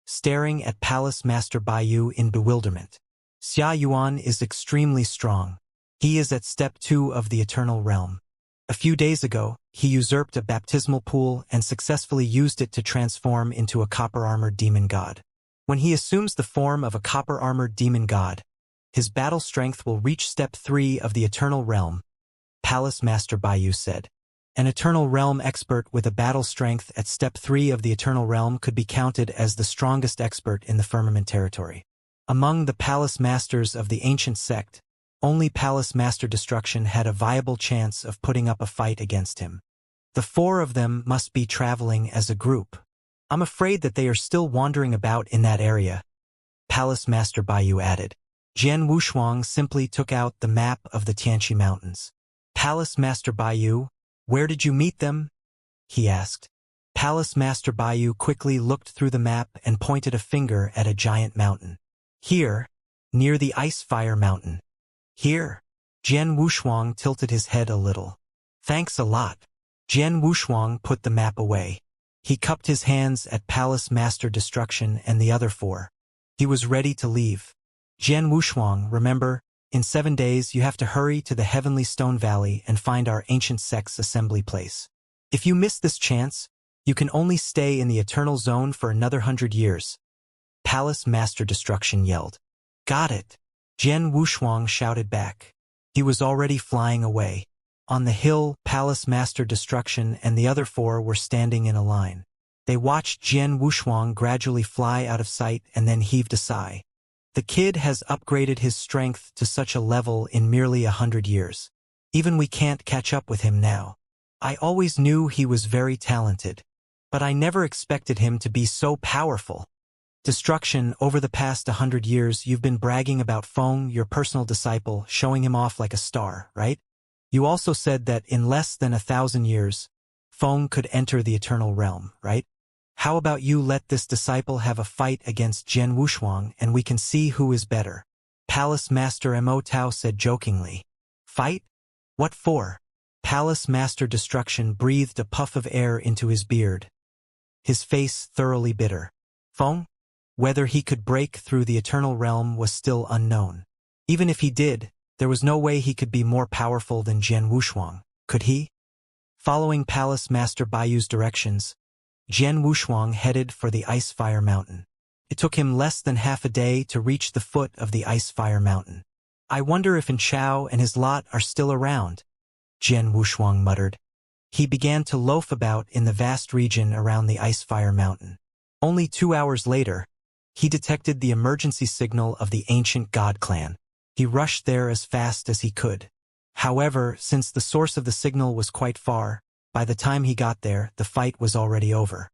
staring at Palace Master Baiyu in bewilderment. Xia Yuan is extremely strong. He is at step 2 of the Eternal Realm. A few days ago, he usurped a baptismal pool and successfully used it to transform into a copper-armored demon god. When he assumes the form of a copper-armored demon god, his battle strength will reach step 3 of the Eternal Realm, Palace Master Baiyu said. An Eternal Realm expert with a battle strength at step 3 of the Eternal Realm could be counted as the strongest expert in the Firmament territory. Among the Palace Masters of the ancient sect, only Palace Master Destruction had a viable chance of putting up a fight against him. The 4 of them must be traveling as a group. I'm afraid that they are still wandering about in that area, Palace Master Baiyu added. Jian Wushuang simply took out the map of the Tianqi Mountains. Palace Master Baiyu, where did you meet them? He asked. Palace Master Baiyu quickly looked through the map and pointed a finger at a giant mountain. Here, near the Ice Fire Mountain. Here. Jian Wushuang tilted his head a little. Thanks a lot. Jian Wushuang put the map away. He cupped his hands at Palace Master Destruction and the other 4. He was ready to leave. Jian Wushuang, remember, in 7 days you have to hurry to the Heavenly Stone Valley and find our ancient sect's assembly place. If you miss this chance, you can only stay in the Eternal Zone for another 100 years. Palace Master Destruction yelled. Got it. Jian Wushuang shouted back. He was already flying away. On the hill, Palace Master Destruction and the other 4 were standing in a line. They watched Jian Wushuang gradually fly out of sight and then heaved a sigh. The kid has upgraded his strength to such a level in merely 100 years. Even we can't catch up with him now. I always knew he was very talented, but I never expected him to be so powerful. Destruction, over the past 100 years, you've been bragging about Feng, your personal disciple, showing him off like a star, right? You also said that in less than 1,000 years, Feng could enter the Eternal Realm, right? How about you let this disciple have a fight against Jian Wushuang and we can see who is better? Palace Master Mo Tao said jokingly. Fight? What for? Palace Master Destruction breathed a puff of air into his beard, his face thoroughly bitter. Feng? Whether he could break through the Eternal Realm was still unknown. Even if he did, there was no way he could be more powerful than Jian Wushuang, could he? Following Palace Master Baiyu's directions, Jian Wushuang headed for the Ice Fire Mountain. It took him less than half a day to reach the foot of the Ice Fire Mountain. I wonder if Chao and his lot are still around, Jian Wushuang muttered. He began to loaf about in the vast region around the Ice Fire Mountain. Only 2 hours later, he detected the emergency signal of the ancient god clan. He rushed there as fast as he could. However, since the source of the signal was quite far, by the time he got there, the fight was already over.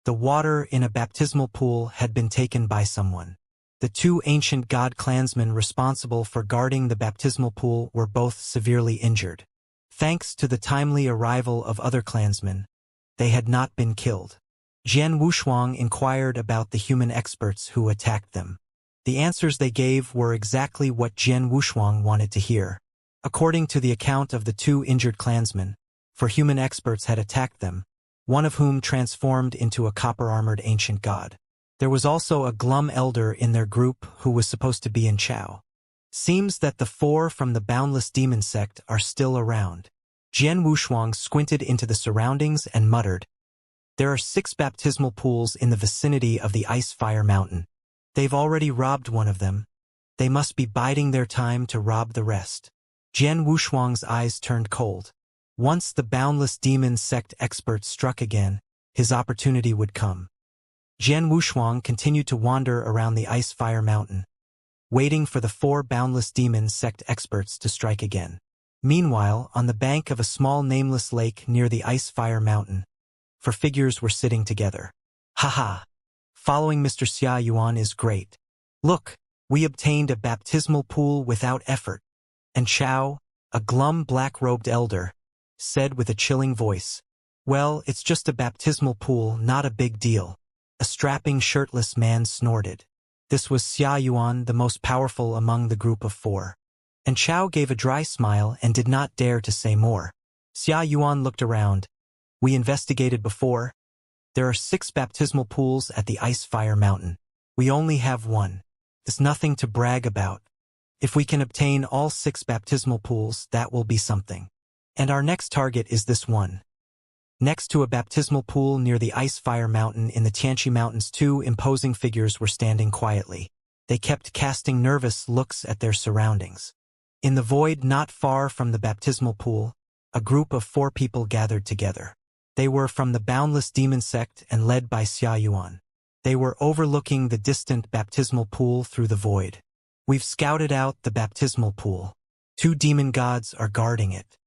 The water in a baptismal pool had been taken by someone. The 2 ancient god clansmen responsible for guarding the baptismal pool were both severely injured. Thanks to the timely arrival of other clansmen, they had not been killed. Jian Wushuang inquired about the human experts who attacked them. The answers they gave were exactly what Jian Wushuang wanted to hear. According to the account of the 2 injured clansmen, 4 human experts had attacked them, one of whom transformed into a copper-armored ancient god. There was also a glum elder in their group who was supposed to be in Chao. Seems that the 4 from the Boundless Demon sect are still around. Jian Wushuang squinted into the surroundings and muttered, "There are 6 baptismal pools in the vicinity of the Ice-Fire Mountain. They've already robbed one of them. They must be biding their time to rob the rest." Jian Wushuang's eyes turned cold. Once the Boundless Demon sect expert struck again, his opportunity would come. Jian Wushuang continued to wander around the Ice-Fire Mountain, waiting for the 4 Boundless Demon sect experts to strike again. Meanwhile, on the bank of a small nameless lake near the Ice-Fire Mountain, 4 figures were sitting together. "Haha! Following Mr. Xia Yuan is great. Look, we obtained a baptismal pool without effort." And Chao, a glum black-robed elder, said with a chilling voice, "Well, it's just a baptismal pool, not a big deal." A strapping shirtless man snorted. This was Xia Yuan, the most powerful among the group of 4. And Chao gave a dry smile and did not dare to say more. Xia Yuan looked around. "We investigated before. There are 6 baptismal pools at the Ice-Fire Mountain. We only have 1. It's nothing to brag about. If we can obtain all 6 baptismal pools, that will be something. And our next target is this one." Next to a baptismal pool near the Ice-Fire Mountain in the Tianqi Mountains, 2 imposing figures were standing quietly. They kept casting nervous looks at their surroundings. In the void not far from the baptismal pool, a group of 4 people gathered together. They were from the Boundless Demon sect and led by Xia Yuan. They were overlooking the distant baptismal pool through the void. "We've scouted out the baptismal pool. 2 demon gods are guarding it.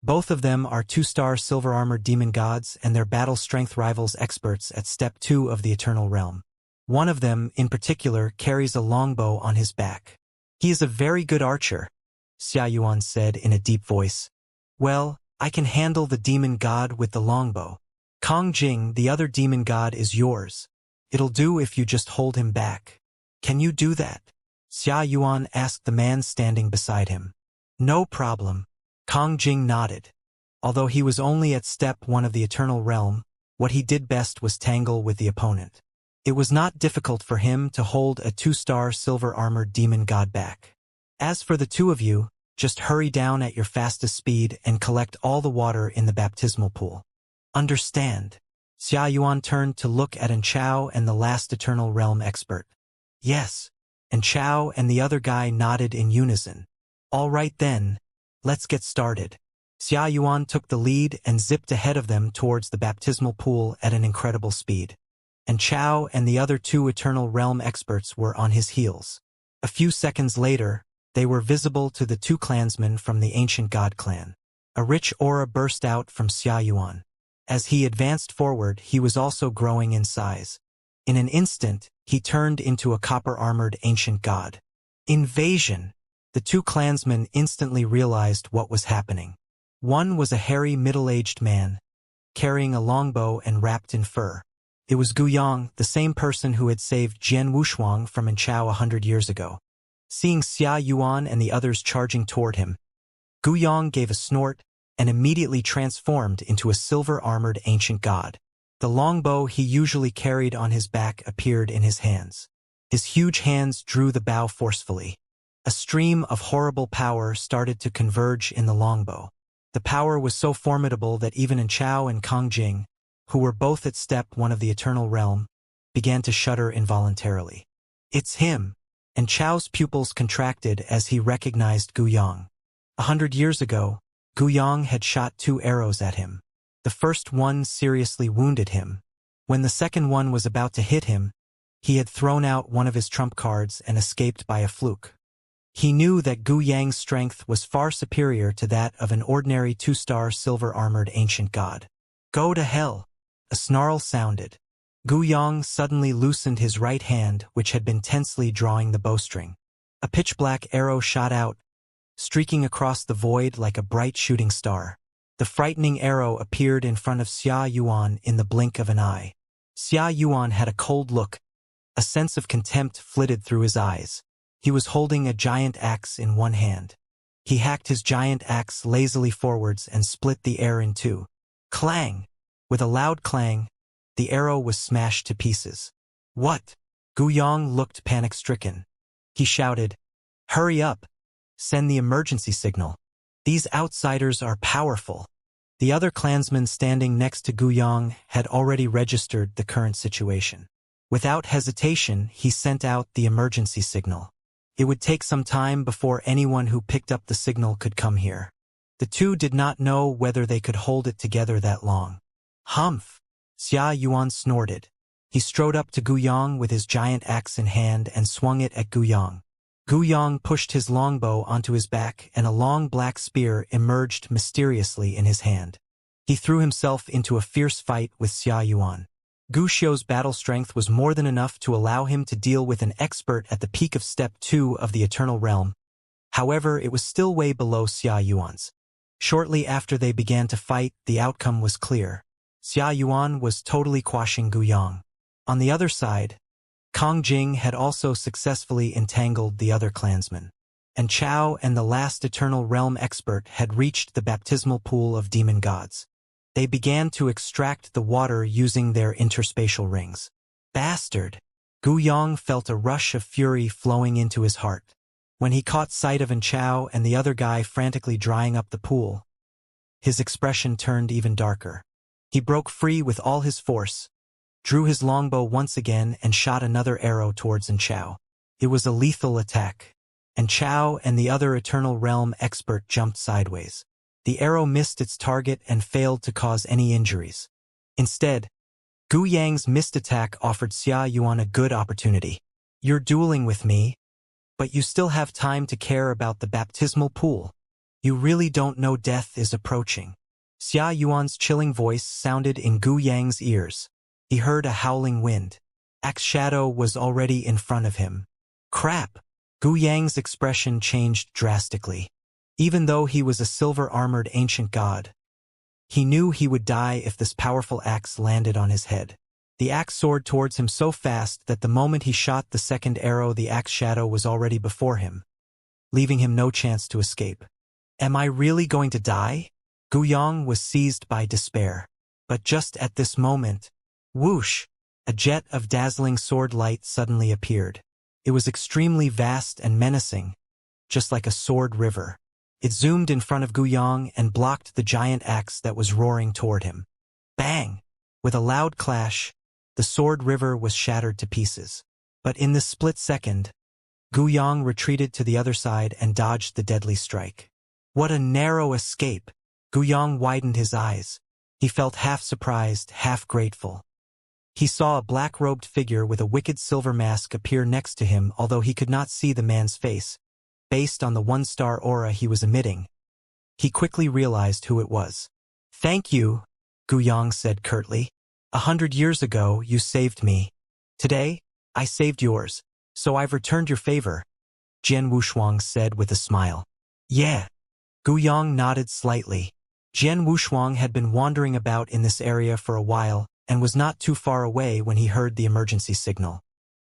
Both of them are 2-star silver-armored demon gods and their battle strength rivals experts at Step 2 of the Eternal Realm. One of them, in particular, carries a longbow on his back. He is a very good archer," Xia Yuan said in a deep voice. "Well, I can handle the demon god with the longbow. Kong Jing, the other demon god, is yours. It'll do if you just hold him back. Can you do that?" Xia Yuan asked the man standing beside him. "No problem." Kong Jing nodded. Although he was only at Step 1 of the Eternal Realm, what he did best was tangle with the opponent. It was not difficult for him to hold a 2-star silver-armored demon god back. "As for the 2 of you, just hurry down at your fastest speed and collect all the water in the baptismal pool." "Understand?" Xia Yuan turned to look at Chao and the last Eternal Realm expert. "Yes." And Chao and the other guy nodded in unison. "All right then. Let's get started." Xia Yuan took the lead and zipped ahead of them towards the baptismal pool at an incredible speed. And Chao and the other 2 Eternal Realm experts were on his heels. A few seconds later, they were visible to the 2 clansmen from the ancient god clan. A rich aura burst out from Xia Yuan. As he advanced forward, he was also growing in size. In an instant, he turned into a copper-armored ancient god. Invasion! The 2 clansmen instantly realized what was happening. One was a hairy middle-aged man, carrying a longbow and wrapped in fur. It was Gu Yang, the same person who had saved Jian Wushuang from Chao 100 years ago. Seeing Xia Yuan and the others charging toward him, Gu Yang gave a snort and immediately transformed into a silver-armored ancient god. The longbow he usually carried on his back appeared in his hands. His huge hands drew the bow forcefully. A stream of horrible power started to converge in the longbow. The power was so formidable that even Chao and Kong Jing, who were both at Step 1 of the Eternal Realm, began to shudder involuntarily. "It's him!" And Chao's pupils contracted as he recognized Gu Yang. 100 years ago, Gu Yang had shot 2 arrows at him. The first one seriously wounded him. When the second one was about to hit him, he had thrown out one of his trump cards and escaped by a fluke. He knew that Gu Yang's strength was far superior to that of an ordinary 2-star silver-armored ancient god. "Go to hell!" A snarl sounded. Gu Yang suddenly loosened his right hand, which had been tensely drawing the bowstring. A pitch-black arrow shot out, streaking across the void like a bright shooting star. The frightening arrow appeared in front of Xia Yuan in the blink of an eye. Xia Yuan had a cold look. A sense of contempt flitted through his eyes. He was holding a giant axe in one hand. He hacked his giant axe lazily forwards and split the air in 2. Clang! With a loud clang, the arrow was smashed to pieces. "What?" Gu Yong looked panic-stricken. He shouted, "Hurry up! Send the emergency signal. These outsiders are powerful." The other clansman standing next to Gu Yong had already registered the current situation. Without hesitation, he sent out the emergency signal. It would take some time before anyone who picked up the signal could come here. The two did not know whether they could hold it together that long. "Humph!" Xia Yuan snorted. He strode up to Gu Yong with his giant axe in hand and swung it at Gu Yong. Gu Yong pushed his longbow onto his back and a long black spear emerged mysteriously in his hand. He threw himself into a fierce fight with Xia Yuan. Gu Xiu's battle strength was more than enough to allow him to deal with an expert at the peak of Step 2 of the Eternal Realm. However, it was still way below Xia Yuan's. Shortly after they began to fight, the outcome was clear. Xia Yuan was totally quashing Gu Yong. On the other side, Kong Jing had also successfully entangled the other clansmen, and Chao and the last Eternal Realm expert had reached the baptismal pool of demon gods. They began to extract the water using their interspatial rings. Bastard! Gu Yong felt a rush of fury flowing into his heart. When he caught sight of Chao and the other guy frantically drying up the pool, his expression turned even darker. He broke free with all his force, drew his longbow once again and shot another arrow towards Chao. It was a lethal attack, and Chao and the other Eternal Realm expert jumped sideways. The arrow missed its target and failed to cause any injuries. Instead, Gu Yang's missed attack offered Xia Yuan a good opportunity. "You're dueling with me, but you still have time to care about the baptismal pool. You really don't know death is approaching." Xia Yuan's chilling voice sounded in Gu Yang's ears. He heard a howling wind. Axe Shadow was already in front of him. Crap! Gu Yang's expression changed drastically. Even though he was a silver-armored ancient god, he knew he would die if this powerful axe landed on his head. The axe soared towards him so fast that the moment he shot the second arrow, the axe shadow was already before him, leaving him no chance to escape. Am I really going to die? Gu Yong was seized by despair. But just at this moment, whoosh! A jet of dazzling sword light suddenly appeared. It was extremely vast and menacing, just like a sword river. It zoomed in front of Gu Yong and blocked the giant axe that was roaring toward him. Bang! With a loud clash, the sword river was shattered to pieces. But in this split second, Gu Yong retreated to the other side and dodged the deadly strike. What a narrow escape! Gu Yong widened his eyes. He felt half surprised, half grateful. He saw a black-robed figure with a wicked silver mask appear next to him, although he could not see the man's face. Based on the one-star aura he was emitting, he quickly realized who it was. "Thank you," Gu Yong said curtly. 100 years ago, you saved me. Today, I saved yours, so I've returned your favor," Jian Wushuang said with a smile. "Yeah." Gu Yong nodded slightly. Jian Wushuang had been wandering about in this area for a while and was not too far away when he heard the emergency signal.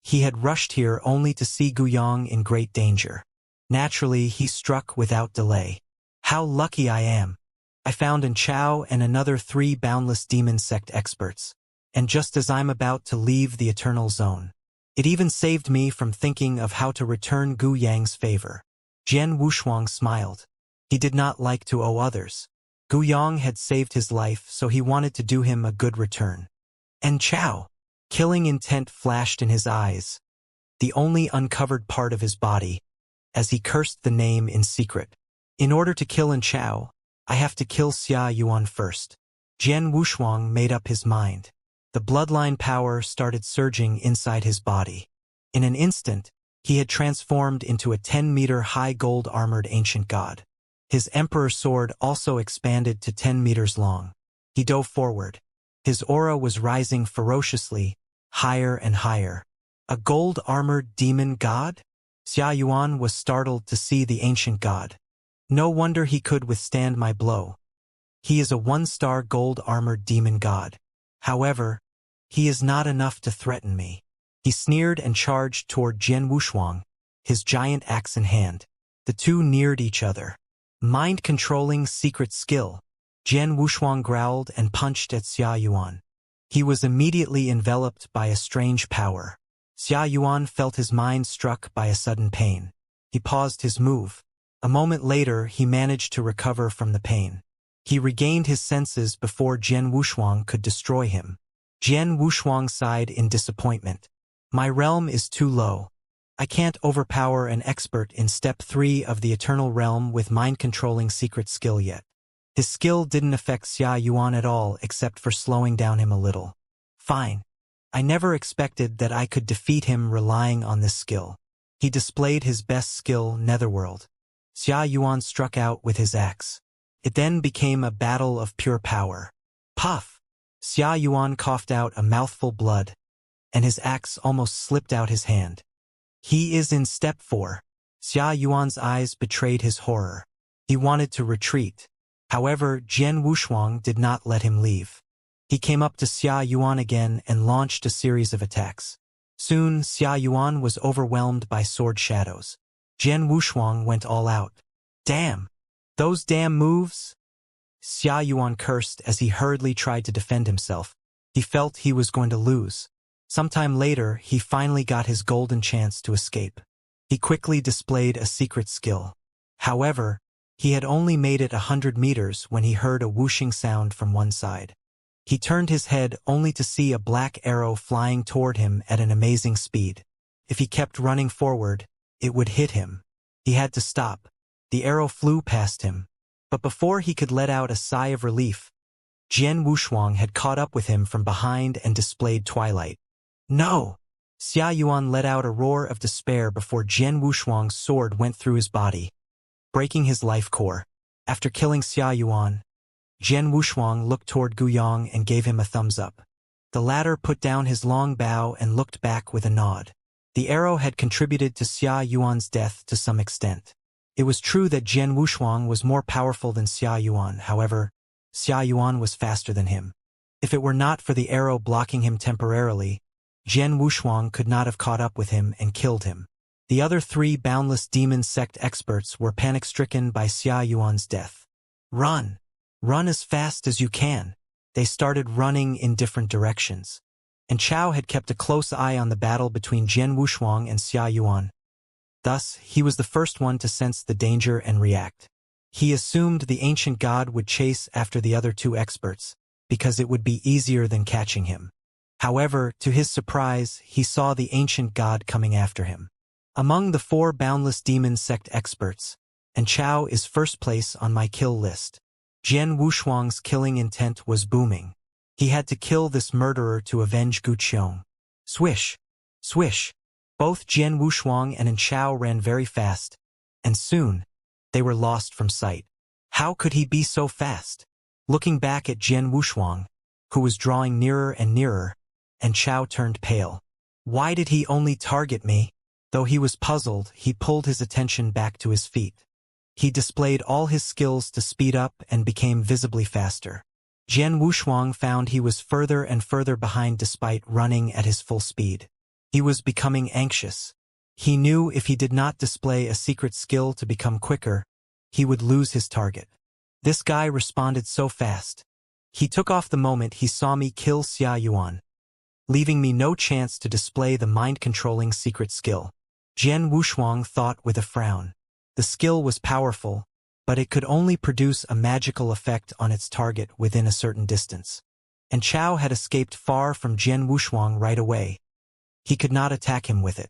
He had rushed here only to see Gu Yong in great danger. Naturally, he struck without delay. "How lucky I am. I found Chao and another 3 boundless demon sect experts. And just as I'm about to leave the Eternal Zone. It even saved me from thinking of how to return Gu Yang's favor." Jian Wushuang smiled. He did not like to owe others. Gu Yong had saved his life, so he wanted to do him a good return. And Chao. Killing intent flashed in his eyes, the only uncovered part of his body, as he cursed the name in secret. "In order to kill Chao, I have to kill Xia Yuan first." Jian Wushuang made up his mind. The bloodline power started surging inside his body. In an instant, he had transformed into a 10-meter-high gold-armored ancient god. His emperor sword also expanded to 10 meters long. He dove forward. His aura was rising ferociously, higher and higher. A gold-armored demon god? Xia Yuan was startled to see the ancient god. No wonder he could withstand my blow. He is a 1-star gold-armored demon god. However, he is not enough to threaten me. He sneered and charged toward Jian Wushuang, his giant axe in hand. The two neared each other. Mind-controlling secret skill. Jian Wushuang growled and punched at Xia Yuan. He was immediately enveloped by a strange power. Xia Yuan felt his mind struck by a sudden pain. He paused his move. A moment later, he managed to recover from the pain. He regained his senses before Jian Wushuang could destroy him. Jian Wushuang sighed in disappointment. My realm is too low. I can't overpower an expert in Step 3 of the Eternal Realm with mind-controlling secret skill yet. His skill didn't affect Xia Yuan at all except for slowing down him a little. Fine. I never expected that I could defeat him relying on this skill. He displayed his best skill, Netherworld. Xia Yuan struck out with his axe. It then became a battle of pure power. Puff! Xia Yuan coughed out a mouthful blood, and his axe almost slipped out his hand. He is in Step 4. Xia Yuan's eyes betrayed his horror. He wanted to retreat. However, Jian Wushuang did not let him leave. He came up to Xia Yuan again and launched a series of attacks. Soon, Xia Yuan was overwhelmed by sword shadows. Jian Wushuang went all out. Damn! Those damn moves! Xia Yuan cursed as he hurriedly tried to defend himself. He felt he was going to lose. Sometime later, he finally got his golden chance to escape. He quickly displayed a secret skill. However, he had only made it 100 meters when he heard a whooshing sound from one side. He turned his head only to see a black arrow flying toward him at an amazing speed. If he kept running forward, it would hit him. He had to stop. The arrow flew past him. But before he could let out a sigh of relief, Jian Wushuang had caught up with him from behind and displayed twilight. No! Xia Yuan let out a roar of despair before Jian Wushuang's sword went through his body, breaking his life core. After killing Xia Yuan, Jian Wushuang looked toward Guyang and gave him a thumbs up. The latter put down his long bow and looked back with a nod. The arrow had contributed to Xia Yuan's death to some extent. It was true that Jian Wushuang was more powerful than Xia Yuan, however, Xia Yuan was faster than him. If it were not for the arrow blocking him temporarily, Jian Wushuang could not have caught up with him and killed him. The other 3 boundless demon sect experts were panic-stricken by Xia Yuan's death. Run! Run as fast as you can. They started running in different directions. And Chao had kept a close eye on the battle between Jian Wushuang and Xia Yuan. Thus, he was the first one to sense the danger and react. He assumed the ancient god would chase after the other 2 experts, because it would be easier than catching him. However, to his surprise, he saw the ancient god coming after him. Among the 4 boundless demon sect experts, and Chao is first place on my kill list. Jian Wushuang's killing intent was booming. He had to kill this murderer to avenge Gu Qiong. Swish! Swish! Both Jian Wushuang and Chao ran very fast, and soon, they were lost from sight. How could he be so fast? Looking back at Jian Wushuang, who was drawing nearer and nearer, and Chao turned pale. Why did he only target me? Though he was puzzled, he pulled his attention back to his feet. He displayed all his skills to speed up and became visibly faster. Jian Wushuang found he was further and further behind despite running at his full speed. He was becoming anxious. He knew if he did not display a secret skill to become quicker, he would lose his target. This guy responded so fast. He took off the moment he saw me kill Xia Yuan, leaving me no chance to display the mind-controlling secret skill. Jian Wushuang thought with a frown. The skill was powerful, but it could only produce a magical effect on its target within a certain distance. And Chao had escaped far from Jian Wushuang right away. He could not attack him with it.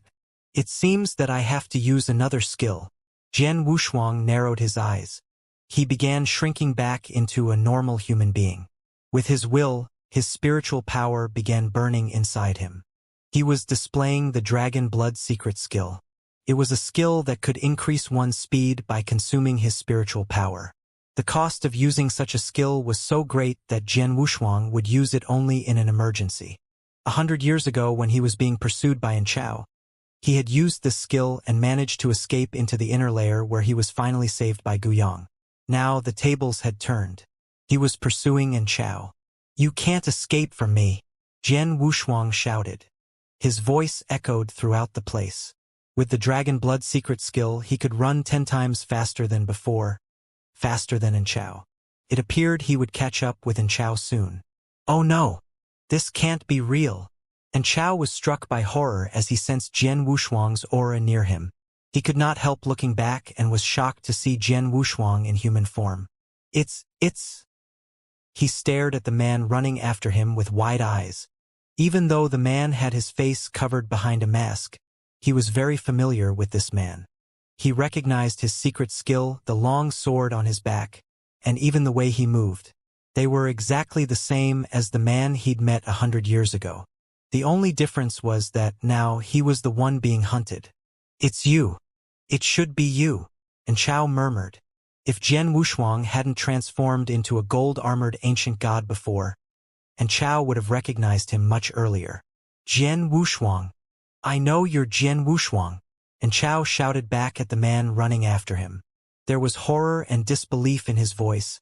It seems that I have to use another skill. Jian Wushuang narrowed his eyes. He began shrinking back into a normal human being. With his will, his spiritual power began burning inside him. He was displaying the Dragon Blood secret skill. It was a skill that could increase one's speed by consuming his spiritual power. The cost of using such a skill was so great that Jian Wushuang would use it only in an emergency. 100 years ago when he was being pursued by Chao, he had used this skill and managed to escape into the inner layer where he was finally saved by Guyang. Now the tables had turned. He was pursuing Chao. You can't escape from me, Jian Wushuang shouted. His voice echoed throughout the place. With the Dragon Blood secret skill, he could run 10 times faster than before, faster than Chao. It appeared he would catch up with Chao soon. Oh no! This can't be real. And Chao was struck by horror as he sensed Jian Wushuang's aura near him. He could not help looking back and was shocked to see Jian Wushuang in human form. It's... He stared at the man running after him with wide eyes. Even though the man had his face covered behind a mask, he was very familiar with this man. He recognized his secret skill, the long sword on his back, and even the way he moved. They were exactly the same as the man he'd met 100 years ago. The only difference was that now he was the one being hunted. It's you. It should be you. And Chao murmured. If Jian Wushuang hadn't transformed into a gold-armored ancient god before, and Chao would have recognized him much earlier. Jian Wushuang. I know you're Jian Wushuang. And Chao shouted back at the man running after him. There was horror and disbelief in his voice,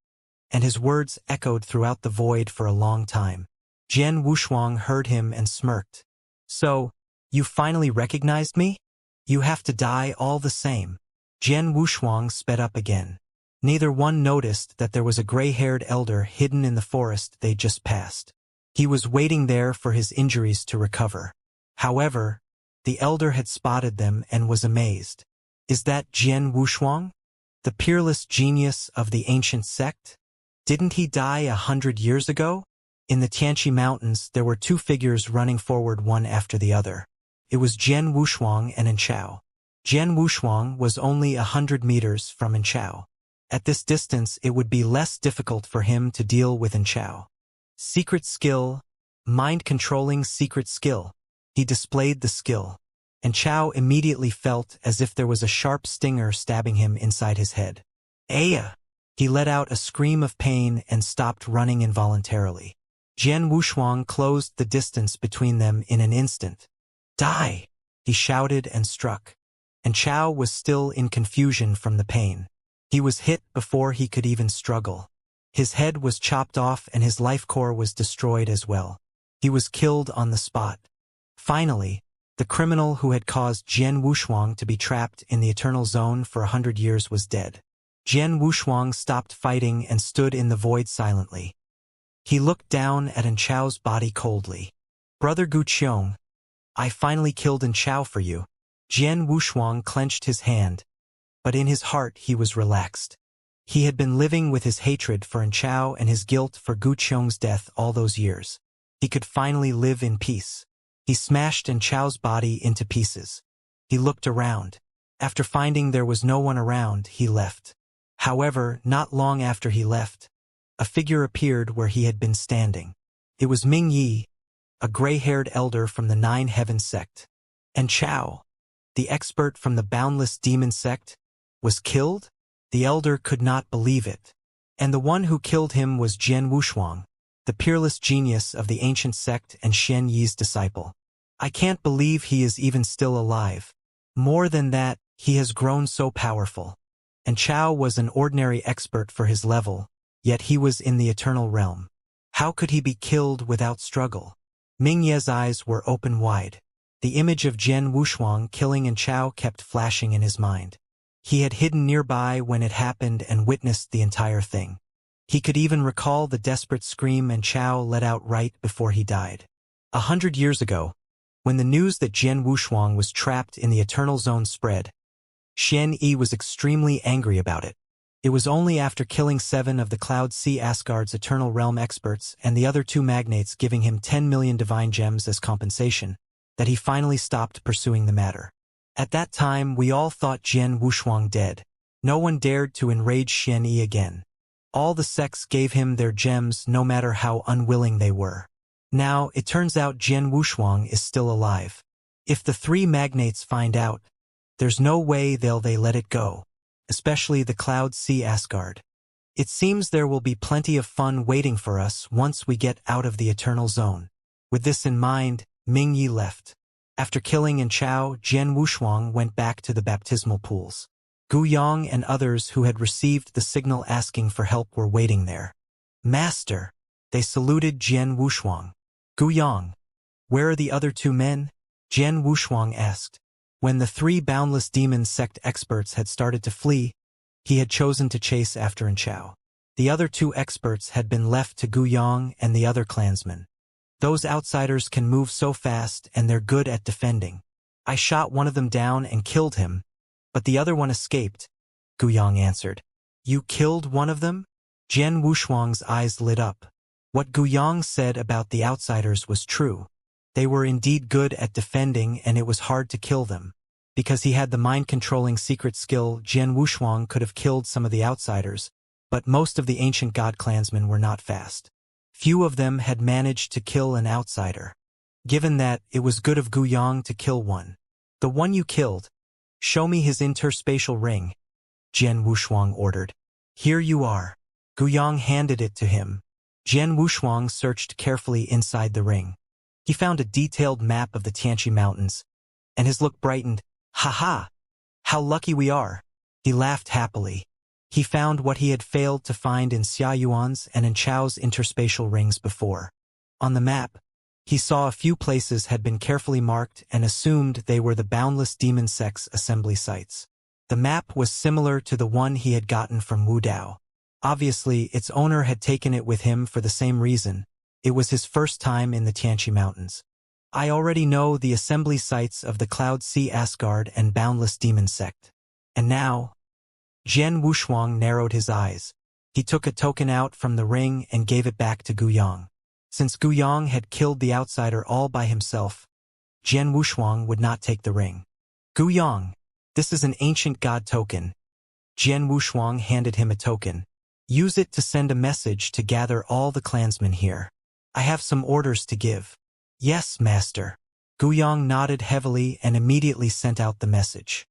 and his words echoed throughout the void for a long time. Jian Wushuang heard him and smirked. So, you finally recognized me? You have to die all the same. Jian Wushuang sped up again. Neither one noticed that there was a gray-haired elder hidden in the forest they just passed. He was waiting there for his injuries to recover. However, the elder had spotted them and was amazed. Is that Jian Wushuang? The peerless genius of the ancient sect? Didn't he die 100 years ago? In the Tianqi Mountains, there were two figures running forward one after the other. It was Jian Wushuang and Inchao. Jian Wushuang was only 100 meters from Inchao. At this distance, it would be less difficult for him to deal with Inchao. Secret skill, mind-controlling secret skill. He displayed the skill, and Chao immediately felt as if there was a sharp stinger stabbing him inside his head. Aya! He let out a scream of pain and stopped running involuntarily. Jian Wushuang closed the distance between them in an instant. Die! He shouted and struck. And Chao was still in confusion from the pain. He was hit before he could even struggle. His head was chopped off and his life core was destroyed as well. He was killed on the spot. Finally, the criminal who had caused Jian Wushuang to be trapped in the Eternal Zone for 100 years was dead. Jian Wushuang stopped fighting and stood in the void silently. He looked down at Inchao's body coldly. Brother Guqiong, I finally killed Inchao for you. Jian Wushuang clenched his hand, but in his heart he was relaxed. He had been living with his hatred for Inchao and his guilt for Guqiong's death all those years. He could finally live in peace. He smashed Inchao's body into pieces. He looked around. After finding there was no one around, he left. However, not long after he left, a figure appeared where he had been standing. It was Ming Yi, a gray-haired elder from the Nine Heaven sect. And Chao, the expert from the Boundless Demon sect, was killed? The elder could not believe it. And the one who killed him was Jian Wushuang, the peerless genius of the ancient sect and Xian Yi's disciple. I can't believe he is even still alive. More than that, he has grown so powerful. And Chao was an ordinary expert for his level, yet he was in the eternal realm. How could he be killed without struggle? Ming Ye's eyes were open wide. The image of Jian Wushuang killing Chao kept flashing in his mind. He had hidden nearby when it happened and witnessed the entire thing. He could even recall the desperate scream Chao let out right before he died. 100 years ago, when the news that Jian Wushuang was trapped in the Eternal Zone spread, Xian Yi was extremely angry about it. It was only after killing 7 of the Cloud Sea Asgard's Eternal Realm experts and the other 2 magnates giving him 10 million divine gems as compensation that he finally stopped pursuing the matter. At that time, we all thought Jian Wushuang dead. No one dared to enrage Xian Yi again. All the sects gave him their gems no matter how unwilling they were. Now, it turns out Jian Wushuang is still alive. If the 3 magnates find out, there's no way they'll let it go, especially the Cloud Sea Asgard. It seems there will be plenty of fun waiting for us once we get out of the Eternal Zone. With this in mind, Ming Yi left. After killing Inchao, Jian Wushuang went back to the baptismal pools. Gu Yang and others who had received the signal asking for help were waiting there. Master! They saluted Jian Wushuang. Gu Yang, where are the other 2 men? Jian Wushuang asked. When the 3 Boundless Demon sect experts had started to flee, he had chosen to chase after Inchao. The other 2 experts had been left to Gu Yang and the other clansmen. Those outsiders can move so fast and they're good at defending. I shot one of them down and killed him, but the other one escaped, Guyang answered. You killed one of them? Jian Wushuang's eyes lit up. What Guyang said about the outsiders was true. They were indeed good at defending and it was hard to kill them. Because he had the mind-controlling secret skill, Jian Wushuang could have killed some of the outsiders, but most of the ancient god clansmen were not fast. Few of them had managed to kill an outsider. Given that, it was good of Guyang to kill one. The one you killed, show me his interspatial ring, Jian Wushuang ordered. Here you are. Guyang handed it to him. Jian Wushuang searched carefully inside the ring. He found a detailed map of the Tianqi Mountains, and his look brightened. Ha ha! How lucky we are! He laughed happily. He found what he had failed to find in Xia Yuan's and in Chao's interspatial rings before. On the map, he saw a few places had been carefully marked and assumed they were the boundless demon sect's assembly sites. The map was similar to the one he had gotten from Wu Dao. Obviously, its owner had taken it with him for the same reason. It was his first time in the Tianqi Mountains. I already know the assembly sites of the Cloud Sea Asgard and Boundless Demon Sect. And now, Jian Wushuang narrowed his eyes. He took a token out from the ring and gave it back to Guyang. Since Guyang had killed the outsider all by himself, Jian Wushuang would not take the ring. Guyang, this is an ancient god token. Jian Wushuang handed him a token. Use it to send a message to gather all the clansmen here. I have some orders to give. Yes, master. Guyang nodded heavily and immediately sent out the message.